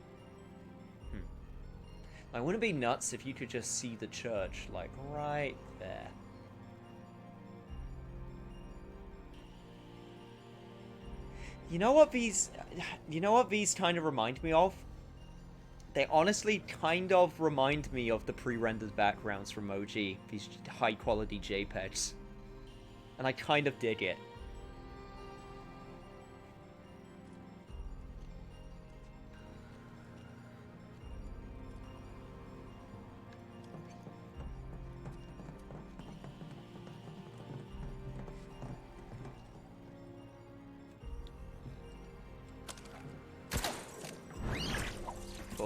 I wouldn't be nuts if you could just see the church, like, right there. You know what these kind of remind me of? They honestly kind of remind me of the pre-rendered backgrounds from OG, these high-quality JPEGs. And I kind of dig it.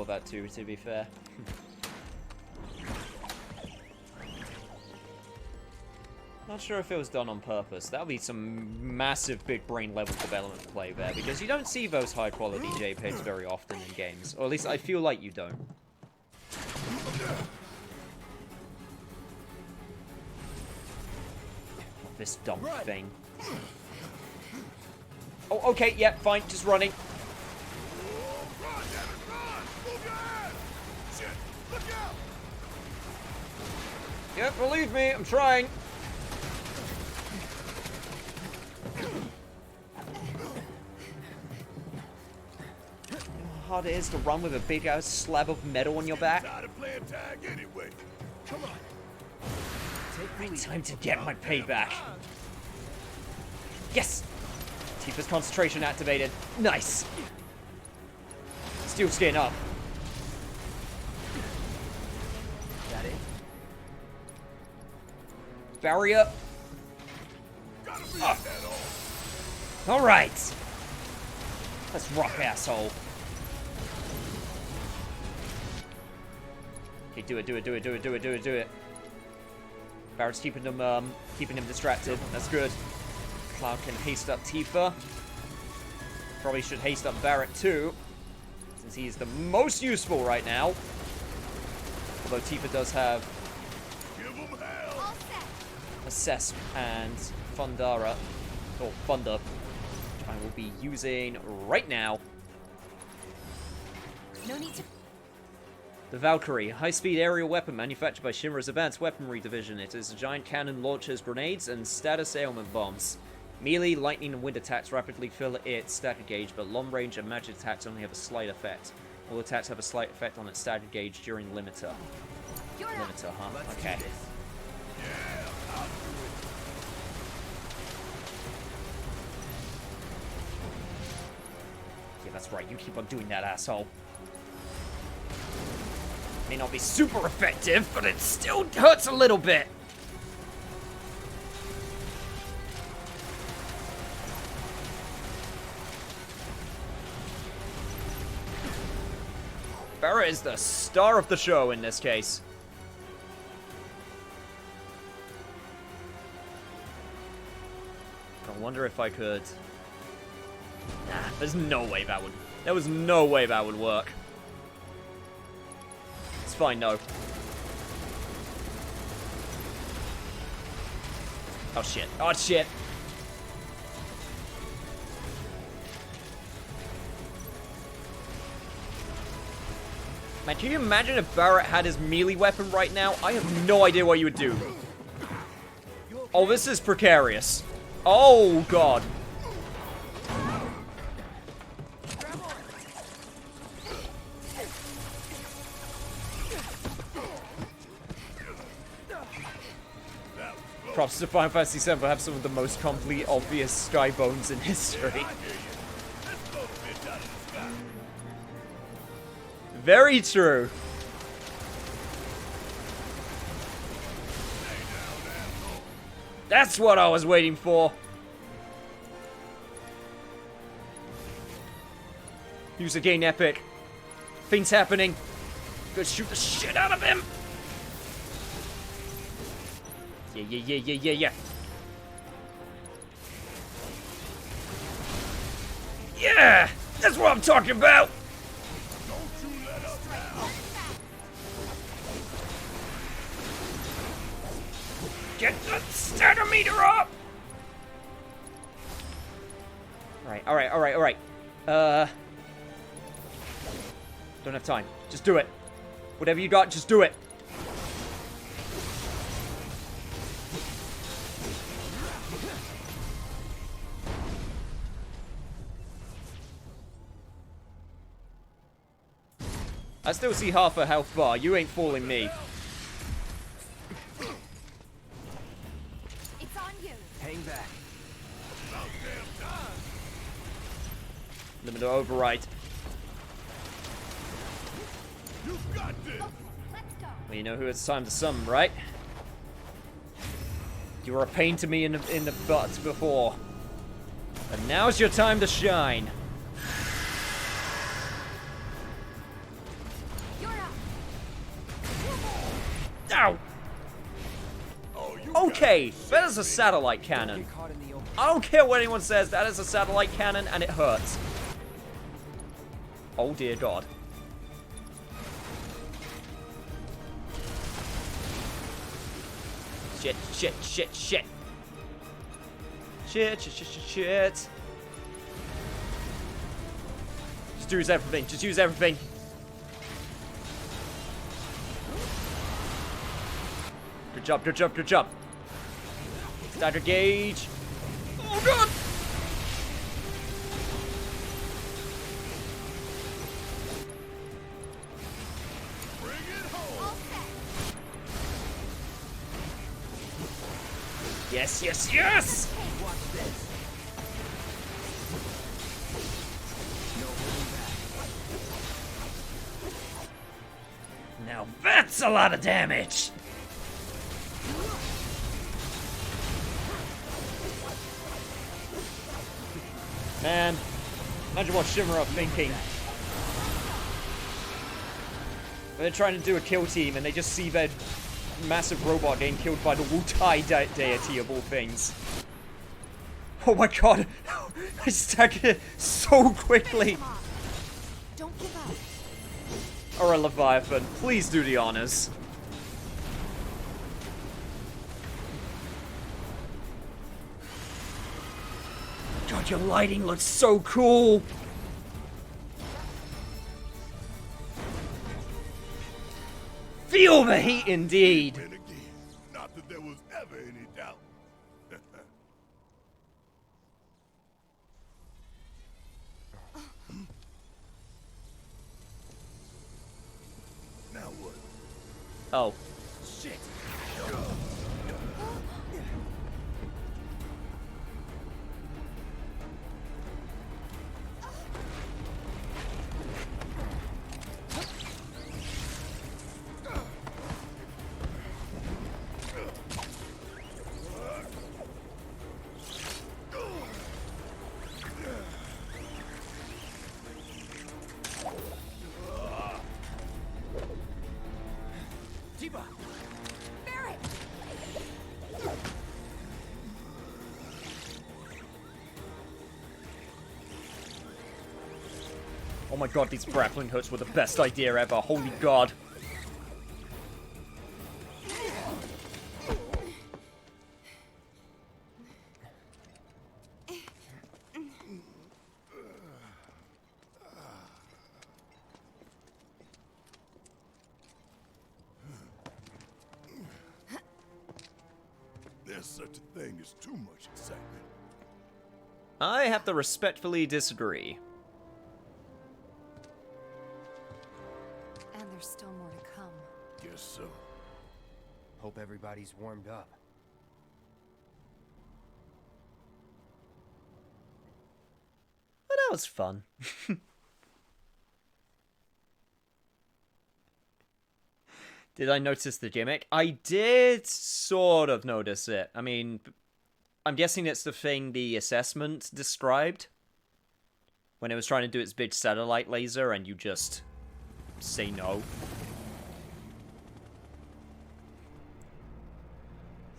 That too, to be fair. Not sure if it was done on purpose. That would be some massive big brain level development play there, because you don't see those high quality JPEGs very often in games. Or at least I feel like you don't. This dumb thing. Oh, okay, yeah, fine, just running. Run, damn it, run! Move your ass! Shit, look out! Yep, believe me, I'm trying. How hard it is to run with a big ass slab of metal on your back. Tired of playing tag anyway. Come on. Right, time to get my payback. Yes! Tifa's concentration activated. Nice! Steel skin up. That it? Barrier. Up. Alright! Let's rock, asshole. Okay, do it. Barrett's keeping him distracted. That's good. Cloud can haste up Tifa. Probably should haste up Barrett too, since he's the most useful right now. Although Tifa does have Assess and Fundara, or Thunder, which I will be using right now. No need to. The Valkyrie, high-speed aerial weapon manufactured by Shinra's Advanced Weaponry Division. It is a giant cannon, launches grenades, and status ailment bombs. Melee, lightning, and wind attacks rapidly fill its stagger gauge, but long-range and magic attacks only have a slight effect. All attacks have a slight effect on its stagger gauge during limiter. Limiter, huh? Okay. Yeah, that's right. You keep on doing that, asshole. May not be super effective, but it still hurts a little bit. Barrett is the star of the show in this case. I wonder if I could... Nah, there's no way that would... There was no way that would work. It's fine, no. Oh shit. Oh shit. Man, can you imagine if Barrett had his melee weapon right now? I have no idea what you would do. Oh, this is precarious. Oh, God. Props to Final Fantasy VII for have some of the most complete, obvious sky bones in history. Very true. That's what I was waiting for. Use again, epic. Things happening. Go shoot the shit out of him. Yeah. Yeah! That's what I'm talking about! Get the starter meter up! Alright. Don't have time. Just do it. Whatever you got, just do it. I still see half a health bar. You ain't fooling me. It's on you. Hang back. Limiter override. You've got this. Let's go. Well, you know who it's time to summon, right? You were a pain to me in the butt before. But now's your time to shine. You're up. Ow! Okay, that is a satellite cannon. I don't care what anyone says, that is a satellite cannon and it hurts. Oh dear God. Shit. Shit. Just use everything. Just use everything. Good job, good job, good job. Stagger gauge. Oh god! Yes, yes, yes! Watch this. Now that's a lot of damage! Man, imagine what Shimura thinking. They're trying to do a kill team and they just see their massive robot getting killed by the Wu-Tai deity of all things. Oh my god! I staggered it so quickly! Don't give up. Or a Leviathan, please do the honors. God, your lighting looks so cool! Feel the heat indeed! And again, not that there was ever any doubt. Now what? Oh. Shit! Oh my god, these grappling hooks were the best idea ever. Holy god. There's such a thing as too much excitement. I have to respectfully disagree. And there's still more to come. Guess so. Hope everybody's warmed up. But that was fun. Did I notice the gimmick? I did sort of notice it. I mean, I'm guessing it's the thing the assessment described. When it was trying to do its big satellite laser and you just say no.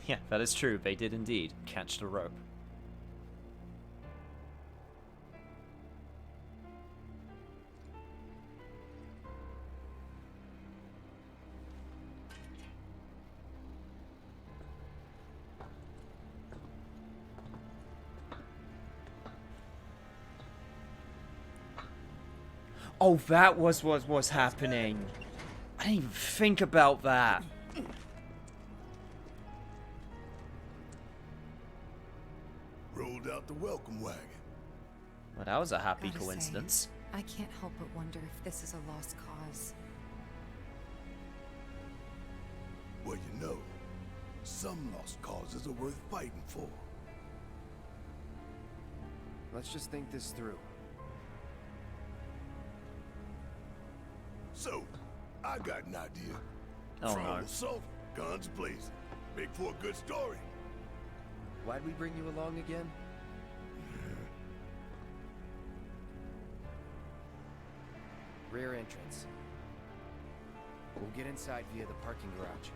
Yeah, that is true. They did indeed catch the rope. Oh, that was what was happening. I didn't even think about that. Rolled out the welcome wagon. Well, that was a happy Gotta coincidence. say, I can't help but wonder if this is a lost cause. Well, you know, some lost causes are worth fighting for. Let's just think this through. So, I got an idea. Oh, Frontal no. assault, guns blazing. Make for a good story. Why'd we bring you along again? Rear entrance. We'll get inside via the parking garage.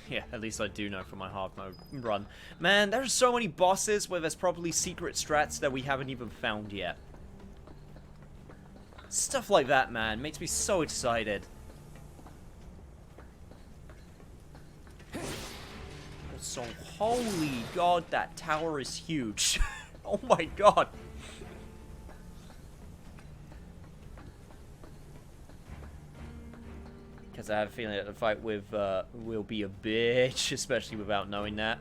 Yeah, at least I do know from my hard mode run. Man, there are so many bosses where there's probably secret strats that we haven't even found yet. Stuff like that, man, makes me so excited. So, holy god, that tower is huge. Oh my god. Because I have a feeling that the fight with will be a bitch, especially without knowing that.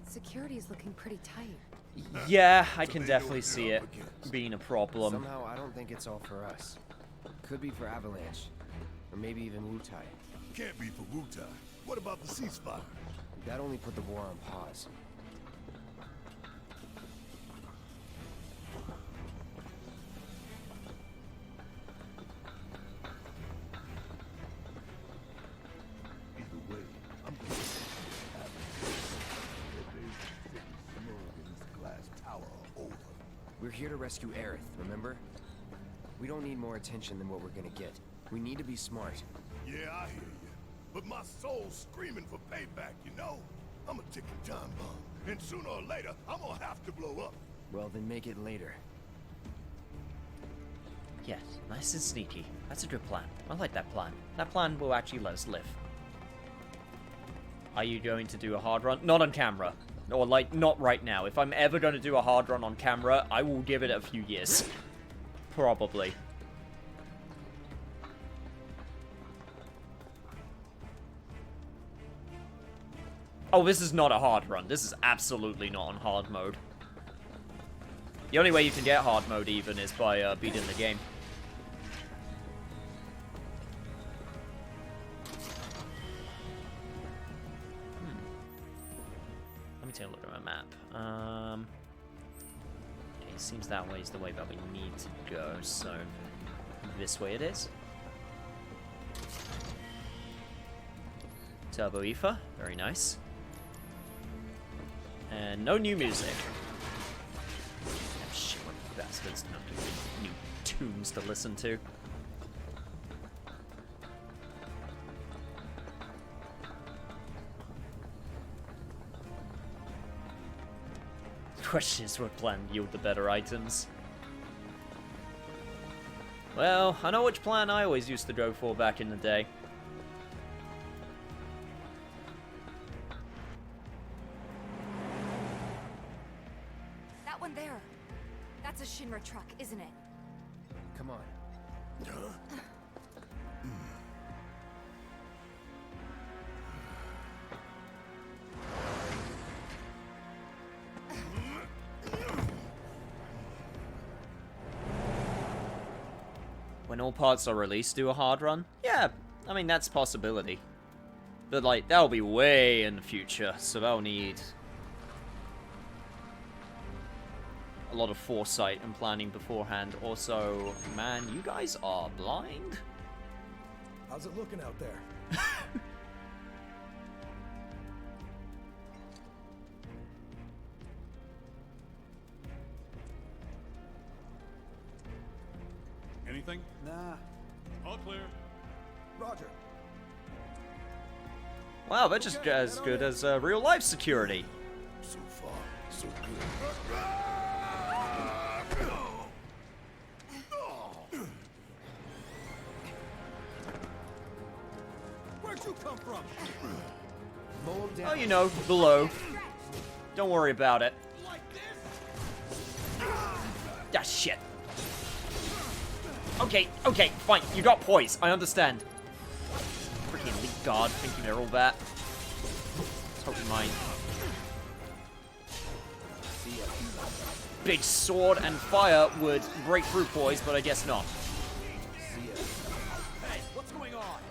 Security's looking pretty tight. Yeah, I can definitely see it being a problem. Somehow, I don't think it's all for us. Could be for Avalanche. Or maybe even Wutai. Can't be for Wutai. What about the ceasefire? That only put the war on pause. Either way, I'm going to glass tower over. We're here to rescue Aerith, remember? We don't need more attention than what we're gonna get. We need to be smart. Yeah, I hear you. But my soul's screaming for payback, you know? I'm a ticking time bomb. And sooner or later, I'm gonna have to blow up. Well, then make it later. Yes, nice and sneaky. That's a good plan. I like that plan. That plan will actually let us live. Are you going to do a hard run? Not on camera. Or, like, not right now. If I'm ever going to do a hard run on camera, I will give it a few years. Probably. Oh, this is not a hard run. This is absolutely not on hard mode. The only way you can get hard mode, even, is by beating the game. Let me take a look at my map. Okay, seems that way is the way that we need to go, so this way it is. Turbo Ether, very nice. And no new music. Oh, shit, what bastards don't have new tunes to listen to. The question is, what plan yield the better items? Well, I know which plan I always used to go for back in the day. That one there. That's a Shinra truck, isn't it? Come on. When all parts are released, do a hard run? Yeah, I mean, that's a possibility. But, like, that'll be way in the future, so that'll need a lot of foresight and planning beforehand. Also, man, you guys are blind? How's it looking out there? Anything? Nah. All clear. Roger. Wow, they're just as good as real-life security. So far, so good. Where'd you come from? Mow 'em down. Oh, you know, below. Don't worry about it. Ah, shit. Okay, okay, fine. You got poise. I understand. Freaking elite guard thinking they're all that. Totally mine. Big sword and fire would break through poise, but I guess not. Hey, what's going on?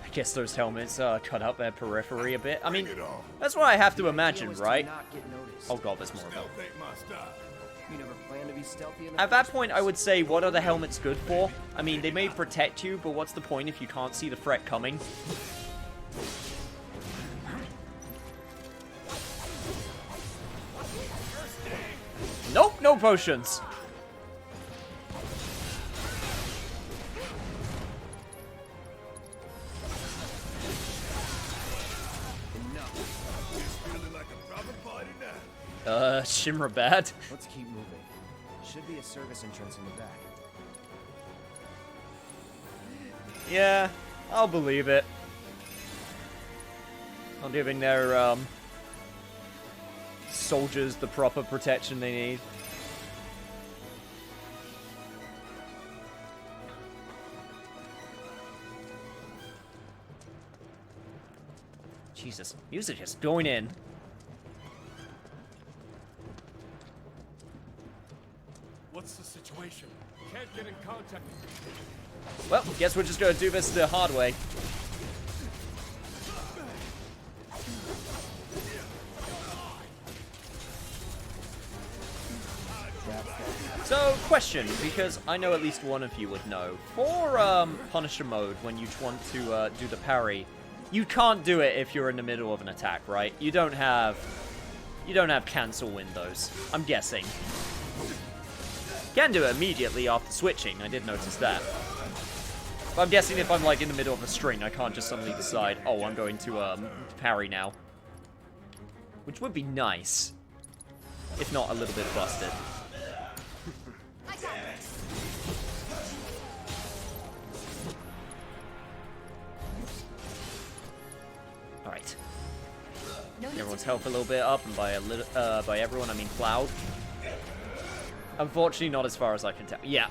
I guess those helmets cut out their periphery a bit. I mean, that's what I have to imagine, right? Oh god, there's more of them. You never planned to be stealthy in the At that first point, I would say, what are the helmets good for? I mean, they may protect you, but what's the point if you can't see the threat coming? Nope, no potions. Shimra bad. Let's keep moving. Should be a service entrance in the back. Yeah, I'll believe it. Not giving their soldiers the proper protection they need. Jesus, music is going in. What's the situation? Can't get in contact. Well, guess we're just gonna do this the hard way. So, question, because I know at least one of you would know. For Punisher mode, when you want to do the parry, you can't do it if you're in the middle of an attack, right? You don't have cancel windows, I'm guessing. Can do it immediately after switching, I did notice that. But I'm guessing if I'm like in the middle of a string, I can't just suddenly decide, oh, I'm going to parry now. Which would be nice, if not a little bit busted. Alright. Everyone's health a little bit up, and by everyone I mean Cloud. Unfortunately, not as far as I can tell. Yeah,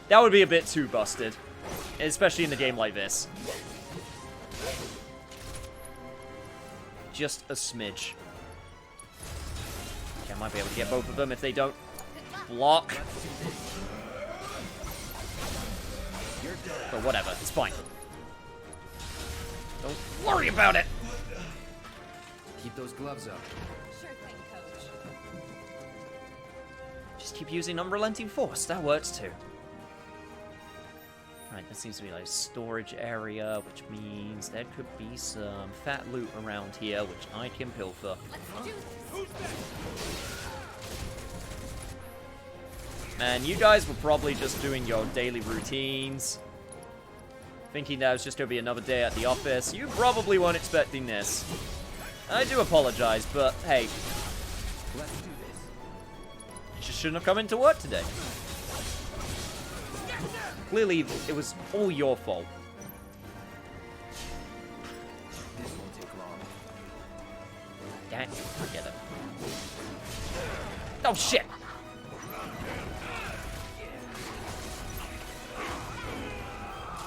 that would be a bit too busted, especially in a game like this. Just a smidge. Okay, I might be able to get both of them if they don't block. But whatever, it's fine. Don't worry about it. Keep those gloves up. Sure thing, Coach. Just keep using unrelenting force. That works too. Right, that seems to be like a storage area, which means there could be some fat loot around here, which I can pilfer. Man, you guys were probably just doing your daily routines, thinking that was just going to be another day at the office. You probably weren't expecting this. I do apologize, but hey, Let's do this. you just shouldn't have come into work today. Clearly, it was all your fault. This won't take long. Dang it, forget it. Oh shit!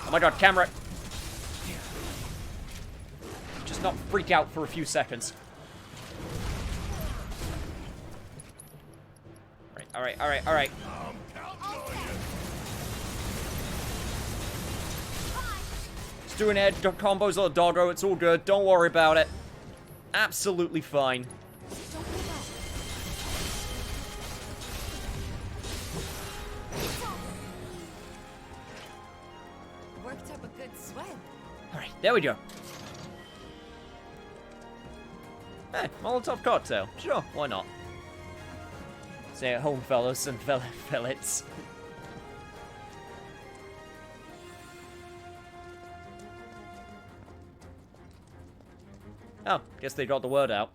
Oh my god, camera! Just not freak out for a few seconds. Alright, alright, alright. Just doing head combos on the doggo, it's all good, don't worry about it. Absolutely fine. Worked up a good sweat. Alright, there we go. Hey, Molotov cocktail. Sure, why not? Stay at home, fellas and fellets. Oh, guess they got the word out.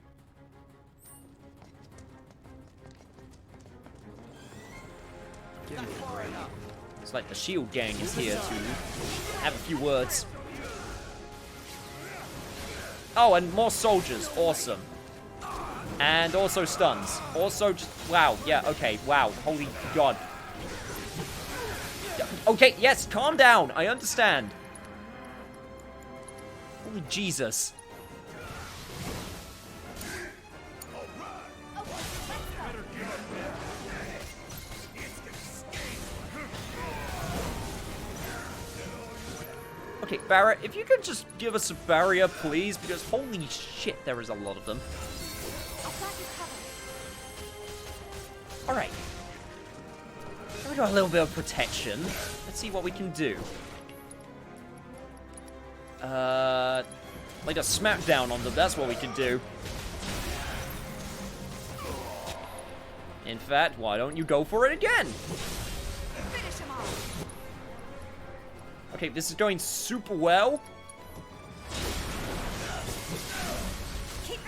It's like the shield gang is here to have a few words. Oh, and more soldiers. Awesome. And also stuns. Also just... Wow. Yeah, okay. Wow. Holy God. Okay, yes. Calm down. I understand. Holy Jesus. Okay, Barrett, if you could just give us a barrier, please, because holy shit, there is a lot of them. Alright. We got a little bit of protection. Let's see what we can do. Like a smackdown on them, that's what we can do. In fact, why don't you go for it again? Finish him off. Okay, this is going super well.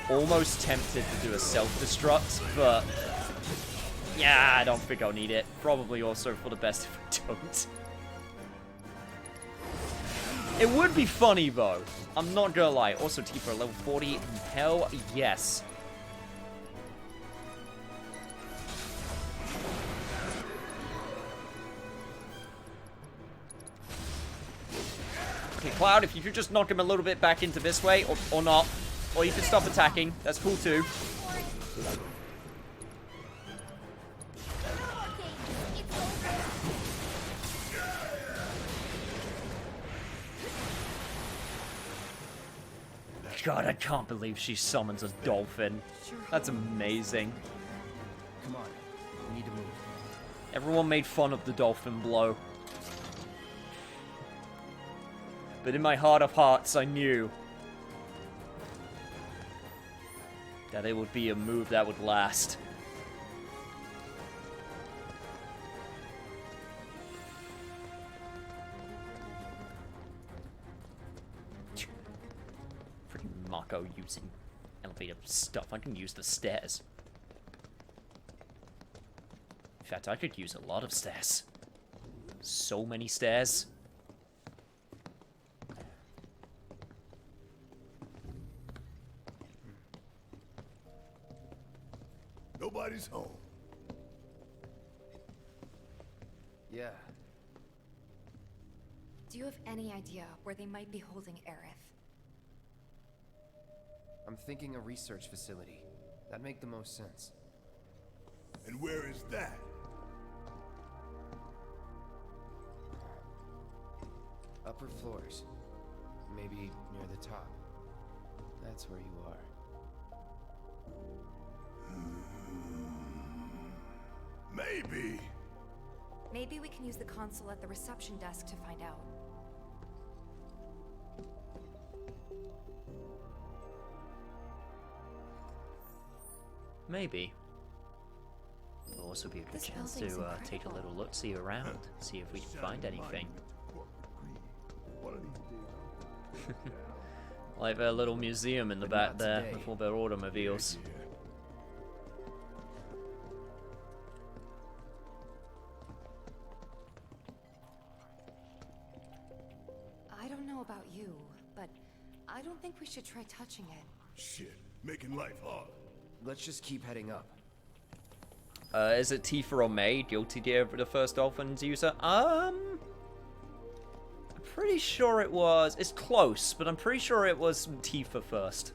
Almost tempted to do a self-destruct, but... yeah, I don't think I'll need it. Probably also for the best if I don't. It would be funny, though. I'm not gonna lie. Also, Tifa level 40. Hell yes. Okay, Cloud, if you could just knock him a little bit back into this way, or not. Or you can stop attacking. That's cool, too. God, I can't believe she summons a dolphin. That's amazing. Come on, we need to move. Everyone made fun of the dolphin blow. But in my heart of hearts, I knew that it would be a move that would last. Freaking Mako using elevator stuff. I can use the stairs. In fact, I could use a lot of stairs. So many stairs. Nobody's home. Yeah. Do you have any idea where they might be holding Aerith? I'm thinking a research facility. That'd make the most sense. And where is that? Upper floors. Maybe near the top. That's where you are. Maybe. Maybe we can use the console at the reception desk to find out. Maybe. It'll also be a good This chance to building's take a incredible. little look-see around, see if we can find anything. Like their little museum in the But back not there, today. with all their automobiles. I don't know about you, but I don't think we should try touching it. Shit, making life hard. Let's just keep heading up. Is it Tifa or May? Guilty Gear for the first Dolphins user? I'm pretty sure it was. It's close, but I'm pretty sure it was Tifa first.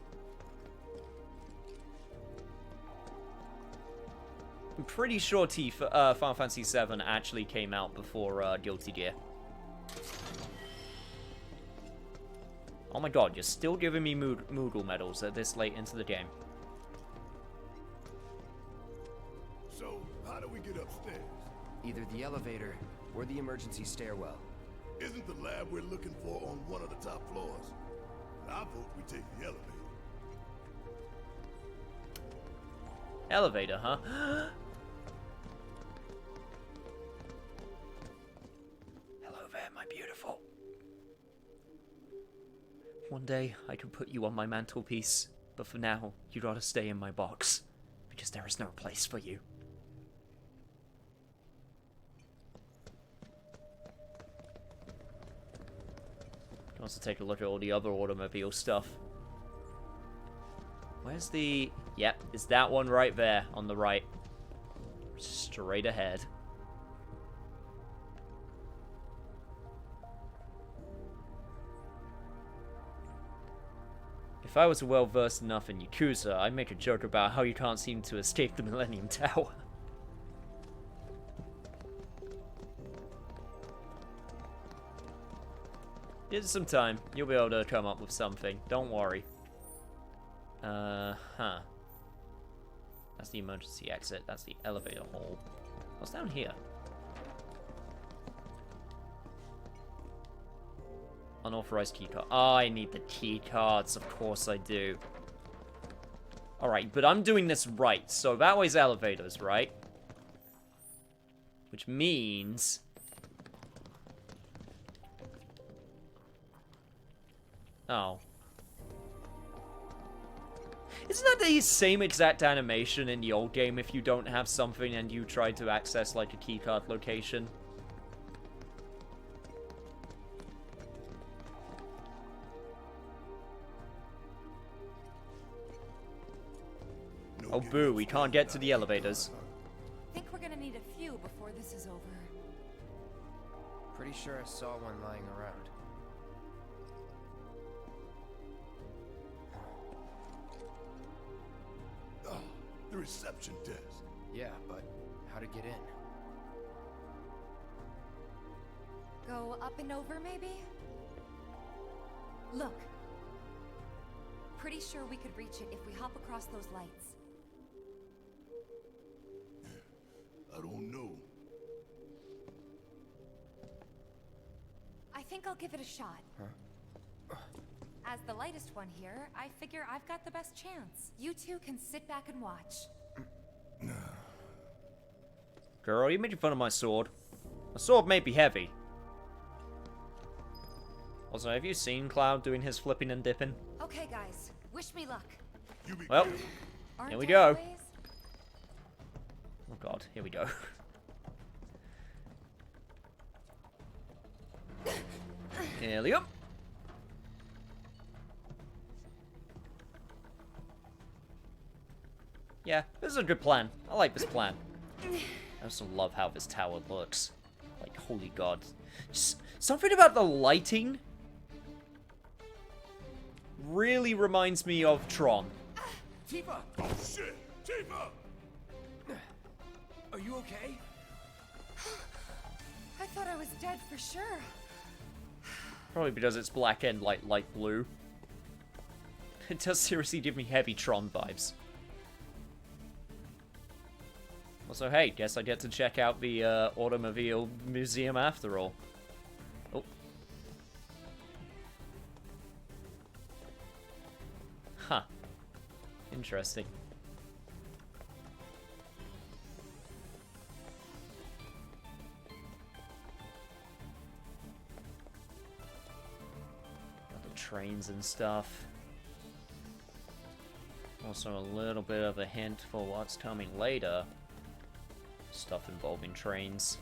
I'm pretty sure Tifa, Final Fantasy VII actually came out before Guilty Gear. Oh my god, you're still giving me Moogle medals at this late into the game. So, how do we get upstairs? Either the elevator or the emergency stairwell. Isn't the lab we're looking for on one of the top floors? I vote we take the elevator. Elevator, huh? Hello there, my beautiful. One day, I can put you on my mantelpiece, but for now, you'd ought to stay in my box, because there is no place for you. Can also take a look at all the other automobile stuff. Where's the... Yep, it's that one right there on the right. Straight ahead. If I was well versed enough in Yakuza, I'd make a joke about how you can't seem to escape the Millennium Tower. Give it some time. You'll be able to come up with something. Don't worry. Huh. That's the emergency exit. That's the elevator hall. What's down here? Unauthorized keycard. Oh, I need the keycards. Of course I do. Alright, but I'm doing this right. So that way's elevators, right? Which means... Oh. Isn't that the same exact animation in the old game if you don't have something and you try to access, like, a keycard location? Oh boo, we can't get to the elevators. Think we're gonna need a few before this is over. Pretty sure I saw one lying around. Oh, the reception desk. Yeah, but how to get in? Go up and over, maybe? Look. Pretty sure we could reach it if we hop across those lights. I don't know. I think I'll give it a shot. Huh? As the lightest one here, I figure I've got the best chance. You two can sit back and watch. Girl, you making fun of my sword. My sword may be heavy. Also, have you seen Cloud doing his flipping and dipping? Okay, guys. Wish me luck. Well, here we go. Oh god, here we go. Here we go. Yeah, this is a good plan. I like this plan. I also love how this tower looks. Like, holy god. Just something about the lighting really reminds me of Tron. Tifa! Oh shit! Tifa! Are you okay? I thought I was dead for sure. Probably because it's black and light blue. It does seriously give me heavy Tron vibes. Also, hey, guess I get to check out the automobile museum after all. Oh. Huh. Interesting. Got the trains and stuff. Also a little bit of a hint for what's coming later. Stuff involving trains.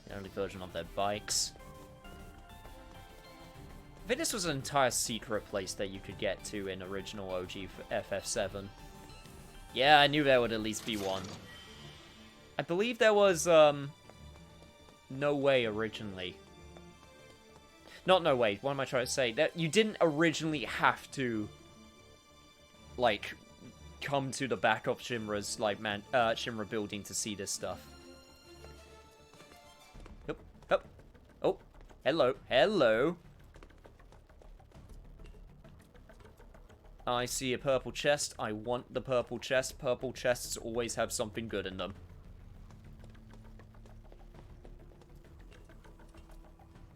The early version of their bikes. I think this was an entire secret place that you could get to in original OG FF7. Yeah, I knew there would at least be one. I believe there was, No Way originally. Not No Way, what am I trying to say? That you didn't originally have to, like, come to the back of Shinra's, like, Shinra building to see this stuff. Yep, yep. Oh, hello, hello. I see a purple chest. I want the purple chest. Purple chests always have something good in them.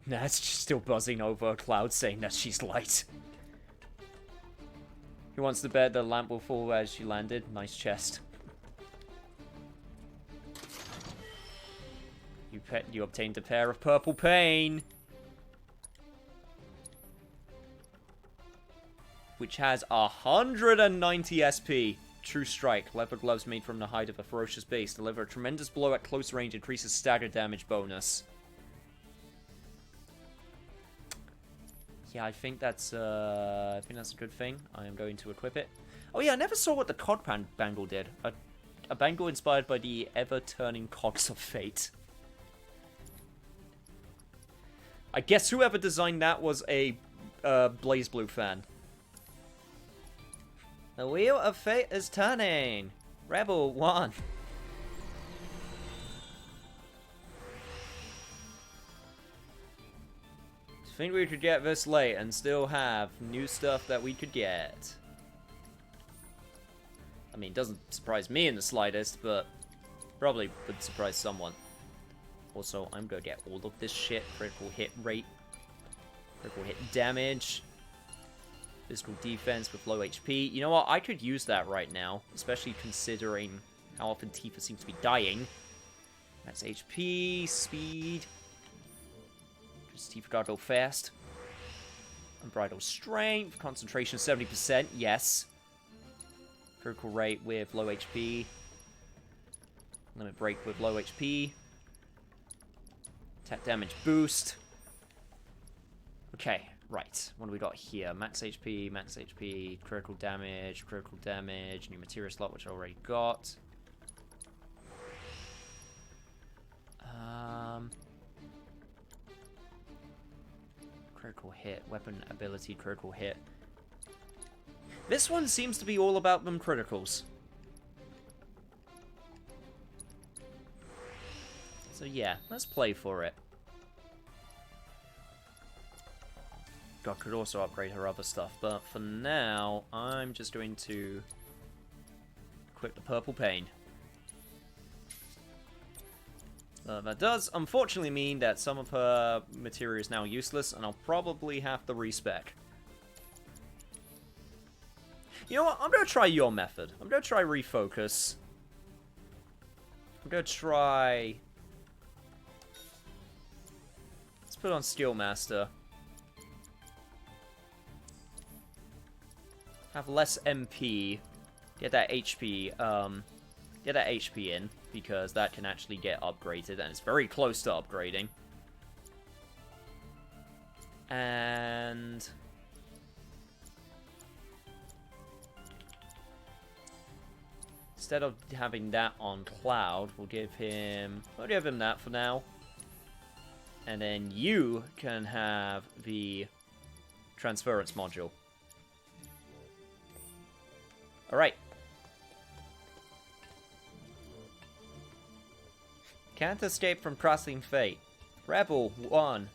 Nah, it's just still buzzing over Cloud saying that she's light. He wants to bet the lamp will fall as she landed. Nice chest. You obtained a pair of purple pain. Which has 190 SP. True strike. Leather gloves made from the hide of a ferocious beast. Deliver a tremendous blow at close range. Increases stagger damage bonus. Yeah, I think that's a good thing. I am going to equip it. Oh yeah, I never saw what the cod bangle did. A bangle inspired by the ever-turning cogs of fate. I guess whoever designed that was a Blaze Blue fan. The wheel of fate is turning. Rebel 1. I think we could get this late and still have new stuff that we could get. I mean, it doesn't surprise me in the slightest, but probably would surprise someone. Also, I'm gonna get all of this shit. Critical hit rate. Critical hit damage. Physical defense with low HP. You know what? I could use that right now, especially considering how often Tifa seems to be dying. That's HP, speed. Because Tifa gotta go fast. Unbridled strength, concentration 70%, yes. Critical rate with low HP. Limit break with low HP. Attack damage boost. Okay, Right, what do we got here? Max HP, critical damage, new material slot, which I already got. Critical hit, weapon ability, critical hit. This one seems to be all about them criticals. So yeah, let's play for it. God, could also upgrade her other stuff, but for now, I'm just going to equip the purple pain. That does, unfortunately, mean that some of her material is now useless, and I'll probably have to respec. You know what? I'm going to try your method. I'm going to try refocus. I'm going to try... Let's put on Skill Master. Have less MP. Get that HP, get that HP in, because that can actually get upgraded, and it's very close to upgrading. And... instead of having that on Cloud, we'll give him that for now. And then you can have the transference module. Alright. Can't escape from crossing fate. Rebel 1.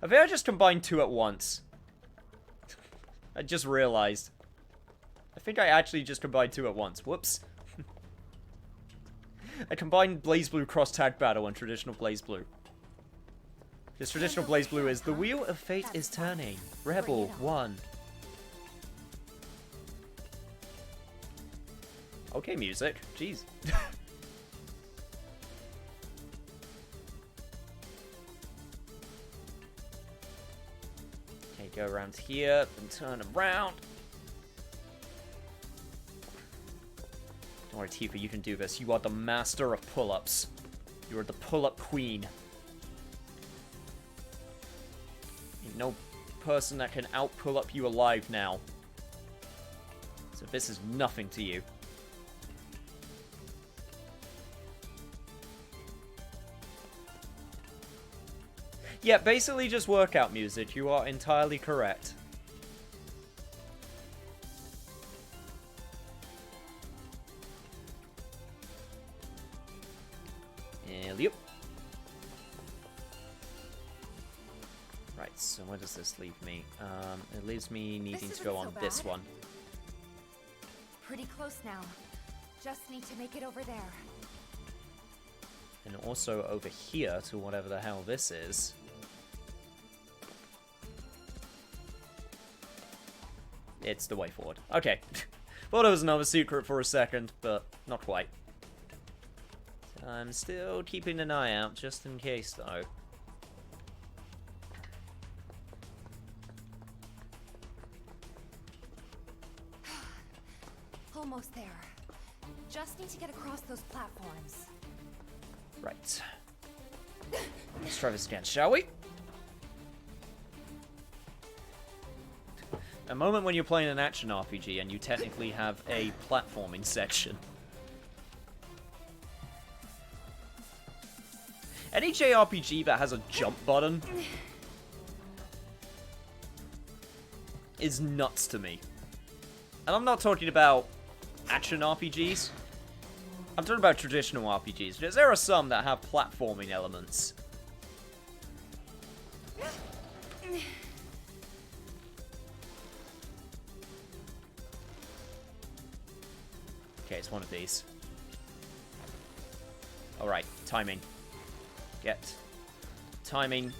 I think I just combined 2 at once. I just realized. I think I actually just combined 2 at once. Whoops. I combined Blaze Blue Cross Tag Battle and Traditional Blaze Blue. This Traditional Blaze Blue is the Wheel of Fate is turning. Rebel 1. Okay, music. Jeez. Okay, go around here, then turn around. Don't worry, Tifa, you can do this. You are the master of pull-ups. You are the pull-up queen. Ain't no person that can out-pull-up you alive now. So this is nothing to you. Yeah, basically just workout music. You are entirely correct. Yep. Right, so where does this leave me? It leaves me needing to go on this one. Pretty close now. Just need to make it over there. And also over here to whatever the hell this is. It's the way forward. Okay. Thought it was another secret for a second, but not quite. I'm still keeping an eye out, just in case, though. Almost there. Just need to get across those platforms. Right. Let's try this again, shall we? A moment when you're playing an action RPG and you technically have a platforming section. Any JRPG that has a jump button is nuts to me. And I'm not talking about action RPGs. I'm talking about traditional RPGs, because there are some that have platforming elements. Okay, it's one of these. Alright, timing. Get timing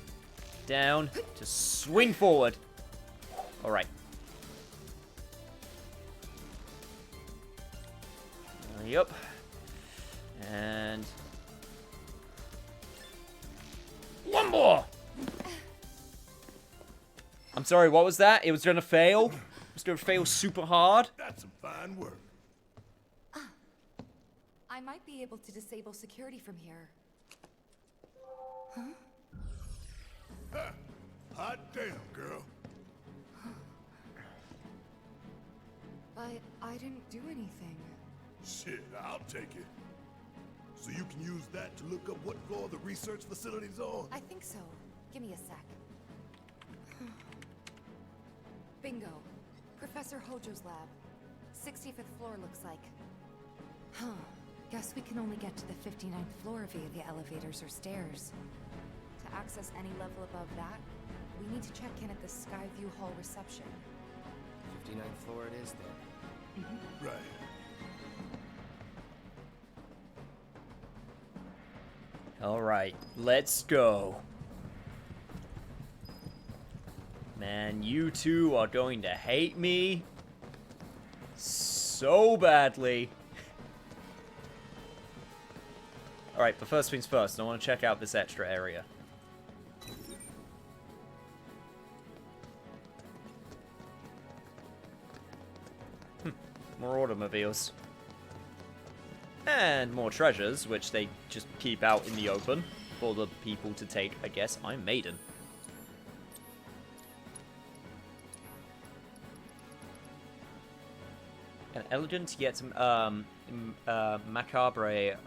down to swing forward. Alright. Yup. And one more. I'm sorry, what was that? It was gonna fail? It was gonna fail super hard? That's some fine work. I might be able to disable security from here. Ha! Hot damn, girl. But I didn't do anything. Shit, I'll take it. So you can use that to look up what floor the research facility's on? I think so. Give me a sec. Bingo. Professor Hojo's lab. 65th floor looks like. Huh. Guess we can only get to the 59th floor via the elevators or stairs. To access any level above that, we need to check in at the Skyview Hall reception. 59th floor it is then. Right. Alright, let's go. Man, you two are going to hate me so badly. Alright, but first things first, I want to check out this extra area. More automobiles. And more treasures, which they just keep out in the open for the people to take, I guess. I'm Maiden. An elegant yet macabre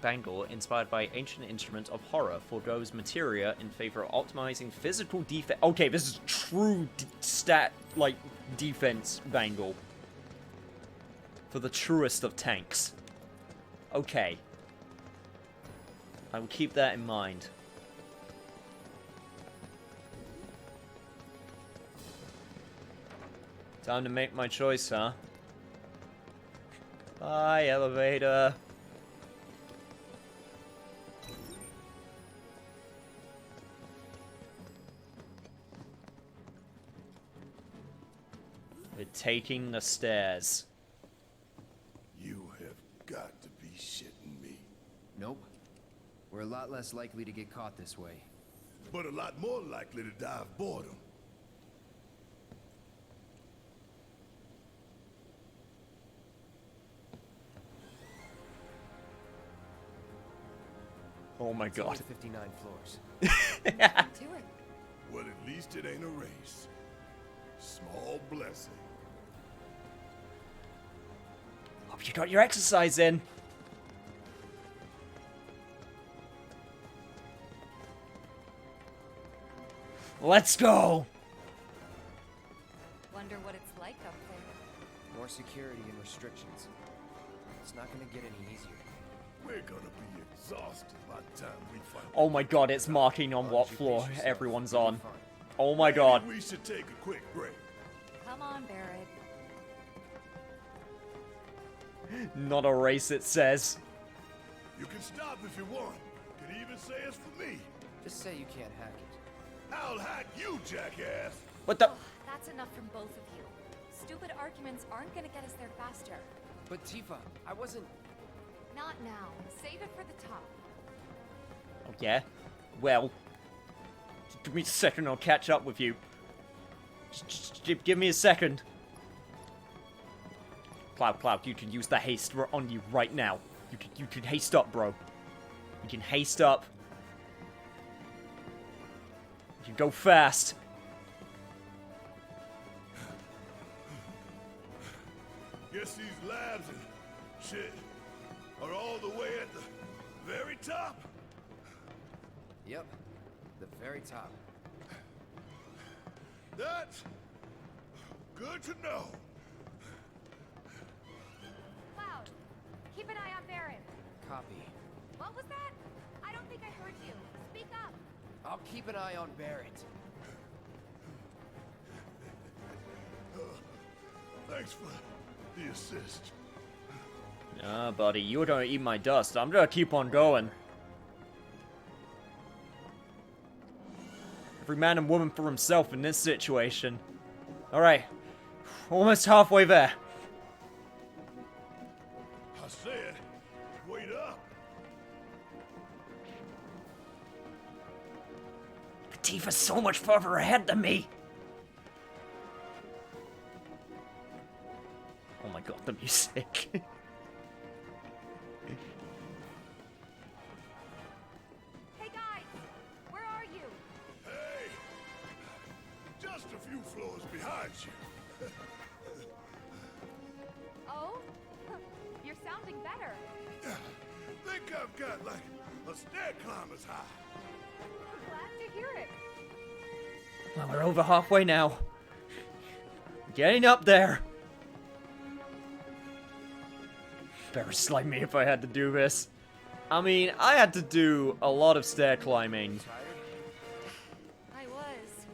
bangle inspired by ancient instruments of horror forgoes materia in favor of optimizing physical defense. Okay, this is true defense bangle. For the truest of tanks. Okay. I will keep that in mind. Time to make my choice, huh? Bye, elevator. We're taking the stairs. You have got to be shitting me. Nope. We're a lot less likely to get caught this way. But a lot more likely to die of boredom. Oh my It's god. only 59 floors. Do it. Well, at least it ain't a race. Small blessing. Hope you got your exercise in. Let's go. Wonder what it's like up there. More security and restrictions. It's not gonna get any easier. We're gonna be exhausted by the time we find. Oh my god, it's marking on what floor everyone's on. Oh my god. We should take a quick break. Come on, Barrett. Not a race, it says. You can stop if you want. Can even say it's for me. Just say you can't hack it. I'll hack you, jackass. What the? That's enough from both of you. Stupid arguments aren't gonna get us there faster. But Tifa, I wasn't... Not now. Save it for the top. Oh, yeah? Well. Just give me a second, I'll catch up with you. Just give me a second. Cloud, you can use the haste on you right now. You can haste up, bro. You can haste up. You can go fast. Guess these labs and shit are all the way at the very top. Yep. The very top. That's good to know. Cloud, keep an eye on Barrett. Copy. What was that? I don't think I heard you. Speak up. I'll keep an eye on Barrett. Thanks for the assist. Nah, buddy, you're gonna eat my dust. I'm gonna keep on going. Every man and woman for himself in this situation. Alright. Almost halfway there. I said, wait up. Tifa's so much further ahead than me. Oh my god, the music. getting better. Think I've got like a stair climber's high. Glad to hear it. Well, we're over halfway now. Getting up there. Better slide me if I had to do this. I mean, I had to do a lot of stair climbing. I was.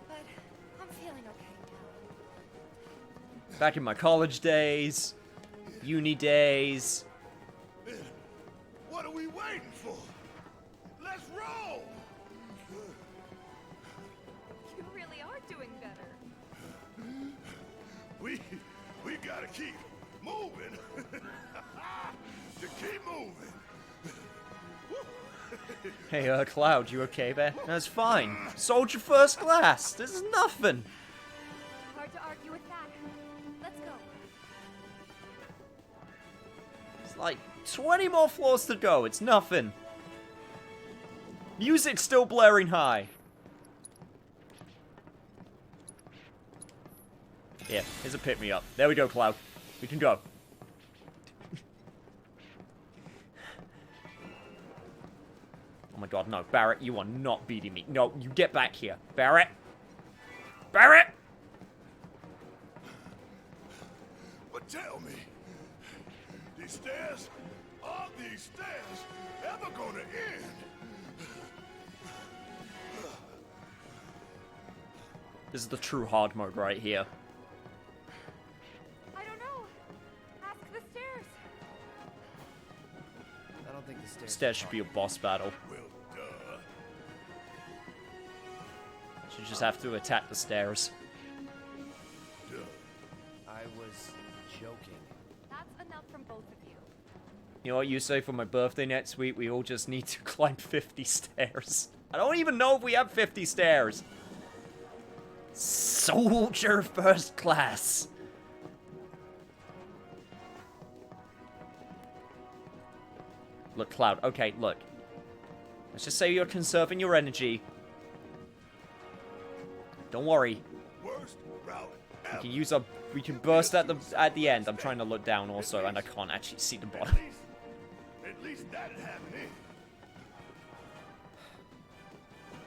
But I'm feeling okay now. Back in my college days, uni days. What are we waiting for? Let's roll! You really are doing better. We gotta keep moving. To keep moving. Hey, Cloud, you okay there? That's fine. Soldier first class. This is nothing. Hard to argue with that. Let's go. It's like 20 more floors to go. It's nothing. Music's still blaring high. Yeah, here's a pick-me-up. There we go, Cloud. We can go. Oh my god, no. Barrett, you are not beating me. No, you get back here. Barrett! Barrett! But tell me, these stairs, are these stairs ever gonna end? This is the true hard mode right here. I don't know. Ask the stairs. I don't think the stairs. Stairs should be a boss battle. Well, duh. You just have to attack the stairs. Duh. I was joking. That's enough from both of you. You know what you say for my birthday next week? We all just need to climb 50 stairs. I don't even know if we have 50 stairs. Soldier first class. Look, Cloud. Okay, look. Let's just say you're conserving your energy. Don't worry. Worst route We ever. can use our. We can burst at the end. I'm trying to look down also, and I can't actually see the bottom. At least that'd happen in.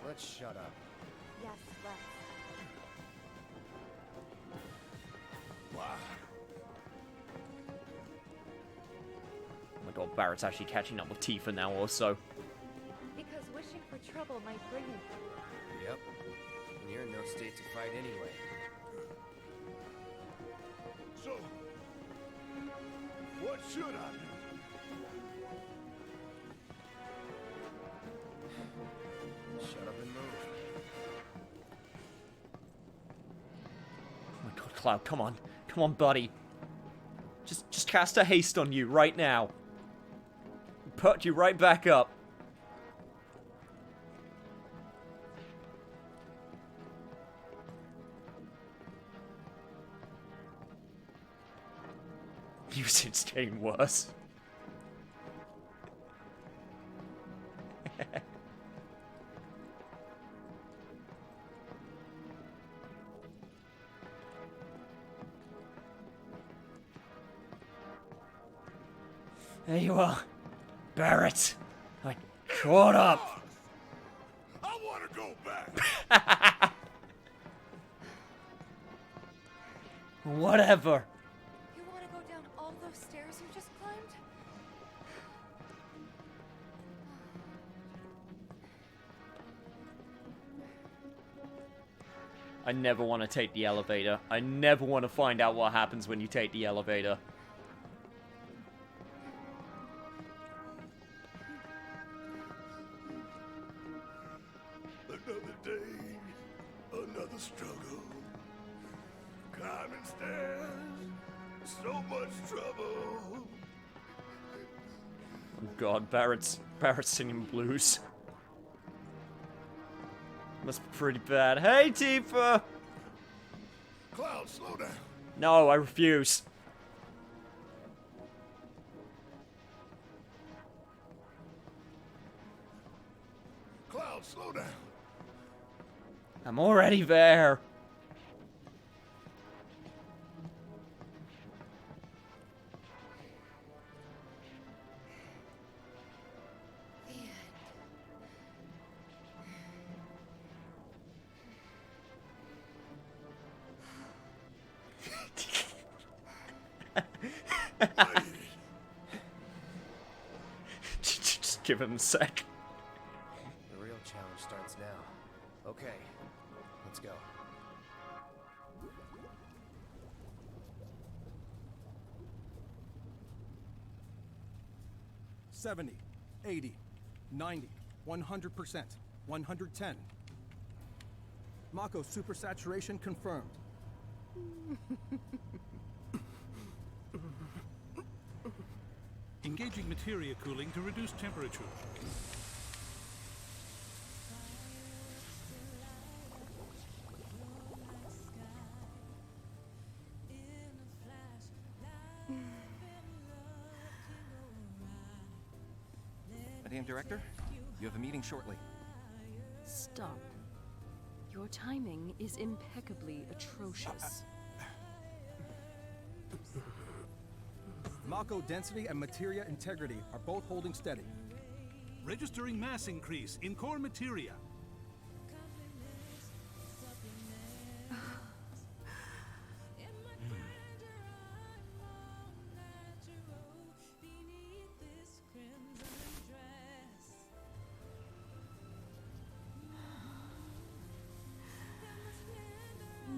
Let's shut up. Yes, let's. Why? Oh my god, Barrett's actually catching up with Tifa now also. Because wishing for trouble might bring it. Yep. And you're in no state to fight anyway. So, what should I do? Shut up and move. Oh my god, Cloud, come on. Come on, buddy. Just cast a haste on you right now. Put you right back up. Music's getting worse. There you are, Barrett. I caught up. I want to go back. Whatever. You want to go down all those stairs you just climbed? I never want to take the elevator. I never want to find out what happens when you take the elevator. Another day, another struggle. Climbing stairs, so much trouble. Oh god, Barrett's singing blues. Must be pretty bad. Hey, Tifa! Cloud, slow down. No, I refuse. Cloud, slow down. I'm already there. Just give him a sec. The real challenge starts now. Okay, let's go. $70, $80, $90, 100%, 110. Mako supersaturation confirmed. Engaging materia cooling to reduce temperature. Madame Director, you have a meeting shortly. Stop. Your timing is impeccably atrocious. Mako density and materia integrity are both holding steady. Registering mass increase in core materia.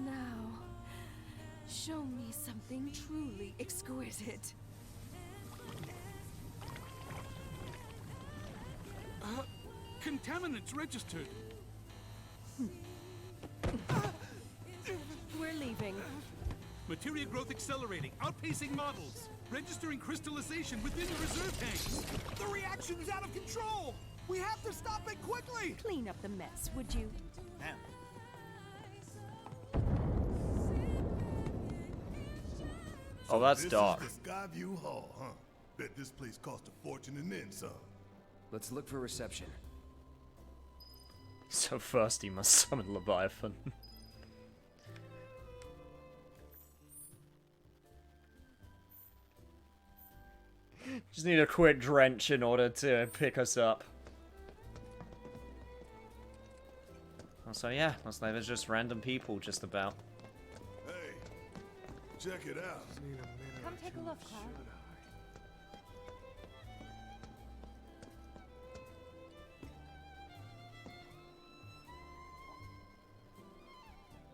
Now, show me something truly exquisite. Contaminants registered. We're leaving. Materia growth accelerating, outpacing models. Registering crystallization within the reserve tanks. The reaction is out of control! We have to stop it quickly! Clean up the mess, would you? Ma'am. Oh, that's this dark. Is the Skyview Hall, huh? Bet this place cost a fortune and then some. Let's look for reception. So first he must summon Leviathan. Just need a quick drench in order to pick us up. Also, yeah, looks like there's just random people just about. Hey, check it out. Come take a look, Cloud.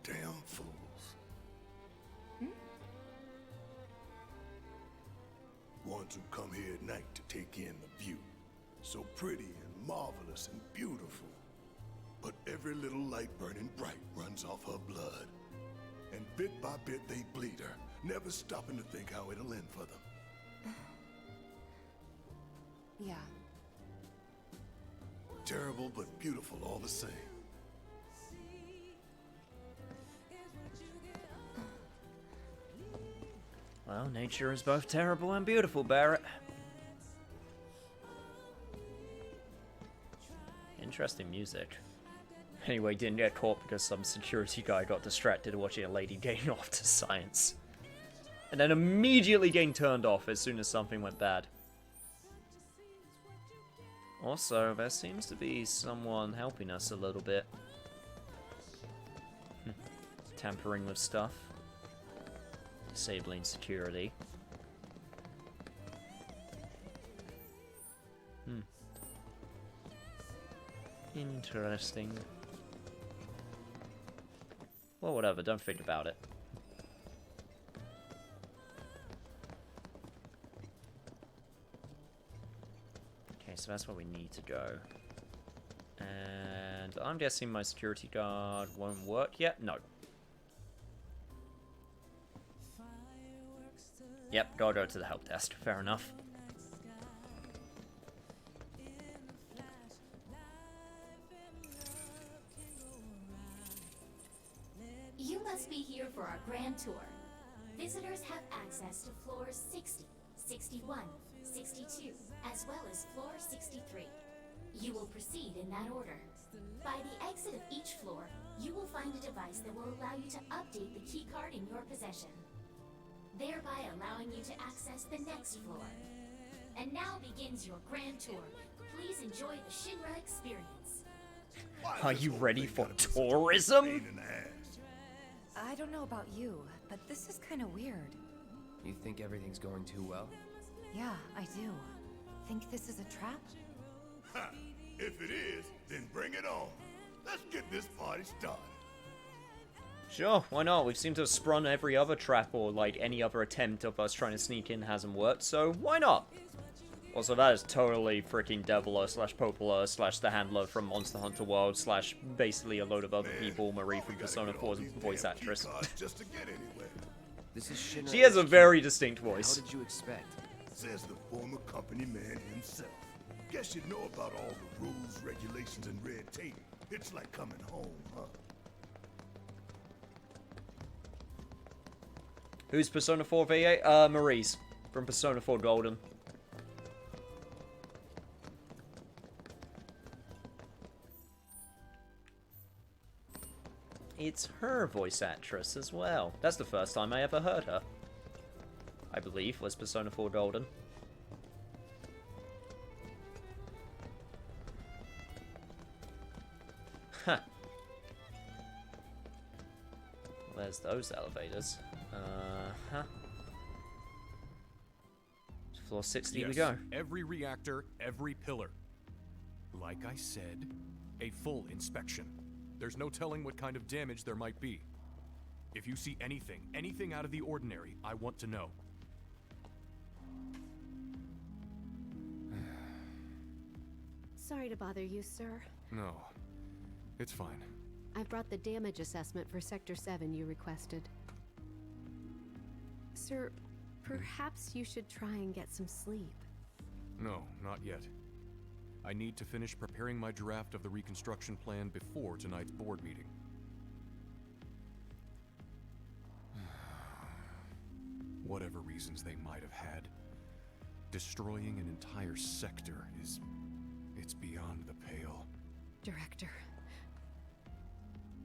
Damn fools. Ones who come here at night to take in the view. So pretty and marvelous and beautiful. But every little light burning bright runs off her blood. And bit by bit they bleed her, never stopping to think how it'll end for them. Yeah. Terrible but beautiful all the same. Well, nature is both terrible and beautiful, Barrett. Interesting music. Anyway, didn't get caught because some security guy got distracted watching a lady gain off to science. And then immediately getting turned off as soon as something went bad. Also, there seems to be someone helping us a little bit. Tampering with stuff. Disabling security. Interesting. Well, whatever, don't think about it. Okay, so that's where we need to go. And I'm guessing my security guard won't work yet? No. Yep, gotta go to the help desk. Fair enough. You must be here for our grand tour. Visitors have access to floors 60, 61, 62, as well as floor 63. You will proceed in that order. By the exit of each floor, you will find a device that will allow you to update the keycard in your possession, thereby allowing you to access the next floor. And now begins your grand tour. Please enjoy the Shinra experience. Are you ready for tourism? I don't know about you, but this is kind of weird. You think everything's going too well? Yeah, I do. Think this is a trap? Ha! If it is, then bring it on. Let's get this party started. Sure, why not? We've seemed to have sprung every other trap or, like, any other attempt of us trying to sneak in hasn't worked, so why not? Also, that is totally freaking Deviler slash Popola slash the handler from Monster Hunter World slash basically a load of other people, Marie from Persona 4's voice actress. Just to get anywhere. This is Shinra. She has a very distinct voice. How did you expect? Says the former company man himself. Guess you know about all the rules, regulations, and red tape. It's like coming home, huh? Who's Persona 4 VII? Marie's from Persona 4 Golden. It's her voice actress as well. That's the first time I ever heard her. I believe was Persona 4 Golden. Huh. There's those elevators. Huh. Floor 60 yes, we go. Every reactor, every pillar. Like I said, a full inspection. There's no telling what kind of damage there might be. If you see anything out of the ordinary, I want to know. Sorry to bother you, sir. No, it's fine. I've brought the damage assessment for Sector 7 you requested. Sir, perhaps you should try and get some sleep. No, not yet. I need to finish preparing my draft of the reconstruction plan before tonight's board meeting. Whatever reasons they might have had, destroying an entire sector it's beyond the pale. Director,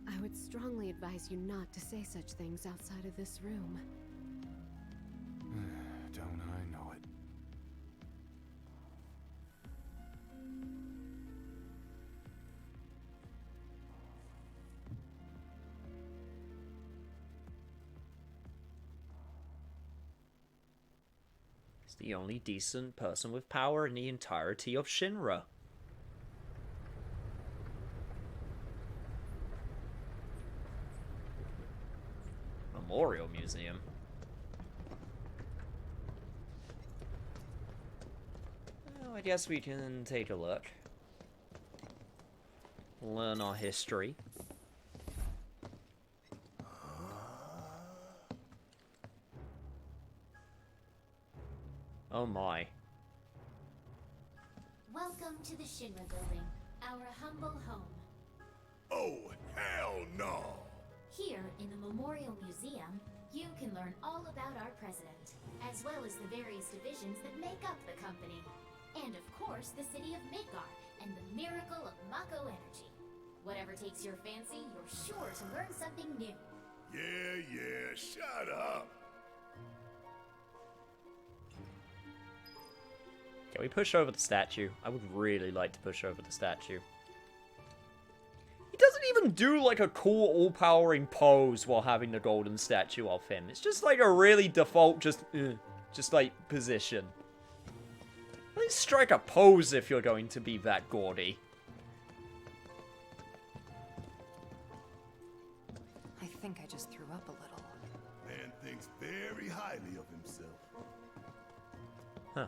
I would strongly advise you not to say such things outside of this room. Don't I know it? He's the only decent person with power in the entirety of Shinra. Memorial Museum. Well, I guess we can take a look. Learn our history. Oh my. Welcome to the Shinra building, our humble home. Oh, hell no! Here, in the Memorial Museum, you can learn all about our president, as well as the various divisions that make up the company. And of course, the city of Midgar, and the miracle of Mako energy. Whatever takes your fancy, you're sure to learn something new. Yeah, shut up! Can we push over the statue? I would really like to push over the statue. He doesn't even do like a cool all-powering pose while having the golden statue of him. It's just like a really default, just like position. At least strike a pose if you're going to be that gaudy. I think I just threw up a little. Man thinks very highly of himself. Huh.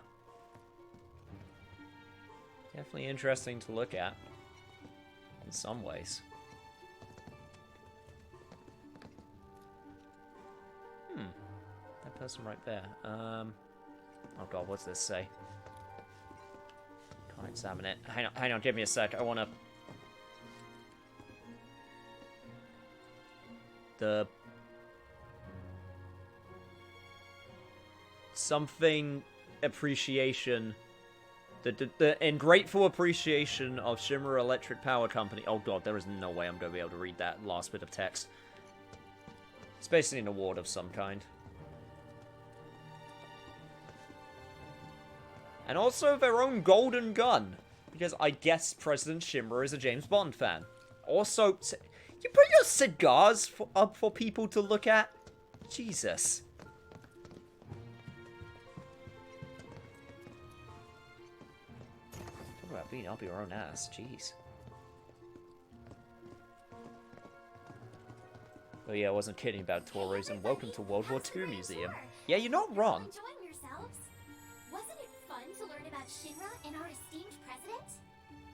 Definitely interesting to look at. In some ways. That person right there. Oh god, what's this say? Can't examine it. Hang on, give me a sec. I wanna... Something appreciation... The grateful appreciation of Shinra Electric Power Company. Oh god, there is no way I'm going to be able to read that last bit of text. It's basically an award of some kind. And also their own golden gun. Because I guess President Shinra is a James Bond fan. Also, you put your cigars up for people to look at? Jesus. beating up your own ass. Jeez. Oh yeah, I wasn't kidding about tourism. Welcome to World War II Museum. Yeah, you're not wrong. Enjoying yourselves? Wasn't it fun to learn about Shinra and our esteemed president?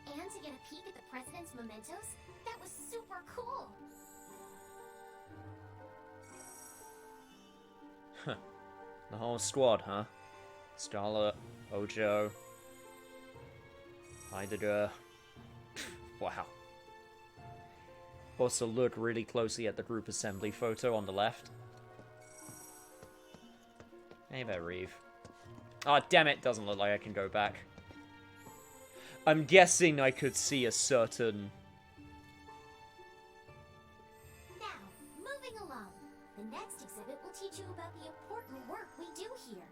And to get a peek at the president's mementos? That was super cool. Huh. The whole squad, huh? Starlet, Hojo, Heidegger. Wow. Also look really closely at the group assembly photo on the left. Hey there, Reeve. Oh, damn it, doesn't look like I can go back. I'm guessing I could see a certain... Now, moving along. The next exhibit will teach you about the important work we do here.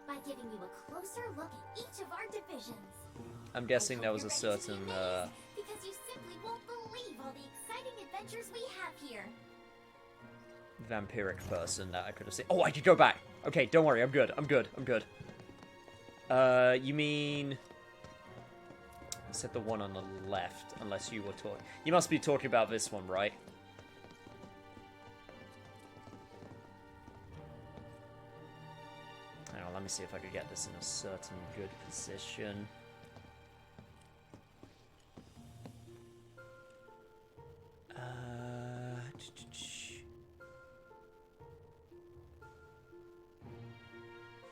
By giving you a closer look at each of our divisions. I'm guessing there was a certain, Because you simply won't believe all the exciting adventures we have here. vampiric person that I could have seen. Oh, I could go back! Okay, don't worry, I'm good, I'm good, I'm good. You mean... I said the one on the left, unless you were talking... You must be talking about this one, right? Hang on, let me see if I could get this in a certain good position.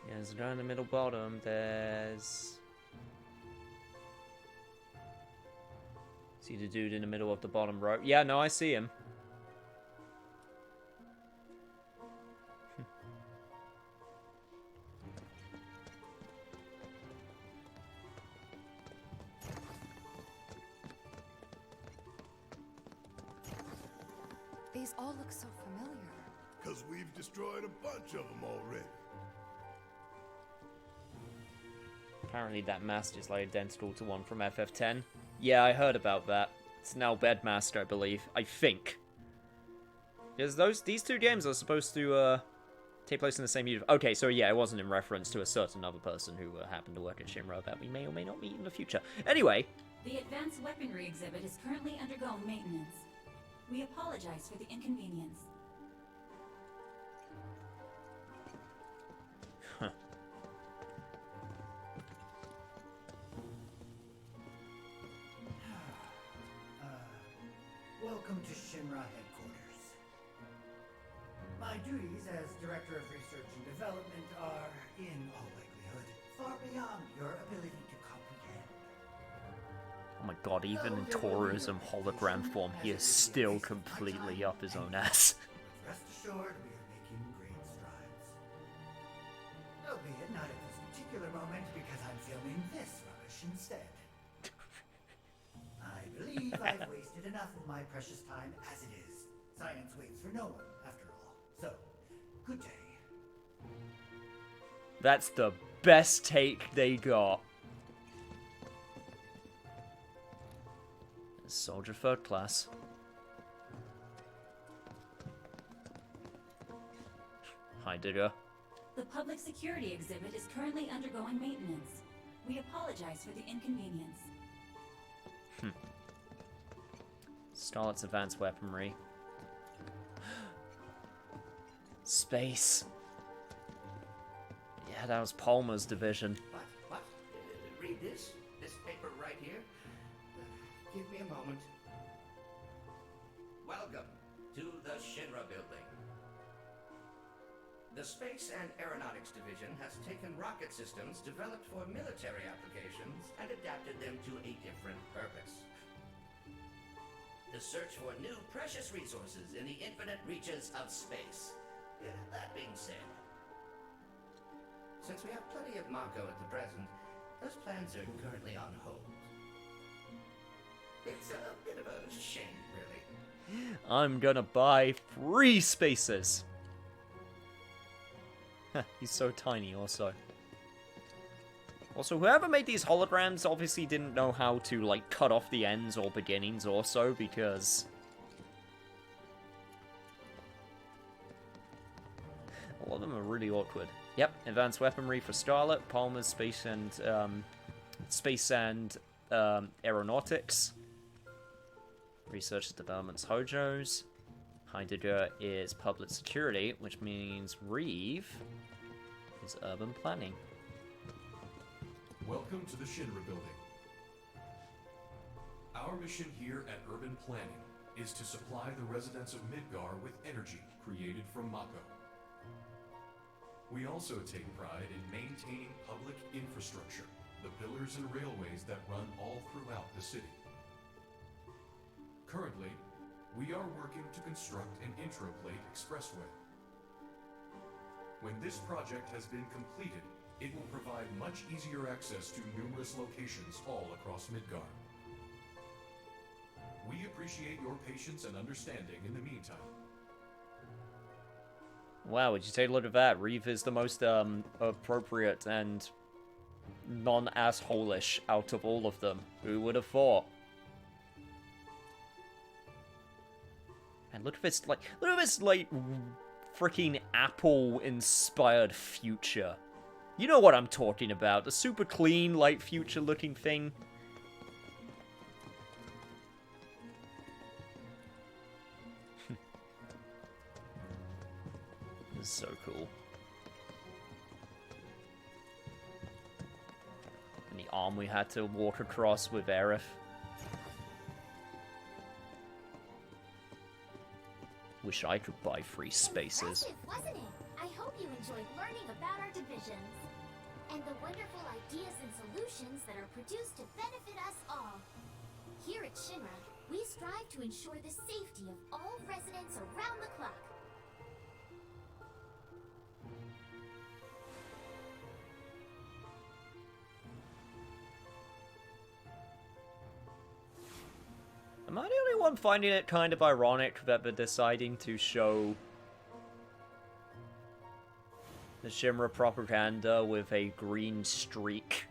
Yeah, there's a guy in the middle bottom. There's... See the dude in the middle of the bottom row? Yeah, no, I see him. These all look so familiar. Because we've destroyed a bunch of them already. Apparently that mask is like identical to one from FF10. Yeah, I heard about that. It's now Bedmaster, I believe. I think. Because these two games are supposed to take place in the same universe. Okay, so yeah, it wasn't in reference to a certain other person who happened to work at Shinra that we may or may not meet in the future. Anyway. The Advanced Weaponry exhibit is currently undergoing maintenance. We apologize for the inconvenience. Huh. Welcome to Shinra headquarters. My duties as Director of Research and Development are, in all likelihood, far beyond your ability to comprehend. Oh my god, even in tourism hologram form, he is still completely up his own ass. Rest assured, we are making great strides. Albeit not at this particular moment, because I'm filming this rubbish instead. I believe I've wasted enough of my precious time as it is. Science waits for no one, after all. So, good day. That's the best take they got. Soldier third class. Heidegger. The public security exhibit is currently undergoing maintenance. We apologize for the inconvenience. Starlet's advanced weaponry. Space. Yeah, that was Palmer's division. What? Read this? This paper right here? Give me a moment. Welcome to the Shinra building. The Space and Aeronautics Division has taken rocket systems developed for military applications and adapted them to a different purpose. The search for new precious resources in the infinite reaches of space. That being said, since we have plenty of Mako at the present, those plans are currently on hold. It's a bit of a shame, really. I'm gonna buy 3 spaces. He's so tiny also. Also, whoever made these holograms obviously didn't know how to, like, cut off the ends or beginnings also, because... a lot of them are really awkward. Yep, advanced weaponry for Starlet, Palmer's space and aeronautics. Research and development's Hojo's. Heidegger is public security, which means Reeve is urban planning. Welcome to the Shinra building. Our mission here at Urban Planning is to supply the residents of Midgar with energy created from Mako. We also take pride in maintaining public infrastructure, the pillars and railways that run all throughout the city. Currently, we are working to construct an intraplate expressway. When this project has been completed, it will provide much easier access to numerous locations all across Midgar. We appreciate your patience and understanding in the meantime. Wow, would you take a look at that? Reeve is the most appropriate and non-asshole-ish out of all of them. Who would have thought? And look at this, like, freaking Apple-inspired future. You know what I'm talking about. The super clean, like, future-looking thing. This is so cool. And the arm we had to walk across with Aerith. Wish I could buy free spaces. Impressive, wasn't it? I hope you enjoyed learning about our divisions and the wonderful ideas and solutions that are produced to benefit us all. Here at Shinra, we strive to ensure the safety of all residents around the clock. Am I the only one finding it kind of ironic that they're deciding to show the Shinra propaganda with a green streak?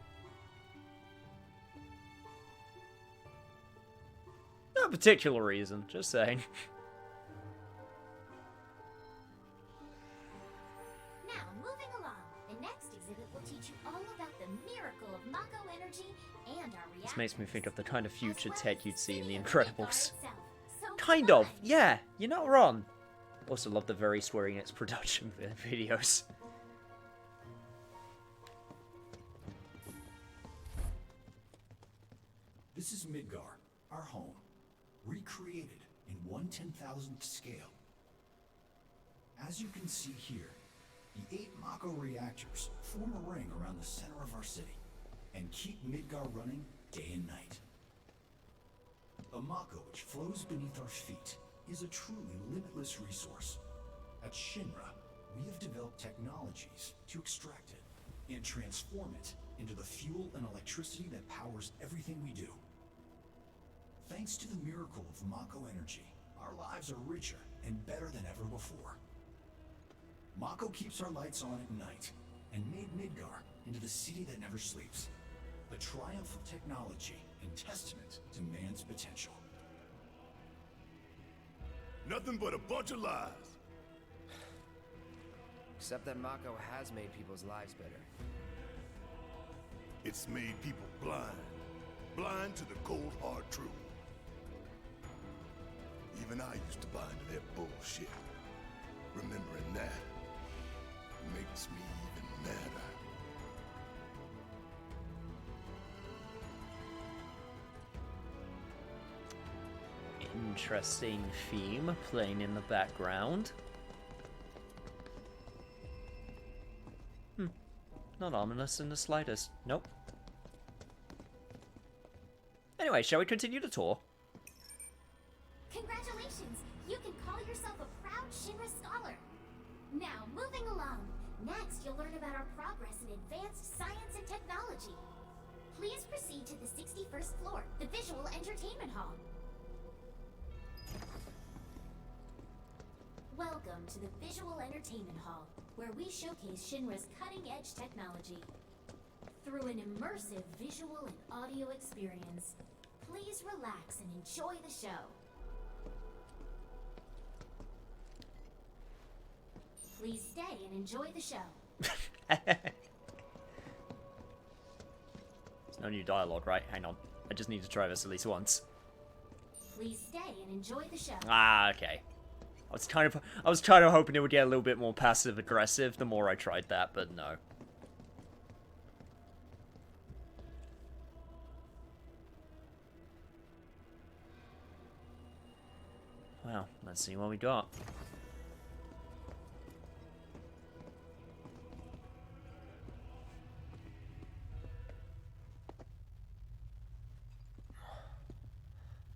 No particular reason, just saying. Now, moving along, the next exhibit will teach you all about the miracle of Mako energy and our This makes me think of the kind of future tech you'd see in The Incredibles. Kind of, yeah, you're not wrong. Also love the very Square Enix production videos. This is Midgar, our home, recreated in 1/10,000th scale. As you can see here, the 8 Mako reactors form a ring around the center of our city and keep Midgar running day and night. The Mako which flows beneath our feet is a truly limitless resource. At Shinra, we have developed technologies to extract it and transform it into the fuel and electricity that powers everything we do. Thanks to the miracle of Mako energy, our lives are richer and better than ever before. Mako keeps our lights on at night and made Midgar into the city that never sleeps. The triumph of technology and testament to man's potential. Nothing but a bunch of lies. Except that Mako has made people's lives better. It's made people blind. Blind to the cold, hard truth. Even I used to buy into their bullshit. Remembering that makes me even madder. Interesting theme playing in the background. Not ominous in the slightest. Nope. Anyway, shall we continue the tour? Congratulations! You can call yourself a proud Shinra scholar. Now, moving along. Next, you'll learn about our progress in advanced science and technology. Please proceed to the 61st floor, the Visual Entertainment Hall. Welcome to the Visual Entertainment Hall, where we showcase Shinra's cutting-edge technology. Through an immersive visual and audio experience, please relax and enjoy the show. Please stay and enjoy the show. There's no new dialogue, right? Hang on. I just need to try this at least once. Please stay and enjoy the show. Ah, okay. I was kind of hoping it would get a little bit more passive aggressive the more I tried that, but no. Well, let's see what we got.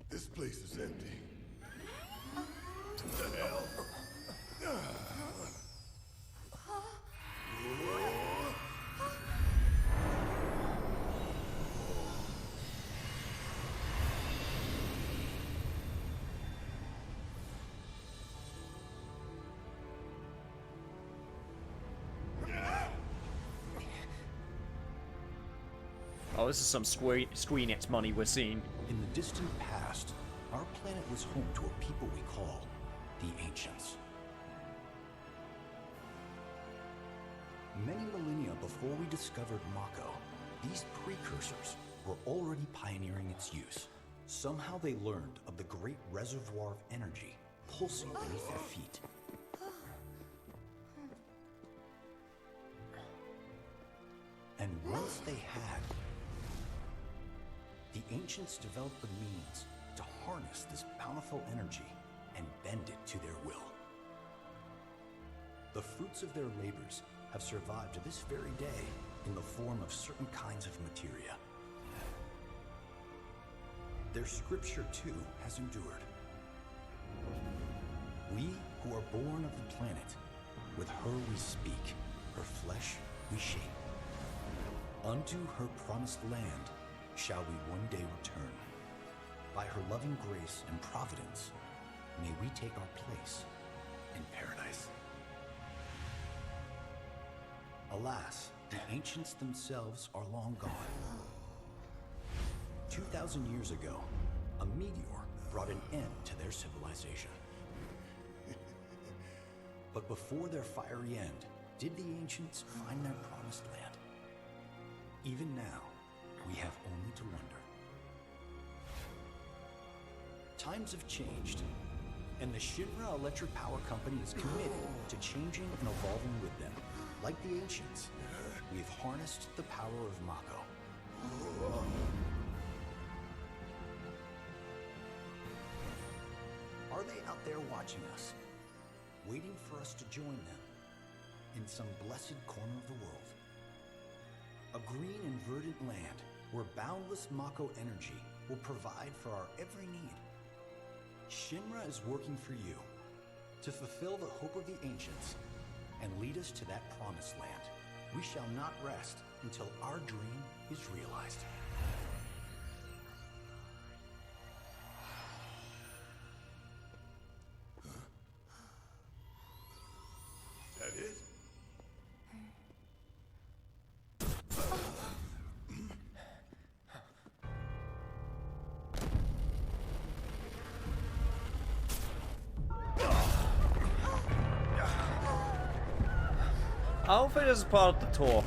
This place is empty. What the hell? Oh, this is some Squeenix money we're seeing. In the distant past, our planet was home to a people we call the Ancients. Many millennia before we discovered Mako, these precursors were already pioneering its use. Somehow they learned of the great reservoir of energy pulsing beneath their feet. And once they had, the Ancients developed the means to harness this bountiful energy and bend it to their will. The fruits of their labors have survived to this very day in the form of certain kinds of materia. Their scripture, too, has endured. We who are born of the planet, with her we speak, her flesh we shape. Unto her promised land shall we one day return. By her loving grace and providence, may we take our place in paradise. Alas, the Ancients themselves are long gone. 2,000 years ago, a meteor brought an end to their civilization. But before their fiery end, did the Ancients find their promised land? Even now, we have only to wonder. Times have changed, and the Shinra Electric Power Company is committed to changing and evolving with them. Like the Ancients, we've harnessed the power of Mako. Are they out there watching us, waiting for us to join them in some blessed corner of the world? A green and verdant land where boundless Mako energy will provide for our every need. Shinra is working for you to fulfill the hope of the Ancients and lead us to that promised land. We shall not rest until our dream is realized. That it? I don't think this is part of the tour.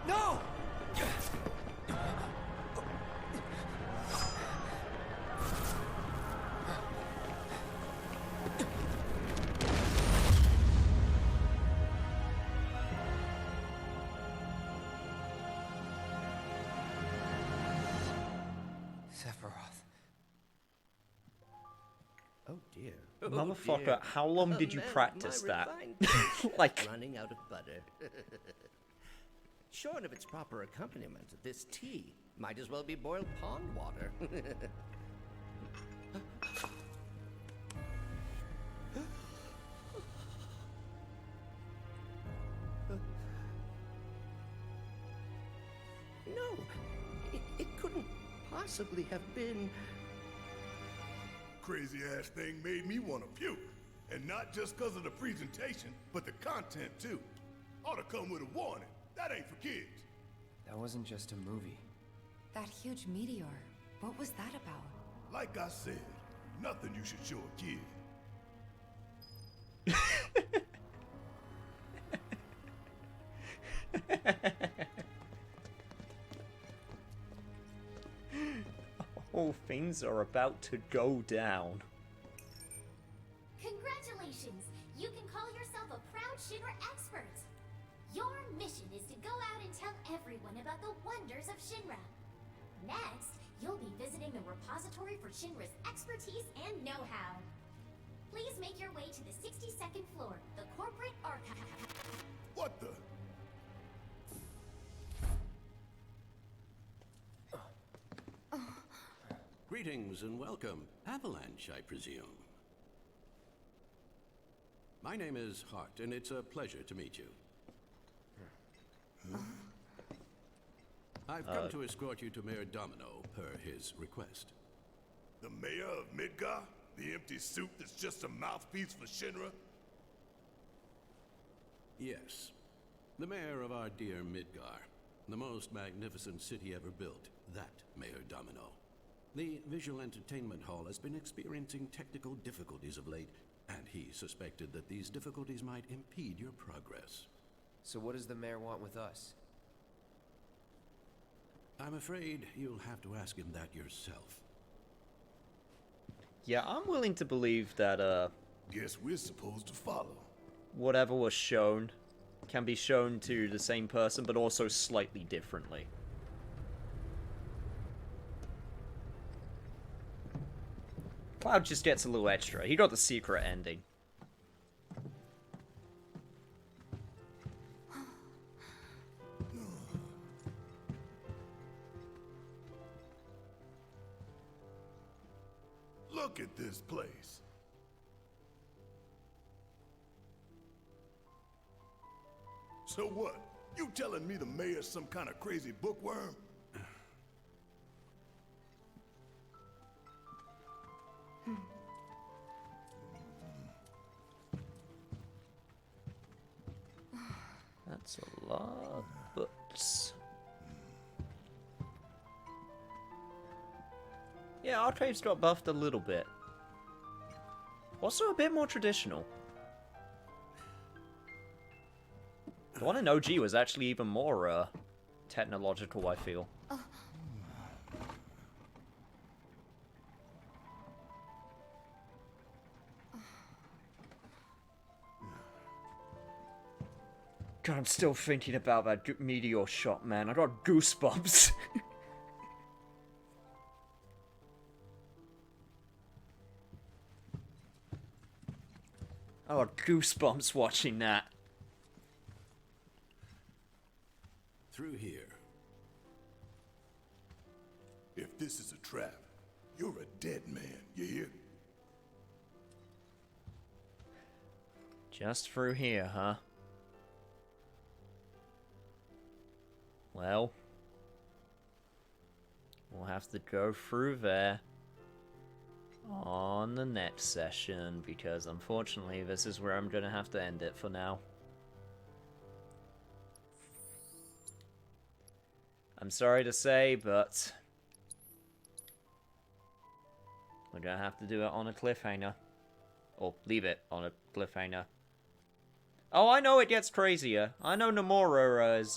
No! Sephiroth. Oh dear. Motherfucker, dear. how long did you Man, practice my that? refined taste is Like, running out of butter. Short of its proper accompaniment, this tea might as well be boiled pond water. No, it couldn't possibly have been. Crazy ass thing made me want to puke. And not just because of the presentation, but the content too. Ought to come with a warning. That ain't for kids. That wasn't just a movie. That huge meteor, what was that about? Like I said, nothing you should show a kid. All things are about to go down. Congratulations! You can call yourself a proud Shinra expert. Your mission is to go out and tell everyone about the wonders of Shinra. Next, you'll be visiting the repository for Shinra's expertise and know-how. Please make your way to the 62nd floor, the corporate archive. What the? Greetings and welcome. Avalanche, I presume. My name is Hart, and it's a pleasure to meet you. I've come to escort you to Mayor Domino, per his request. The mayor of Midgar? The empty suit that's just a mouthpiece for Shinra? Yes. The mayor of our dear Midgar. The most magnificent city ever built. That Mayor Domino. The visual entertainment hall has been experiencing technical difficulties of late, and he suspected that these difficulties might impede your progress. So what does the mayor want with us? I'm afraid you'll have to ask him that yourself. Yeah, I'm willing to believe that, Guess we're supposed to follow. whatever was shown can be shown to the same person, but also slightly differently. Cloud just gets a little extra. He got the secret ending. Look at this place. So what? You telling me the mayor's some kind of crazy bookworm? That's a lot of books. Yeah, Arcade's got buffed a little bit. Also a bit more traditional. The one in OG was actually even more, technological, I feel. God, I'm still thinking about that meteor shot, man. I got goosebumps. I got goosebumps watching that. Through here. If this is a trap, you're a dead man, you hear? Just through here, huh? Well, we'll have to go through there on the next session, because unfortunately this is where I'm gonna have to end it for now. I'm sorry to say, but we're gonna have to do it on a cliffhanger. Or leave it on a cliffhanger. Oh, I know it gets crazier. I know Nomura is,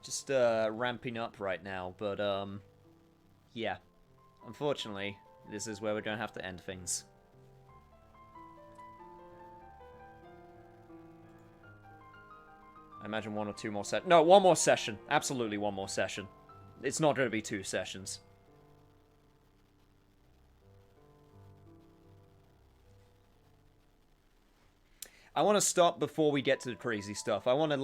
just, ramping up right now, but, yeah. Unfortunately, this is where we're gonna have to end things. I imagine one or two more no, one more session. Absolutely one more session. It's not gonna be 2 sessions. I want to stop before we get to the crazy stuff. I want to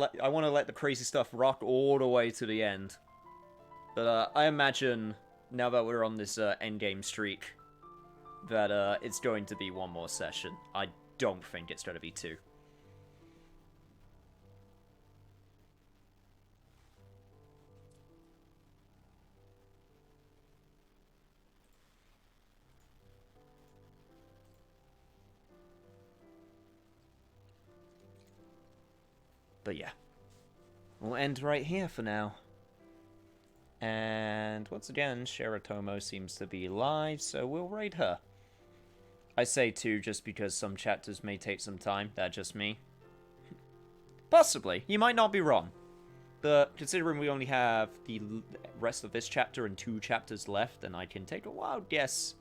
let the crazy stuff rock all the way to the end. But I imagine now that we're on this endgame streak that it's going to be one more session. I don't think it's going to be 2. But yeah. We'll end right here for now. And once again, Sheratomo seems to be alive, so we'll raid her. I say 2 just because some chapters may take some time. That's just me. Possibly. You might not be wrong. But considering we only have the rest of this chapter and 2 chapters left, then I can take a wild guess.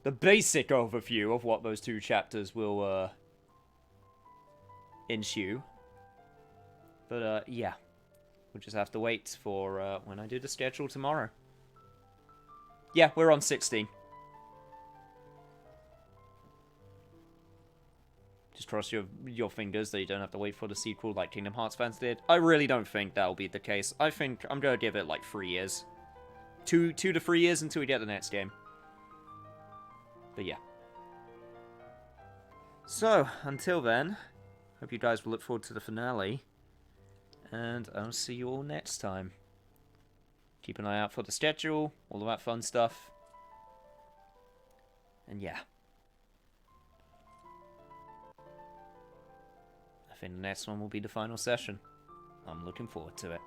The basic overview of what those 2 chapters will ensue. But yeah. We'll just have to wait for when I do the schedule tomorrow. Yeah, we're on 16. Just cross your fingers that you don't have to wait for the sequel like Kingdom Hearts fans did. I really don't think that'll be the case. I think I'm going to give it like 3 years. 2 to 3 years until we get the next game. But yeah. So, until then, hope you guys will look forward to the finale. And I'll see you all next time. Keep an eye out for the schedule, all of that fun stuff. And yeah. I think the next one will be the final session. I'm looking forward to it.